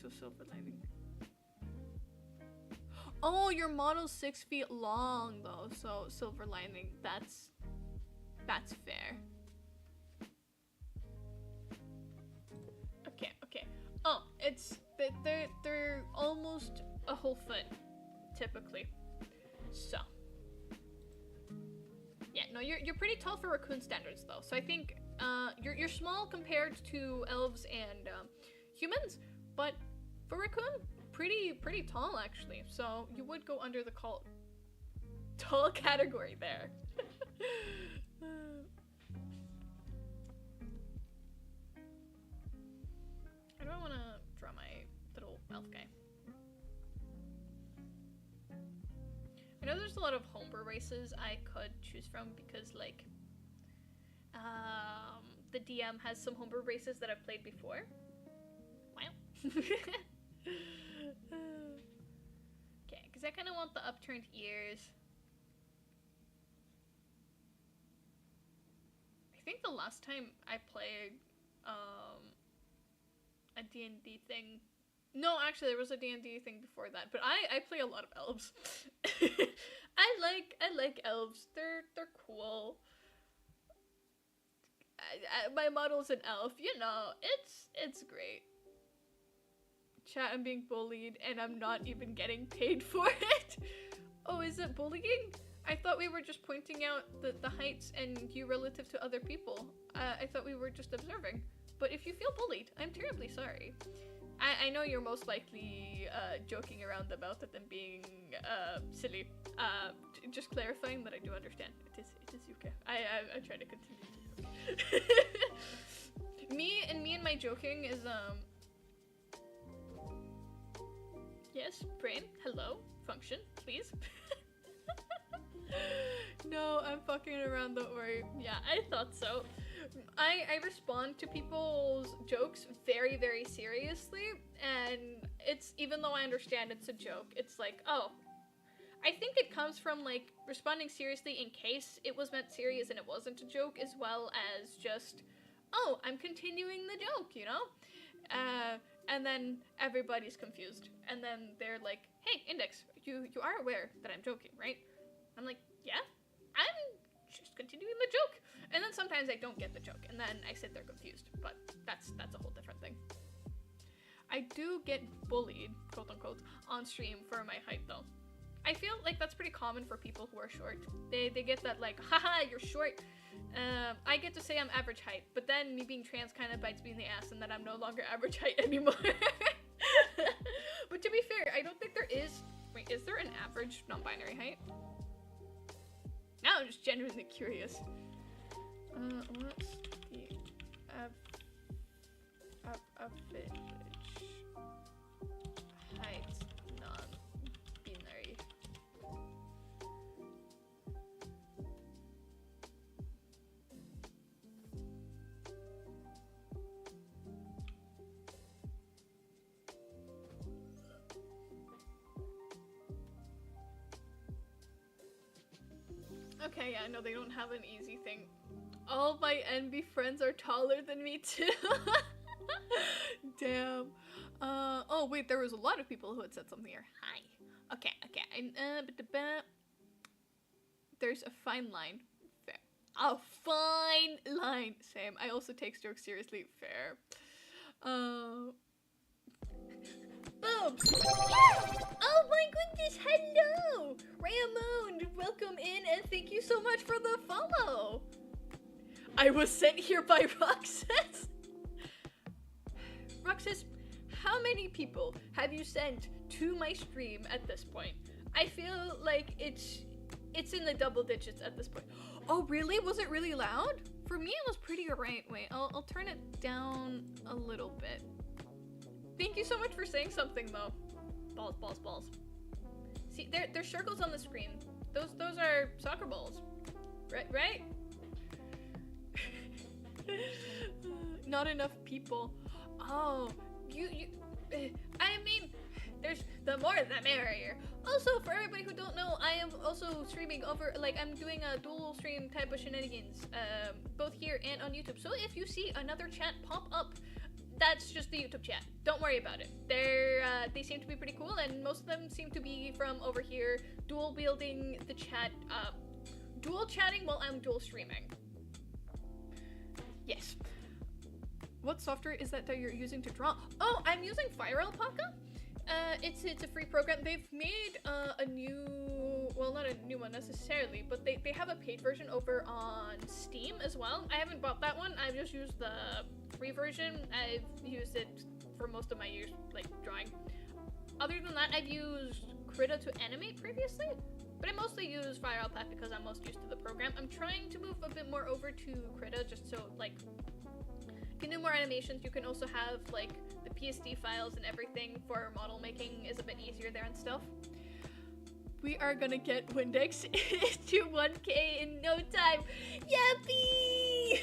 So silver lining. Oh, your model's 6 feet long though, so silver lining. That's fair. Okay. Oh, they're almost a whole foot, typically. So yeah, no, you're pretty tall for raccoon standards though. So I think you're small compared to elves and humans, but For raccoon, pretty tall actually. So you would go under the tall category there. I don't want to draw my little elf guy. I know there's a lot of homebrew races I could choose from because, like, the DM has some homebrew races that I've played before. Wow. Okay, because I kind of want the upturned ears. I think the last time I played a D&D thing. No, actually, there was a D&D thing before that, but I play a lot of elves. I like elves. They're cool. My model's an elf, you know. It's great. Chat, I'm being bullied, and I'm not even getting paid for it. Oh, is it bullying? I thought we were just pointing out the heights and you relative to other people. I thought we were just observing. But if you feel bullied, I'm terribly sorry. I know you're most likely joking around about it and being silly. Just clarifying that I do understand. It is Yuka. I try to continue to joke. me and my joking is yes, brain, hello, function, please. No, I'm fucking around, don't worry. Yeah, I thought so. I respond to people's jokes very, very seriously, and it's, even though I understand it's a joke, it's like, oh, I think it comes from, like, responding seriously in case it was meant serious and it wasn't a joke, as well as just, oh, I'm continuing the joke, you know? And then everybody's confused, and then they're like, hey, Index, you are aware that I'm joking, right? I'm like, yeah, I'm just continuing the joke. And then sometimes I don't get the joke, and then I sit there confused, but that's a whole different thing. I do get bullied, quote unquote, on stream for my height though. I feel like that's pretty common for people who are short. They get that, like, haha, you're short. I get to say I'm average height, but then me being trans kind of bites me in the ass, and then I'm no longer average height anymore. But to be fair, I don't think there is, wait, is there an average non-binary height? Now I'm just genuinely curious. What's the average height non-binary? Okay, yeah, no, they don't have an easy thing. All my NB friends are taller than me too. Damn. Oh wait, there was a lot of people who had said something here. Hi. Okay. There's a fine line. Fair. A fine line. Same. I also take jokes seriously. Fair. Boom. Oh my goodness, hello! Ramon, welcome in and thank you so much for the follow. I was sent here by Roxas. Roxas, how many people have you sent to my stream at this point? I feel like it's in the double digits at this point. Oh really? Was it really loud? For me it was pretty alright. Wait, I'll turn it down a little bit. Thank you so much for saying something though. Balls. See, there's circles on the screen. Those are soccer balls. Right? Not enough people. Oh, I mean, there's the more the merrier. Also, for everybody who don't know, I am also streaming over, like, I'm doing a dual stream type of shenanigans, both here and on YouTube. So if you see another chat pop up, that's just the YouTube chat. Don't worry about it. They seem to be pretty cool, and most of them seem to be from over here, dual wielding the chat, dual chatting while I'm dual streaming. Yes. What software is that you're using to draw? Oh, I'm using Fire Alpaca. It's a free program. They've made a new well, not a new one necessarily, but they have a paid version over on Steam as well. I haven't bought that one. I've just used the free version. I've used it for most of my years, like, drawing. Other than that, I've used Krita to animate previously, but I mostly use whyindex because I'm most used to the program. I'm trying to move a bit more over to Krita just so, like, you can do more animations. You can also have, like, the PSD files and everything for model making is a bit easier there and stuff. We are gonna get Windex to 1K in no time. Yippee!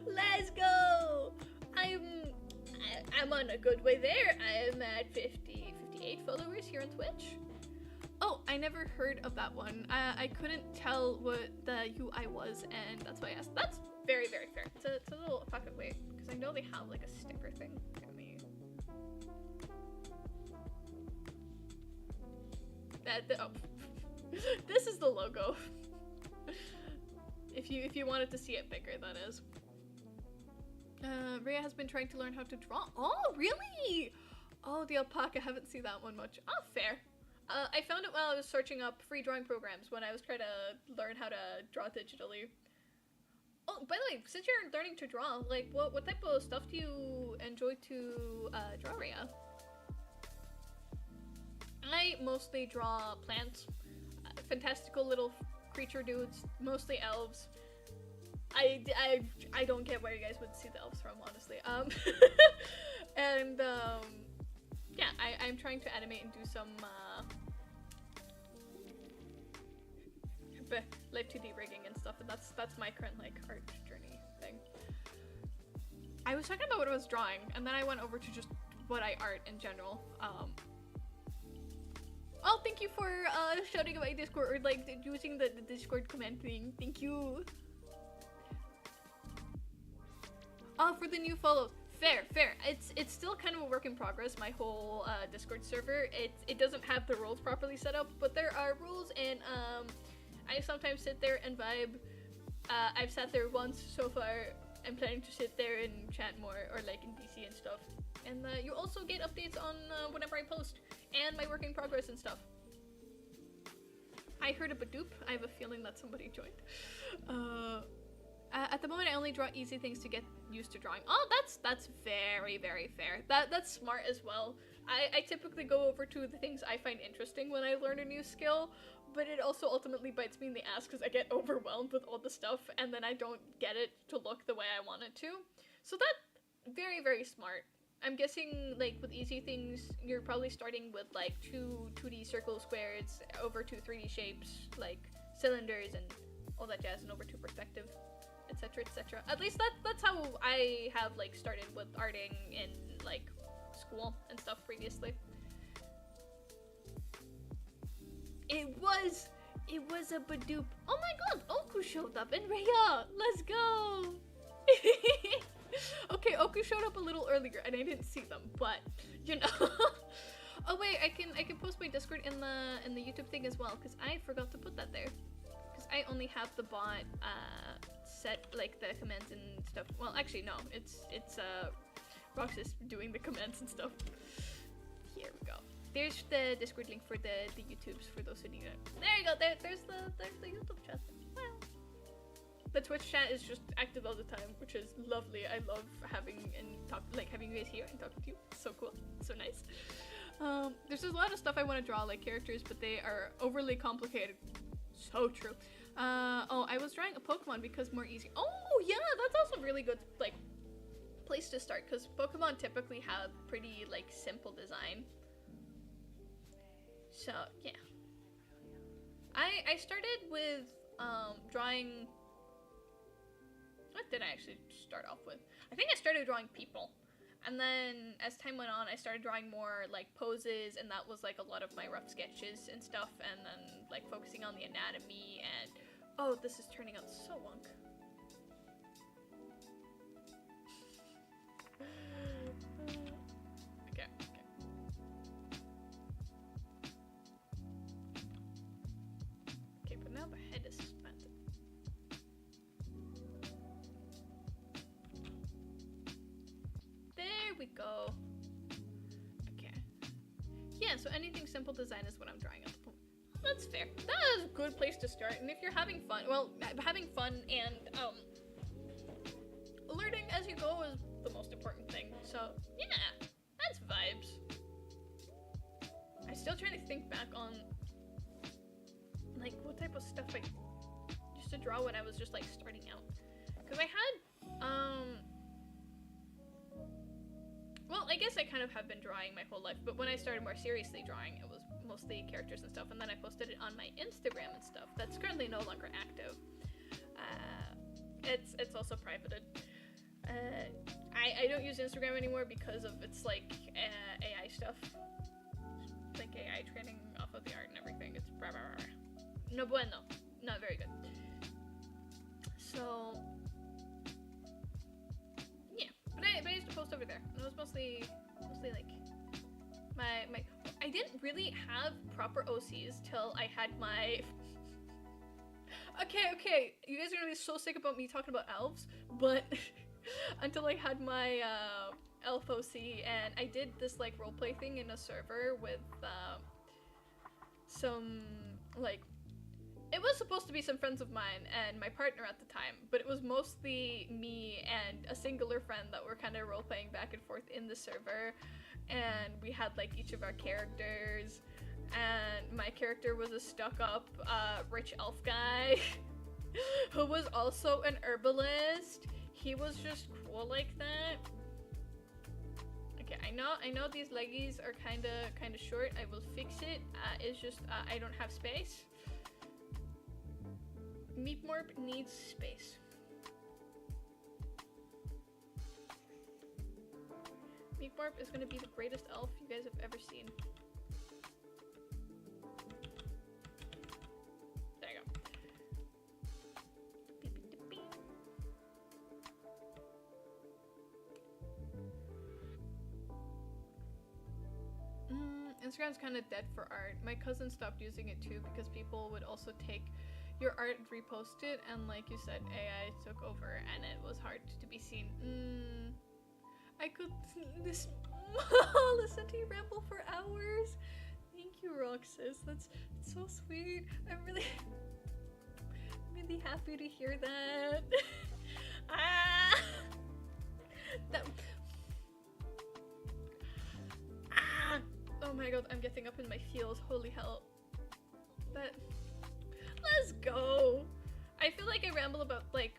Let's go! I'm on a good way there. I'm at 58 followers here on Twitch. Oh, I never heard of that one. I couldn't tell what the UI was, and that's why I asked. That's very, very fair. It's a little pocket weight, because I know they have like a sticker thing. Let me... oh. This is the logo. If you wanted to see it bigger, that is. Rhea has been trying to learn how to draw. Oh, really? Oh, the alpaca. Haven't seen that one much. Oh, fair. I found it while I was searching up free drawing programs when I was trying to learn how to draw digitally. Oh, by the way, since you're learning to draw, like, what type of stuff do you enjoy to draw, Rhea? I mostly draw plants, fantastical little creature dudes, mostly elves. I don't get where you guys would see the elves from, honestly. And yeah, I'm trying to animate and do some live 2D rigging and stuff, and that's my current like art journey thing. I was talking about what I was drawing, and then I went over to just what I art in general. Oh, thank you for shouting about Discord, or like using the Discord comment thing. Thank you. Oh, for the new follow. Fair. It's still kind of a work in progress, my whole Discord server. It doesn't have the rules properly set up, but there are rules, and I sometimes sit there and vibe. I've sat there once so far. I'm planning to sit there and chat more, or like in DC and stuff. And you also get updates on whenever I post, and my work in progress and stuff. I heard a Badoop. I have a feeling that somebody joined. At the moment, I only draw easy things to get used to drawing. Oh, that's very, very fair. That's smart as well. I typically go over to the things I find interesting when I learn a new skill, but it also ultimately bites me in the ass because I get overwhelmed with all the stuff, and then I don't get it to look the way I want it to. So that's very, very smart. I'm guessing, like, with easy things, you're probably starting with, like, 2D circle squares over to 3D shapes, like cylinders and all that jazz, and over to perspective, etc., etc. At least that's how I have, like, started with arting in, like, school and stuff previously. It was a Badoop. Oh my god, Oku showed up, and Rhea, let's go! Okay, Oku showed up a little earlier, and I didn't see them, but, you know. Oh wait, I can post my Discord in the YouTube thing as well, because I forgot to put that there. Because I only have the bot set, like, the commands and stuff. Well, actually, no, it's Roxas doing the commands and stuff. Here we go. There's the Discord link for the YouTubes for those who need it. There you go. There's the YouTube chat. Wow. The Twitch chat is just active all the time, which is lovely. I love having having you guys here and talking to you. So cool. So nice. There's a lot of stuff I want to draw, like characters, but they are overly complicated. So true. Oh, I was drawing a Pokemon because more easy. Oh yeah, that's also a really good like place to start, because Pokemon typically have pretty like simple design. So yeah, I started with drawing. What did I actually start off with? I think I started drawing people, and then as time went on, I started drawing more like poses, and that was like a lot of my rough sketches and stuff, and then like focusing on the anatomy. And oh, this is turning out so wonk. Okay. Okay, but now the head is slanted. There we go. Okay. Yeah, so anything simple design is what I'm drawing at the moment. That's fair. That is a good place to start. And if you're having fun, well, having fun and learning as you go is the most important thing. So yeah, that's vibes. I'm still trying to think back on like what type of stuff I used to draw when I was just like starting out. Cause I had well, I guess I kind of have been drawing my whole life, but when I started more seriously drawing, it was mostly characters and stuff, and then I posted it on my Instagram and stuff. That's currently no longer active. It's also privated. I don't use Instagram anymore because of its like AI stuff, like AI training off of the art and everything. It's blah, blah, blah. No bueno, not very good. So yeah, but I used to post over there, and it was mostly like my I didn't really have proper OCs till I had my okay, you guys are gonna be so sick about me talking about elves, but until I had my elf OC, and I did this like roleplay thing in a server with some like, it was supposed to be some friends of mine and my partner at the time, but it was mostly me and a singular friend that were kind of role-playing back and forth in the server, and we had like each of our characters, and my character was a stuck-up rich elf guy who was also an herbalist. He was just cool like that. Okay, I know these leggies are kind of short. I will fix it. It's just I don't have space. Meatmorp needs space. Meatmorp is gonna be the greatest elf you guys have ever seen. There you go. Beep, beep, beep. Instagram's kind of dead for art. My cousin stopped using it too because people would also take your art and repost it, and like you said, AI took over and it was hard to be seen. I could listen to you ramble for hours. Thank you, Roxas. That's so sweet. I'm really happy to hear that. Oh my god, I'm getting up in my feels. Holy hell. But let's go. I feel like I ramble about like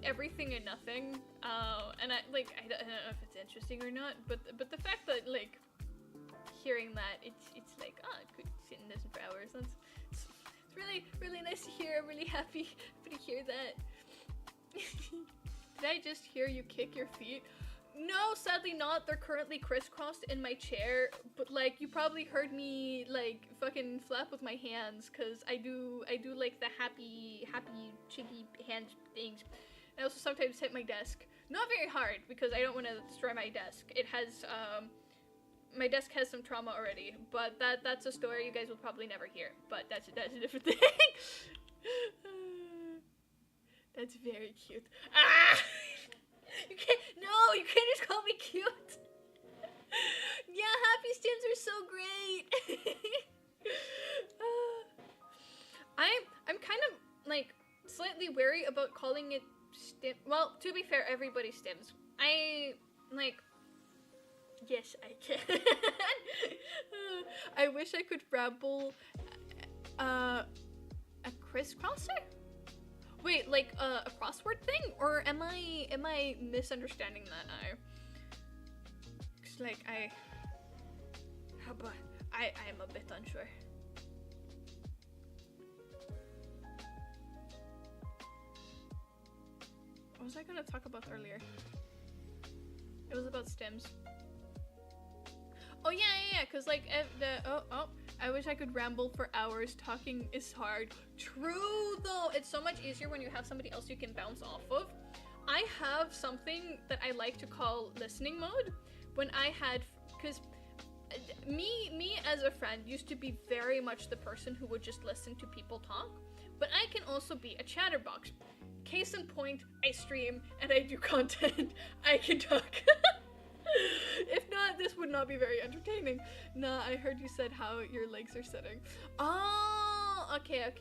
everything and nothing, and I don't know if it's interesting or not, but the fact that like hearing that it's like, oh, I could sit and listen for hours. It's really nice to hear. I'm really happy to hear that. Did I just hear you kick your feet? No, sadly not. They're currently crisscrossed in my chair, but like you probably heard me like fucking flap with my hands, cause I do like the happy cheeky hand things. I also sometimes hit my desk. Not very hard because I don't want to destroy my desk. It has my desk has some trauma already, but that's a story you guys will probably never hear. But that's a different thing. That's very cute. Ah! You can't just call me cute. Yeah, happy stems are so great. I'm kind of like slightly wary about calling it stim. Well, to be fair, everybody stims. Yes, I can. I wish I could ramble a crisscrosser? Wait, like a crossword thing, or am I misunderstanding that now? Cause like I am a bit unsure. What was I gonna talk about earlier? It was about stems. Oh yeah, cause like I wish I could ramble for hours. Talking is hard. True though, it's so much easier when you have somebody else you can bounce off of. I have something that I like to call listening mode. When I had, cause me as a friend used to be very much the person who would just listen to people talk, but I can also be a chatterbox. Case in point, I stream and I do content. I can talk. If not, this would not be very entertaining. Nah, I heard you said how your legs are sitting. Oh, okay.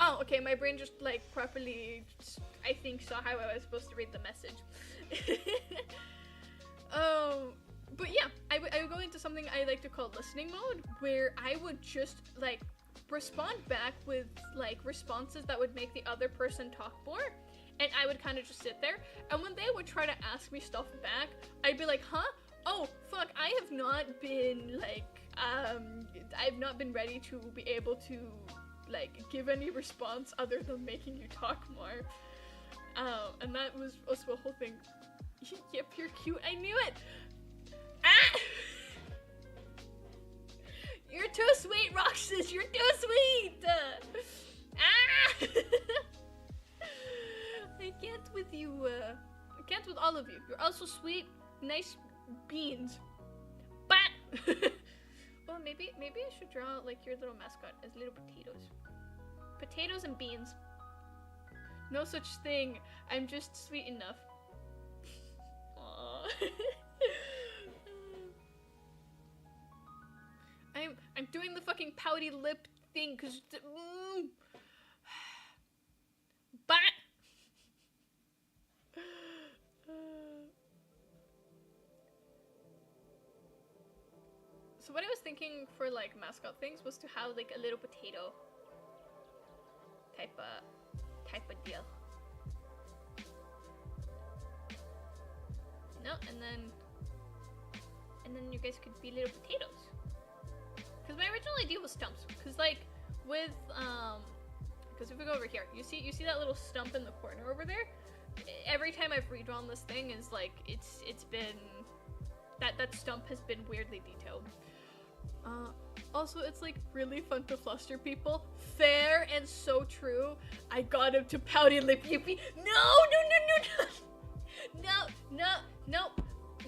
Oh, okay, my brain just, like, properly, I think, saw how I was supposed to read the message. But yeah, I would go into something I like to call listening mode, where I would just, like, respond back with, like, responses that would make the other person talk more, and I would kind of just sit there, and when they would try to ask me stuff back, I'd be like, huh? Oh, fuck, I have not been, like, I've not been ready to be able to, like, give any response other than making you talk more. And that was also a whole thing. Yep, you're cute, I knew it! Ah! You're too sweet, Roxas, you're too sweet! Ah! I can't with you, I can't with all of you. You're also sweet, nice beans. Bah! Well, maybe I should draw, like, your little mascot as little potatoes. Potatoes and beans. No such thing. I'm just sweet enough. Aww. I'm doing the fucking pouty lip thing, cause Bah! So what I was thinking for, like, mascot things was to have, like, a little potato type of deal. No, and then you guys could be little potatoes. Because my original idea was stumps. Because, like, with because if we go over here, you see that little stump in the corner over there. Every time I've redrawn this thing, is like it's been that stump has been weirdly detailed. Also, it's, like, really fun to fluster people. Fair and so true. I got him to pouty lip yippee. No.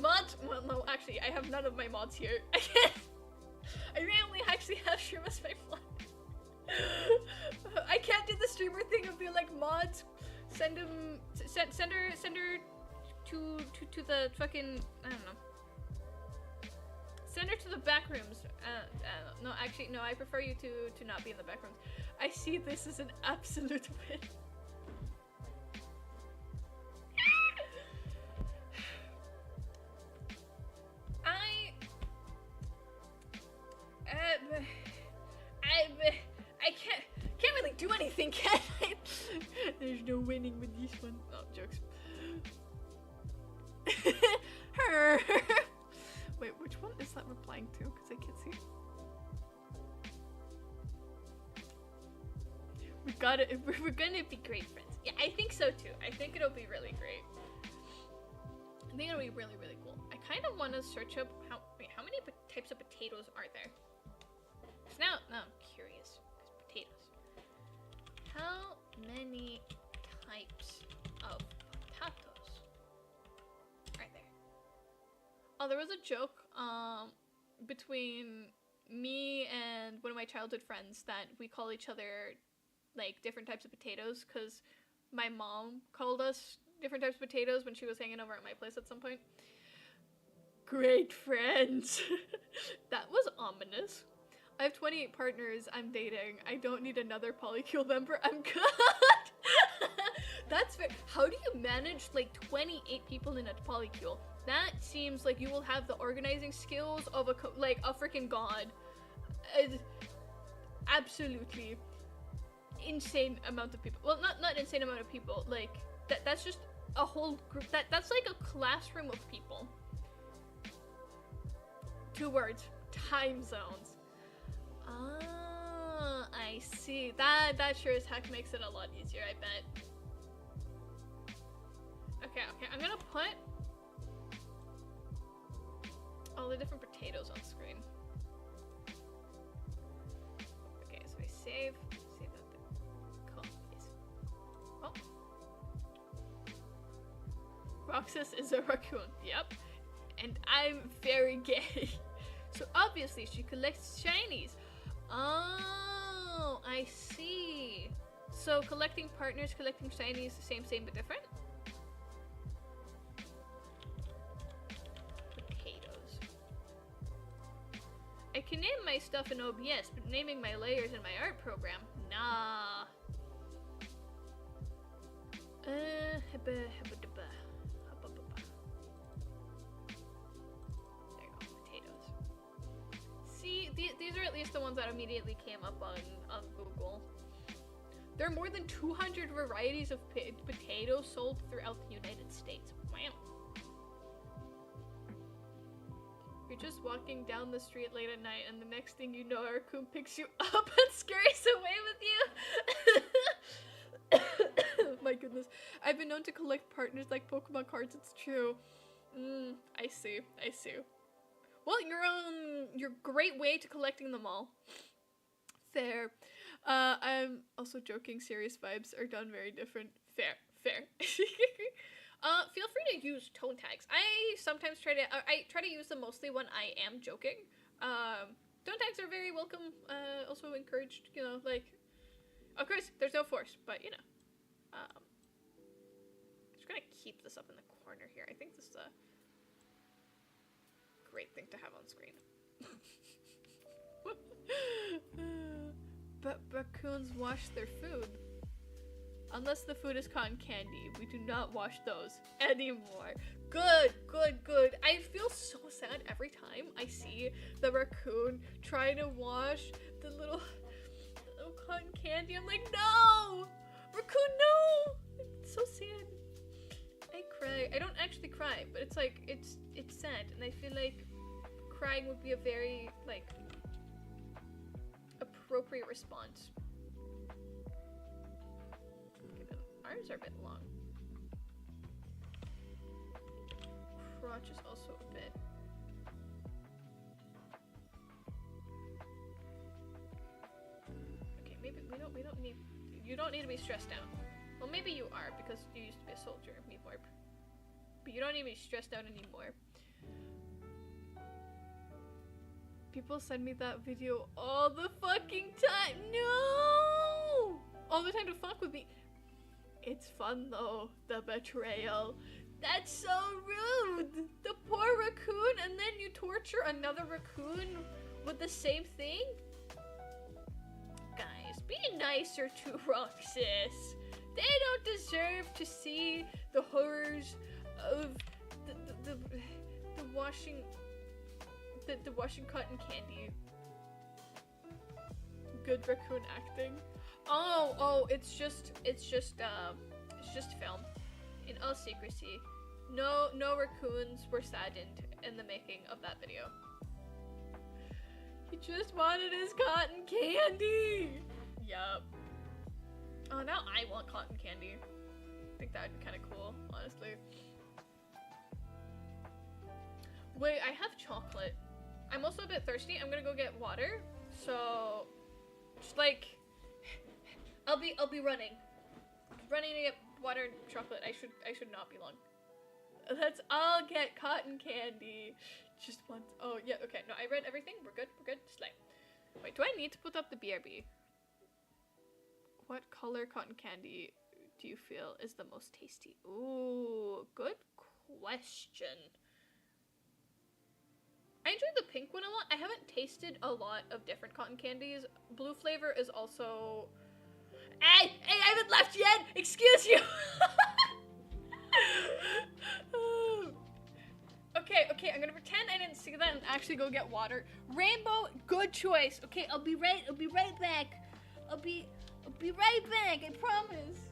Mods? Well, no, actually, I have none of my mods here. I can't. I randomly actually have Shroom as my mod. I can't do the streamer thing of being like, mods, send her to the fucking, I don't know. Send her to the back rooms. No, actually, no, I prefer you to not be in the back rooms. I see this as an absolute win. I can't really do anything, can I? There's no winning with this one. Oh, jokes. Wait, which one is that replying to? Because I can't see. We got it. We're gonna be great friends. Yeah, I think so too. I think it'll be really great. I think it'll be really, really cool. I kind of want to search up how many types of potatoes are there? Cause now I'm curious. Cause potatoes. How many types of potatoes are there? Oh, there was a joke between me and one of my childhood friends that we call each other, like, different types of potatoes, because my mom called us different types of potatoes when she was hanging over at my place at some point. Great friends. That was ominous. I have 28 partners I'm dating. I don't need another polycule member. I'm good. That's fair. How do you manage, like, 28 people in a polycule? That seems like you will have the organizing skills of a freaking god. Absolutely insane amount of people. Well, not insane amount of people. Like, that's just a whole group. That's like a classroom of people. 2 words. Time zones. Ah, I see. That sure as heck makes it a lot easier, I bet. Okay, I'm gonna put all the different potatoes on screen. Okay, so I save that thing. Cool, yes. Oh. Roxas is a raccoon, yep. And I'm very gay. So obviously she collects shinies. Oh, I see. So collecting partners, collecting shinies, same but different? can name my stuff in OBS, but naming my layers in my art program, nah. There you go, potatoes. See, these are at least the ones that immediately came up on Google. There are more than 200 varieties of potatoes sold throughout the United States. Wow. You're just walking down the street late at night, and the next thing you know, a raccoon picks you up and scurries away with you. My goodness. I've been known to collect partners like Pokemon cards, it's true. I see. Well, you're a great way to collecting them all. Fair. I'm also joking, serious vibes are done very different. Fair. Feel free to use tone tags. I sometimes try to use them mostly when I am joking. Tone tags are very welcome, also encouraged, you know, like, of course, there's no force, but, you know. I'm just gonna keep this up in the corner here. I think this is a great thing to have on screen. But raccoons wash their food. Unless the food is cotton candy, we do not wash those anymore. Good. I feel so sad every time I see the raccoon trying to wash the little cotton candy. I'm like, no! Raccoon, no! It's so sad. I cry. I don't actually cry, but it's like, it's sad, and I feel like crying would be a very, like, appropriate response. Okay, the arms are a bit long. Crotch is also a bit. Okay, maybe we don't need. You don't need to be stressed out. Well, maybe you are because you used to be a soldier, Meatwarp. But you don't need to be stressed out anymore. People send me that video all the fucking time. No! All the time to fuck with me. It's fun though, the betrayal. That's so rude! The poor raccoon, and then you torture another raccoon with the same thing? Guys, be nicer to Roxas. They don't deserve to see the horrors of the washing the washing cotton candy. Good raccoon acting. Oh, it's just film. In all secrecy. No raccoons were saddened in the making of that video. He just wanted his cotton candy! Yup. Oh, now I want cotton candy. I think that would be kind of cool, honestly. Wait, I have chocolate. I'm also a bit thirsty. I'm gonna go get water. So, just like, I'll be running to get water and chocolate. I should not be long. Let's all get cotton candy. Just once. Oh yeah. Okay. No, I read everything. We're good. Slay. Wait. Do I need to put up the BRB? What color cotton candy do you feel is the most tasty? Ooh, good question. I enjoy the pink one a lot. I haven't tasted a lot of different cotton candies. Blue flavor is also... Hey, I haven't left yet! Excuse you! Okay, I'm gonna pretend I didn't see that and actually go get water. Rainbow, good choice. Okay, I'll be right back. I'll be right back, I promise.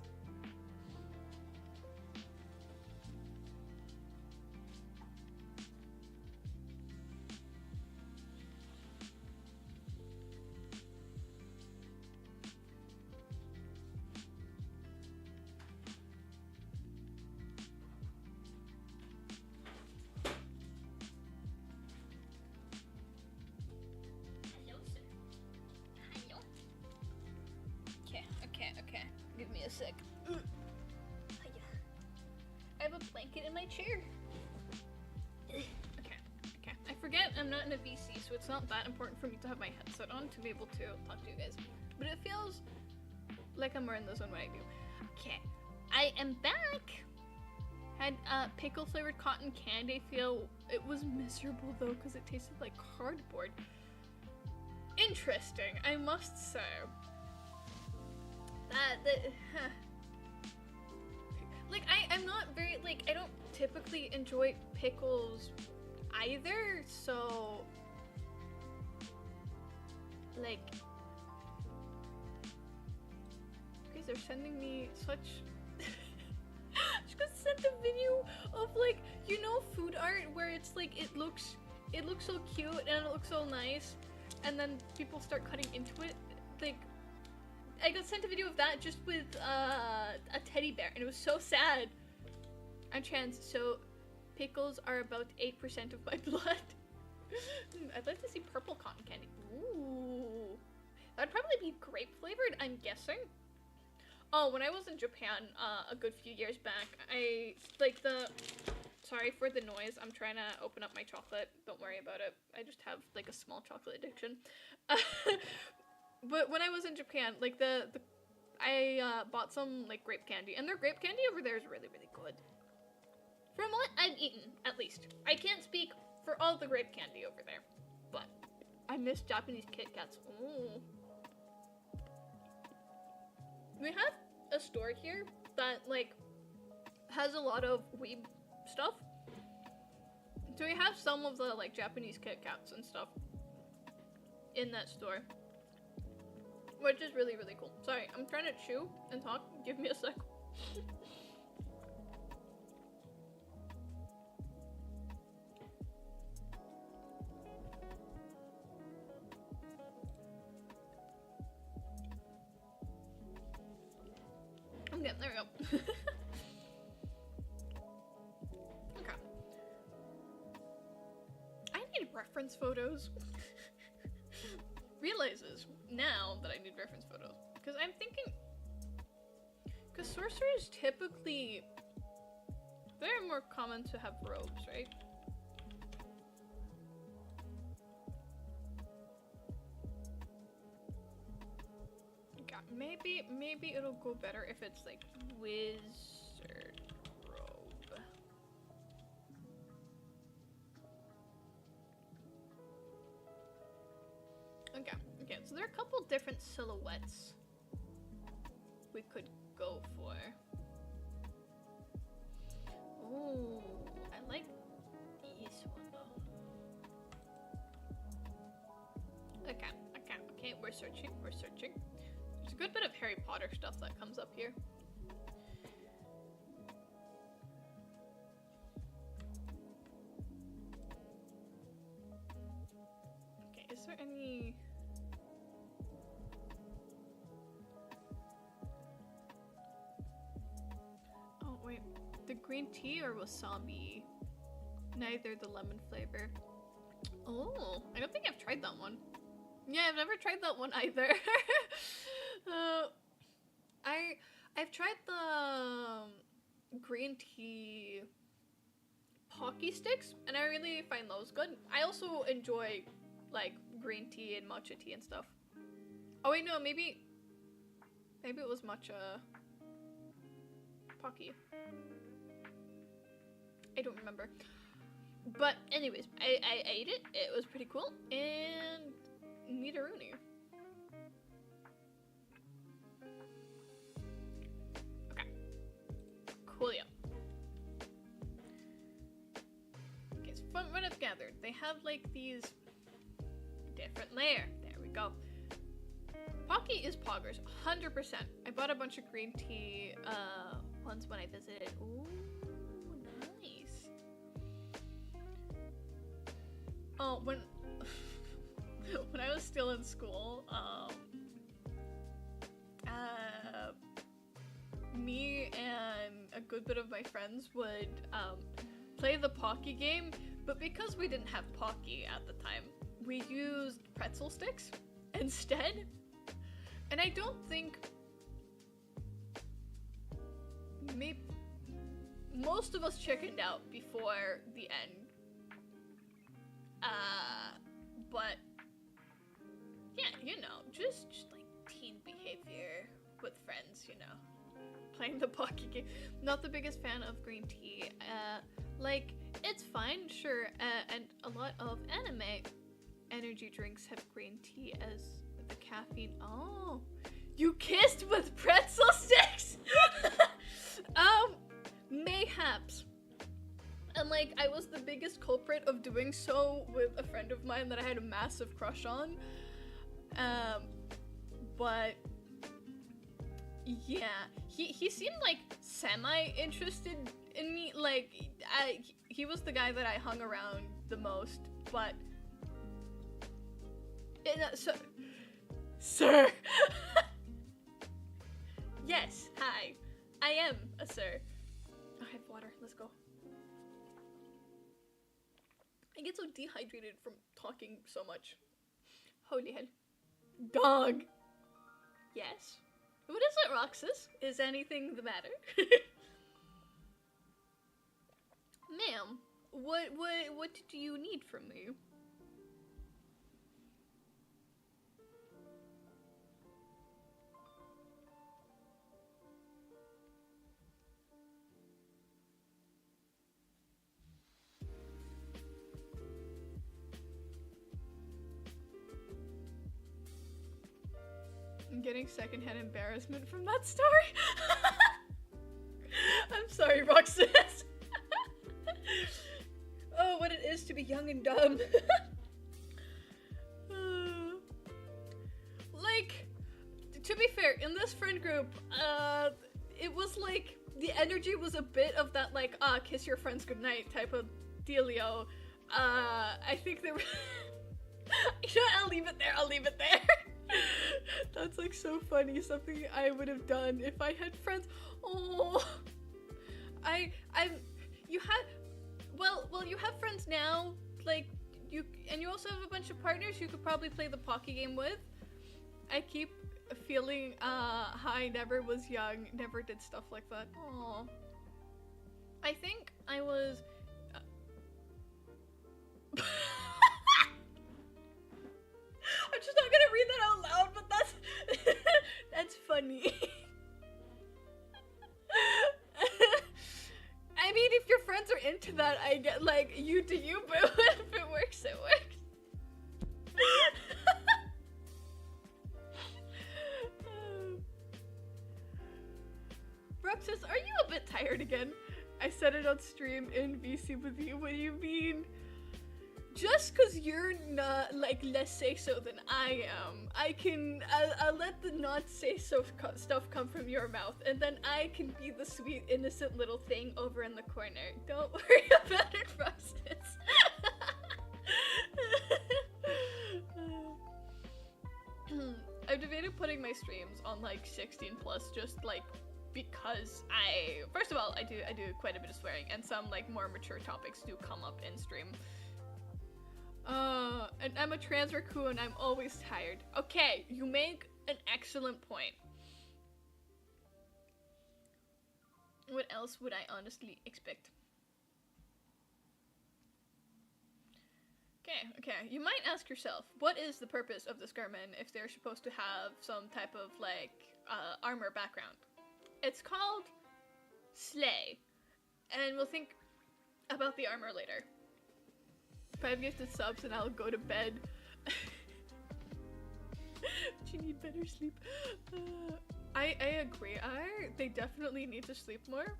Okay. Give me a sec. I have a blanket in my chair. Okay. I forget I'm not in a VC, so it's not that important for me to have my headset on to be able to talk to you guys. But it feels like I'm more in the zone when I do. Okay. I am back. Had pickle flavored cotton candy feel. It was miserable though because it tasted like cardboard. interesting, I must say. Like, I'm not very, like, I don't typically enjoy pickles either, so, like, you guys are sending me such, just gonna send a video of, like, you know, food art where it's like, it looks so cute and it looks so nice, and then people start cutting into it, like, I got sent a video of that just with a teddy bear, and it was so sad. I'm trans, so pickles are about 8% of my blood. I'd like to see purple cotton candy. Ooh. That'd probably be grape flavored, I'm guessing. Oh, when I was in Japan a good few years back, I, like sorry for the noise, I'm trying to open up my chocolate. Don't worry about it. I just have, like, a small chocolate addiction. But when I was in Japan, like, I bought some, like, grape candy, and their grape candy over there is really, really good. From what I've eaten, at least. I can't speak for all the grape candy over there, but I miss Japanese Kit Kats. Ooh. We have a store here that, like, has a lot of weeb stuff. So we have some of the, like, Japanese Kit Kats and stuff in that store. Which is really, really cool. Sorry, I'm trying to chew and talk. Give me a sec. Okay, there we go. Okay. I need reference photos. Realizes now that I need reference photos, because I'm thinking, because sorcerers typically, they're more common to have robes, right? Okay, maybe it'll go better if it's like wizard robe. Okay, so there are a couple different silhouettes we could go for. Ooh, I like this one though. Okay, we're searching. There's a good bit of Harry Potter stuff that comes up here. Okay, is there any... Oh, wait. The green tea or wasabi? Neither the lemon flavor. Oh, I don't think I've tried that one. Yeah, I've never tried that one either. I've tried the green tea Pocky sticks, and I really find those good. I also enjoy, like, green tea and matcha tea and stuff. Oh wait, no, maybe it was matcha Pocky. I don't remember. But anyways, I ate it. It was pretty cool. And Meadaroonie. Okay. Coolio. Okay, so from what I've gathered, they have like these different layer. There we go. Pocky is poggers, 100%. I bought a bunch of green tea ones when I visited. Ooh, nice. Oh, when I was still in school, me and a good bit of my friends would play the Pocky game, but because we didn't have Pocky at the time, we used pretzel sticks instead. And I don't think most of us chickened out before the end. But yeah, you know, just like teen behavior with friends, you know, playing the Pocky game. Not the biggest fan of green tea. Like, it's fine, sure, and a lot of anime energy drinks have green tea as the caffeine. Oh, you kissed with pretzel sticks? Mayhaps. And like, I was the biggest culprit of doing so with a friend of mine that I had a massive crush on. But yeah, he seemed like semi-interested in me. Like, he was the guy that I hung around the most, but sir. Yes, hi. I am a sir. I have water, let's go. I get so dehydrated from talking so much. Holy hell. Dog! Yes? What is it, Roxas? Is anything the matter? Ma'am, what do you need from me? I'm getting secondhand embarrassment from that story. I'm sorry, Roxas. Oh, what it is to be young and dumb. Like, to be fair, in this friend group, it was like, the energy was a bit of that, like, kiss your friends goodnight type of dealio. I think there were... You know what, I'll leave it there. That's like so funny, something I would have done if I had friends. Oh, you have friends now, like, and you also have a bunch of partners you could probably play the Pocky game with. I keep feeling, how I never was young, never did stuff like that. Oh, I think I was, I'm just not gonna read that out loud, but that's that's funny. I mean, if your friends are into that, I get, like, you do you, but if it works, it works. Roxas, are you a bit tired again? I said it on stream in VC with you. What do you mean? Just cause you're not, like, less say-so than I am, I'll let the not say-so stuff come from your mouth, and then I can be the sweet, innocent little thing over in the corner. Don't worry about it, Frostus. I've debated putting my streams on, like, 16 plus, just, like, because first of all, I do quite a bit of swearing, and some, like, more mature topics do come up in stream. And I'm a trans raccoon, I'm always tired. Okay, you make an excellent point. What else would I honestly expect? Okay, you might ask yourself, what is the purpose of the Scarmen if they're supposed to have some type of, like, armor background? It's called Slay, and we'll think about the armor later. 5 gifted subs and I'll go to bed. But you need better sleep. I agree. They definitely need to sleep more.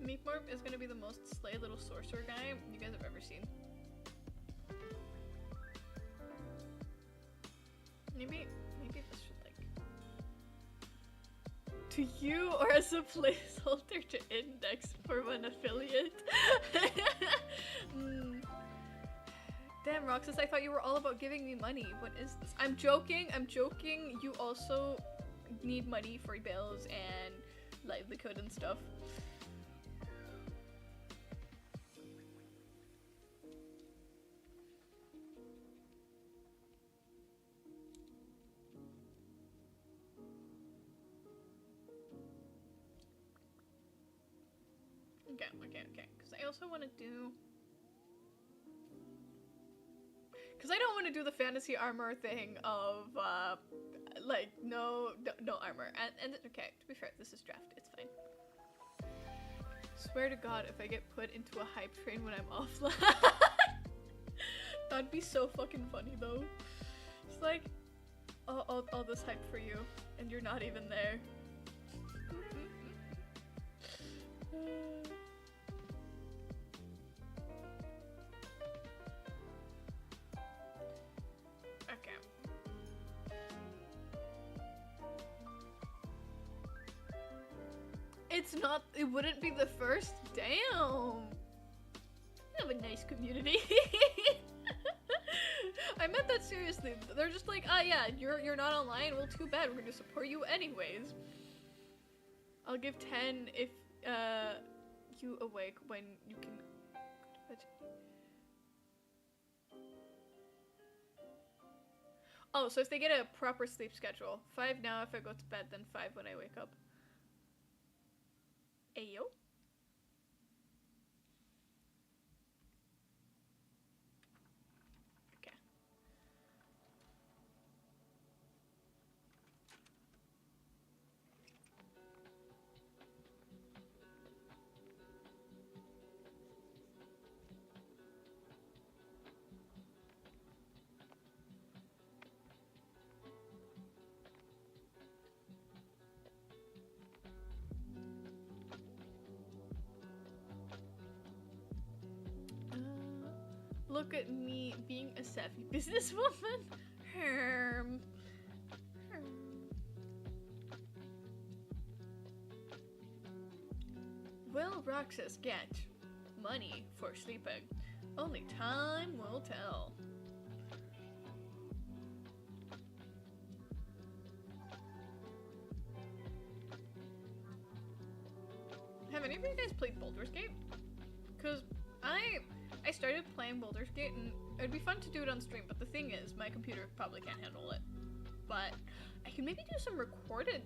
Meatmorp is gonna be the most slay little sorcerer guy you guys have ever seen. Maybe this should, like... To you, or as a placeholder to index for an affiliate? Damn, Roxas, I thought you were all about giving me money. What is this? I'm joking. You also need money for bills and livelihood and stuff. Okay. Because I also want to do... Because I don't want to do the fantasy armor thing of like, no armor. And okay, to be fair, this is draft. It's fine. Swear to God, if I get put into a hype train when I'm offline. That'd be so fucking funny, though. It's like, all this hype for you, and you're not even there. Okay. It's not, it wouldn't be the first? Damn! You have a nice community. I meant that seriously. They're just like, ah, yeah, you're not online. Well, too bad. We're gonna support you anyways. I'll give 10 if you awake when you can. Oh, so if they get a proper sleep schedule. 5 now if I go to bed, then 5 when I wake up. Ayo. Look at me being a savvy businesswoman. Herm. Will Roxas get money for sleeping? Only time will tell. Have any of you guys played Baldur's Gate? Because I started playing Baldur's Gate and it'd be fun to do it on stream, but the thing is, my computer probably can't handle it. But I can maybe do some recorded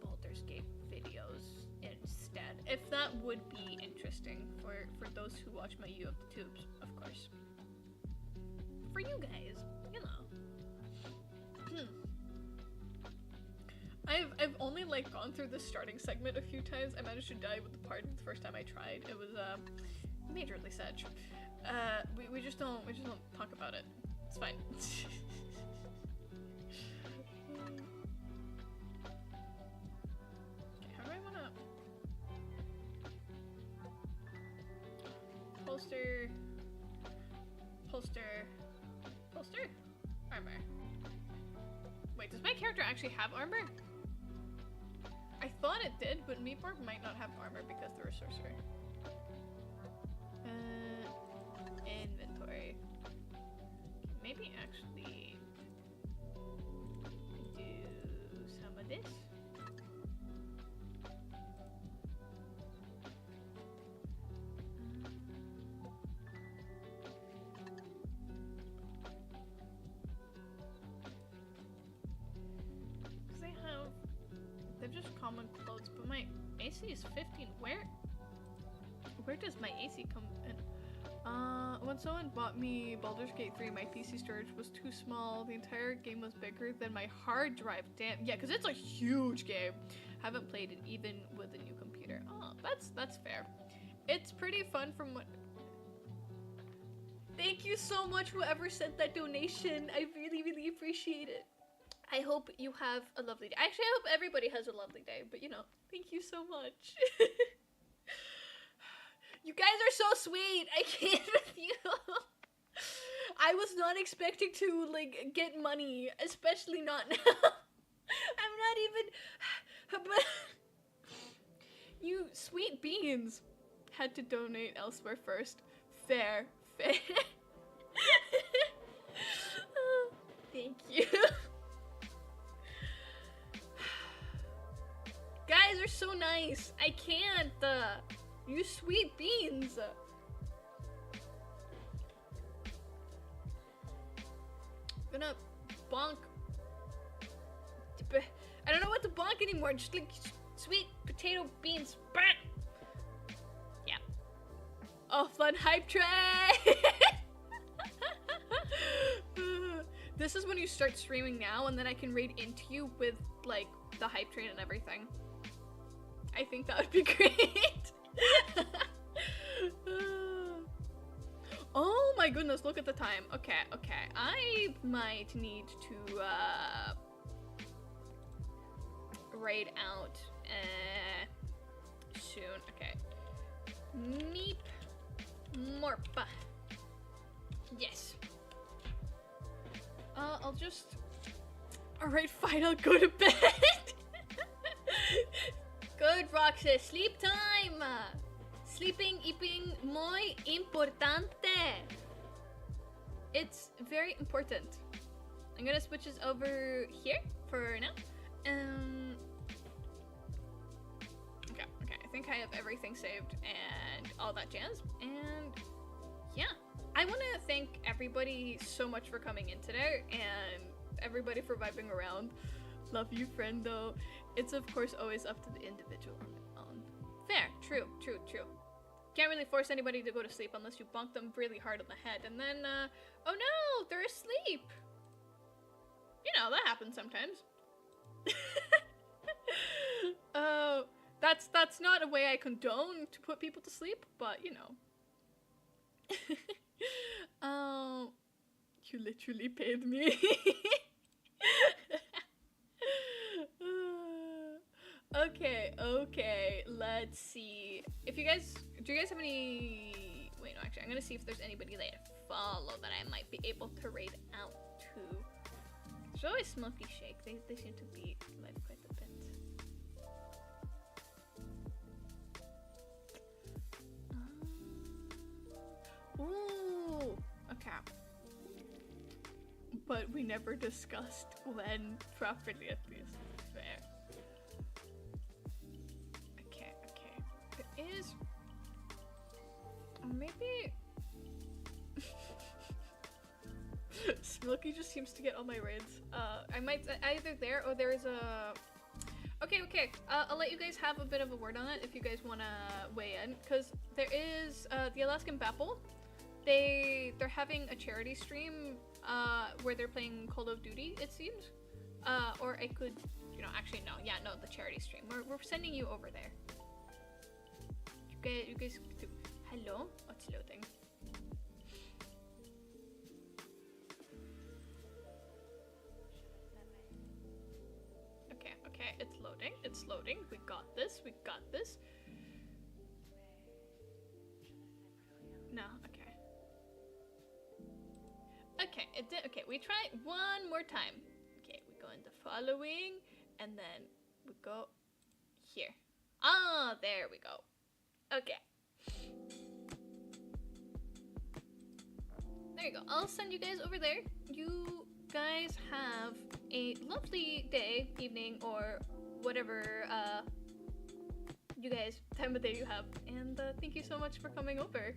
Baldur's Gate videos instead, if that would be interesting for those who watch my YouTubes, of course. For you guys, you know. I've only like gone through the starting segment a few times. I managed to die with the part the first time I tried. It was majorly sad. We just don't talk about it. It's fine. Okay, how do I wanna holster armor? Wait, does my character actually have armor? I thought it did, but Meatborg might not have armor because they're a sorcerer. Inventory. Maybe actually do some of this. Because they're just common clothes, but my AC is 15. Where does my AC come in? When someone bought me Baldur's Gate 3, my PC storage was too small. The entire game was bigger than my hard drive. Damn. Yeah, because it's a huge game. Haven't played it even with a new computer. Oh, that's fair. It's pretty fun from what... Thank you so much, whoever sent that donation. I really, really appreciate it. I hope you have a lovely day. Actually, I hope everybody has a lovely day, but you know, thank you so much. You guys are so sweet. I can't with you. I was not expecting to like get money, especially not now. I'm not even. But you sweet beans had to donate elsewhere first. Fair. Thank you. Guys are so nice. I can't. You sweet beans. I'm gonna bonk. I don't know what to bonk anymore. Just like sweet potato beans. Yeah. Offline hype train. This is when you start streaming now, and then I can raid into you with, like, the hype train and everything. I think that would be great. Oh my goodness, look at the time. Okay. I might need to, raid out, soon. Okay. Meep. Morpa. Yes. I'll just... Alright, fine, I'll go to bed. Good, Roxas. Sleep time. Sleeping, eating, muy importante. It's very important. I'm gonna switch this over here for now. Okay, I think I have everything saved and all that jazz. And yeah, I want to thank everybody so much for coming in today and everybody for vibing around. Love you, friendo. It's of course always up to the individual on their own. Fair, true. Can't really force anybody to go to sleep unless you bonk them really hard on the head and then, oh no, they're asleep. You know, that happens sometimes. That's not a way I condone to put people to sleep, but you know. Oh, you literally paid me. Okay, let's see. If you guys, do you guys have any, wait, no, actually, I'm gonna see if there's anybody that I follow that I might be able to raid out to. There's always Smoky Shake, they seem to be live quite a bit. Ooh, okay. But we never discussed when properly, at least. Fair. Okay. There is... maybe... Smilky just seems to get all my raids. I might... either there or there is a... Okay. I'll let you guys have a bit of a word on it if you guys want to weigh in. Because there is the Alaskan Babble. They're having a charity stream where they're playing Call of Duty, it seems. Or I could, you know, actually no, the charity stream. We're sending you over there. You guys do. Hello? Oh, it's loading. Okay, it's loading. We got this. No, okay. Okay, it did. Okay, we try it one more time. Okay, we go into following, and then we go here. Ah, there we go. Okay. There you go. I'll send you guys over there. You guys have a lovely day, evening, or whatever you guys time of day you have. And thank you so much for coming over.